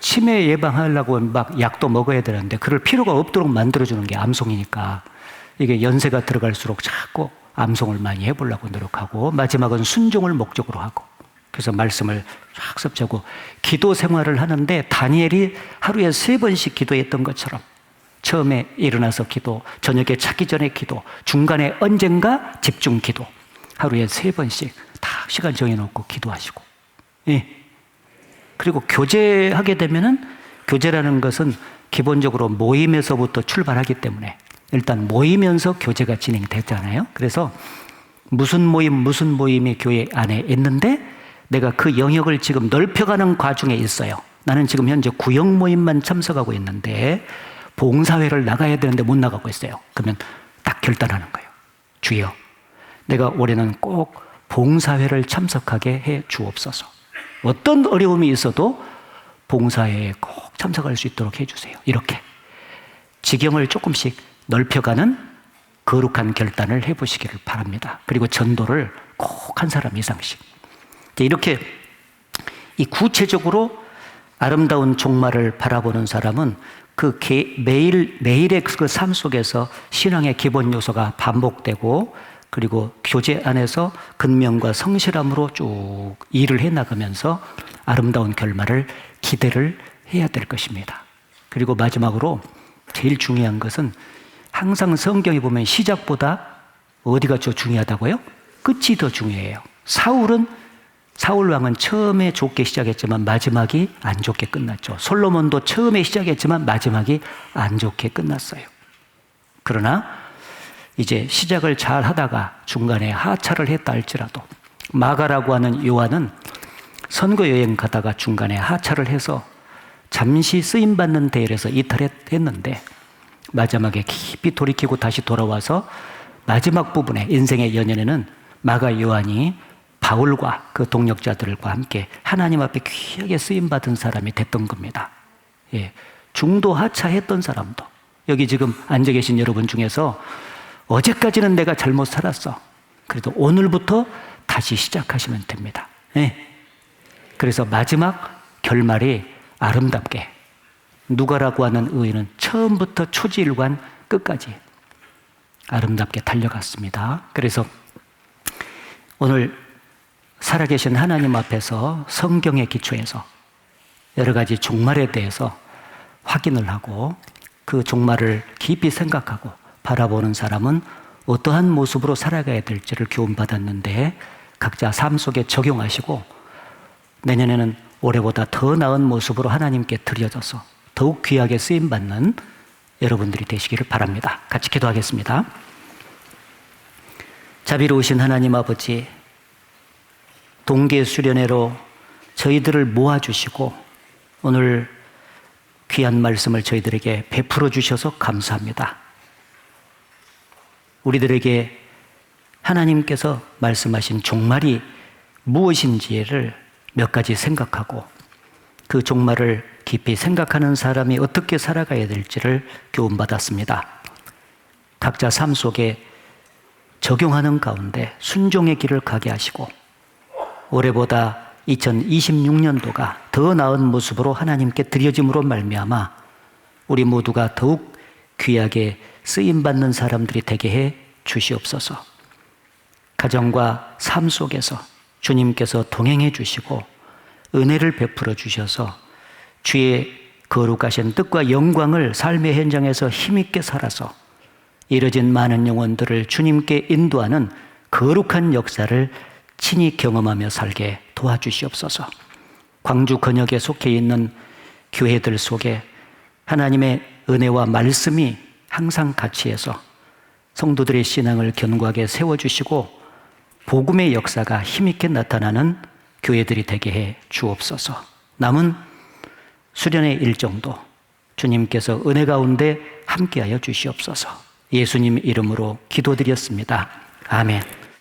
치매 예방하려고 막 약도 먹어야 되는데 그럴 필요가 없도록 만들어주는 게 암송이니까, 이게 연세가 들어갈수록 자꾸 암송을 많이 해보려고 노력하고, 마지막은 순종을 목적으로 하고, 그래서 말씀을 쫙 섭취하고, 기도 생활을 하는데 다니엘이 하루에 3번씩 기도했던 것처럼, 처음에 일어나서 기도, 저녁에 자기 전에 기도, 중간에 언젠가 집중 기도, 하루에 3번씩 다 시간 정해놓고 기도하시고. 예. 그리고 교제하게 되면은, 교제라는 것은 기본적으로 모임에서부터 출발하기 때문에 일단 모이면서 교제가 진행되잖아요. 그래서 무슨 모임이 교회 안에 있는데 내가 그 영역을 지금 넓혀가는 과정에 있어요. 나는 지금 현재 구역 모임만 참석하고 있는데 봉사회를 나가야 되는데 못 나가고 있어요. 그러면 딱 결단하는 거예요. 주여, 내가 올해는 꼭 봉사회를 참석하게 해 주옵소서. 어떤 어려움이 있어도 봉사회에 꼭 참석할 수 있도록 해주세요. 이렇게 지경을 조금씩 넓혀가는 거룩한 결단을 해보시기를 바랍니다. 그리고 전도를 꼭 한 사람 이상씩. 이렇게 이 구체적으로 아름다운 종말을 바라보는 사람은 그 매일의 그 삶 속에서 신앙의 기본 요소가 반복되고, 그리고 교제 안에서 근면과 성실함으로 쭉 일을 해나가면서 아름다운 결말을 기대를 해야 될 것입니다. 그리고 마지막으로 제일 중요한 것은, 항상 성경에 보면 시작보다 어디가 더 중요하다고요? 끝이 더 중요해요. 사울 왕은 처음에 좋게 시작했지만 마지막이 안 좋게 끝났죠. 솔로몬도 처음에 시작했지만 마지막이 안 좋게 끝났어요. 그러나 이제 시작을 잘 하다가 중간에 하차를 했다 할지라도, 마가라고 하는 요한은 선거 여행 가다가 중간에 하차를 해서 잠시 쓰임받는 대열에서 이탈했는데, 마지막에 깊이 돌이키고 다시 돌아와서 마지막 부분에, 인생의 연연에는 마가 요한이 바울과 그 동역자들과 함께 하나님 앞에 귀하게 쓰임받은 사람이 됐던 겁니다. 예, 중도 하차했던 사람도, 여기 지금 앉아 계신 여러분 중에서 어제까지는 내가 잘못 살았어, 그래도 오늘부터 다시 시작하시면 됩니다. 예. 그래서 마지막 결말이 아름답게, 누가라고 하는 의인은 처음부터 초지일관 끝까지 아름답게 달려갔습니다. 그래서 오늘 살아계신 하나님 앞에서 성경의 기초에서 여러 가지 종말에 대해서 확인을 하고, 그 종말을 깊이 생각하고 바라보는 사람은 어떠한 모습으로 살아가야 될지를 교훈받았는데, 각자 삶 속에 적용하시고 내년에는 올해보다 더 나은 모습으로 하나님께 드려져서 더욱 귀하게 쓰임받는 여러분들이 되시기를 바랍니다. 같이 기도하겠습니다. 자비로우신 하나님 아버지, 동계 수련회로 저희들을 모아주시고 오늘 귀한 말씀을 저희들에게 베풀어 주셔서 감사합니다. 우리들에게 하나님께서 말씀하신 종말이 무엇인지를 몇 가지 생각하고, 그 종말을 깊이 생각하는 사람이 어떻게 살아가야 될지를 교훈받았습니다. 각자 삶 속에 적용하는 가운데 순종의 길을 가게 하시고, 올해보다 2026년도가 더 나은 모습으로 하나님께 드려짐으로 말미암아 우리 모두가 더욱 귀하게 쓰임받는 사람들이 되게 해 주시옵소서. 가정과 삶 속에서 주님께서 동행해 주시고 은혜를 베풀어 주셔서 주의 거룩하신 뜻과 영광을 삶의 현장에서 힘있게 살아서 이뤄진 많은 영혼들을 주님께 인도하는 거룩한 역사를 친히 경험하며 살게 도와주시옵소서. 광주 건역에 속해 있는 교회들 속에 하나님의 은혜와 말씀이 항상 같이해서 성도들의 신앙을 견고하게 세워주시고 복음의 역사가 힘있게 나타나는 교회들이 되게 해 주옵소서. 남은 수련의 일정도 주님께서 은혜 가운데 함께하여 주시옵소서. 예수님 이름으로 기도드렸습니다. 아멘.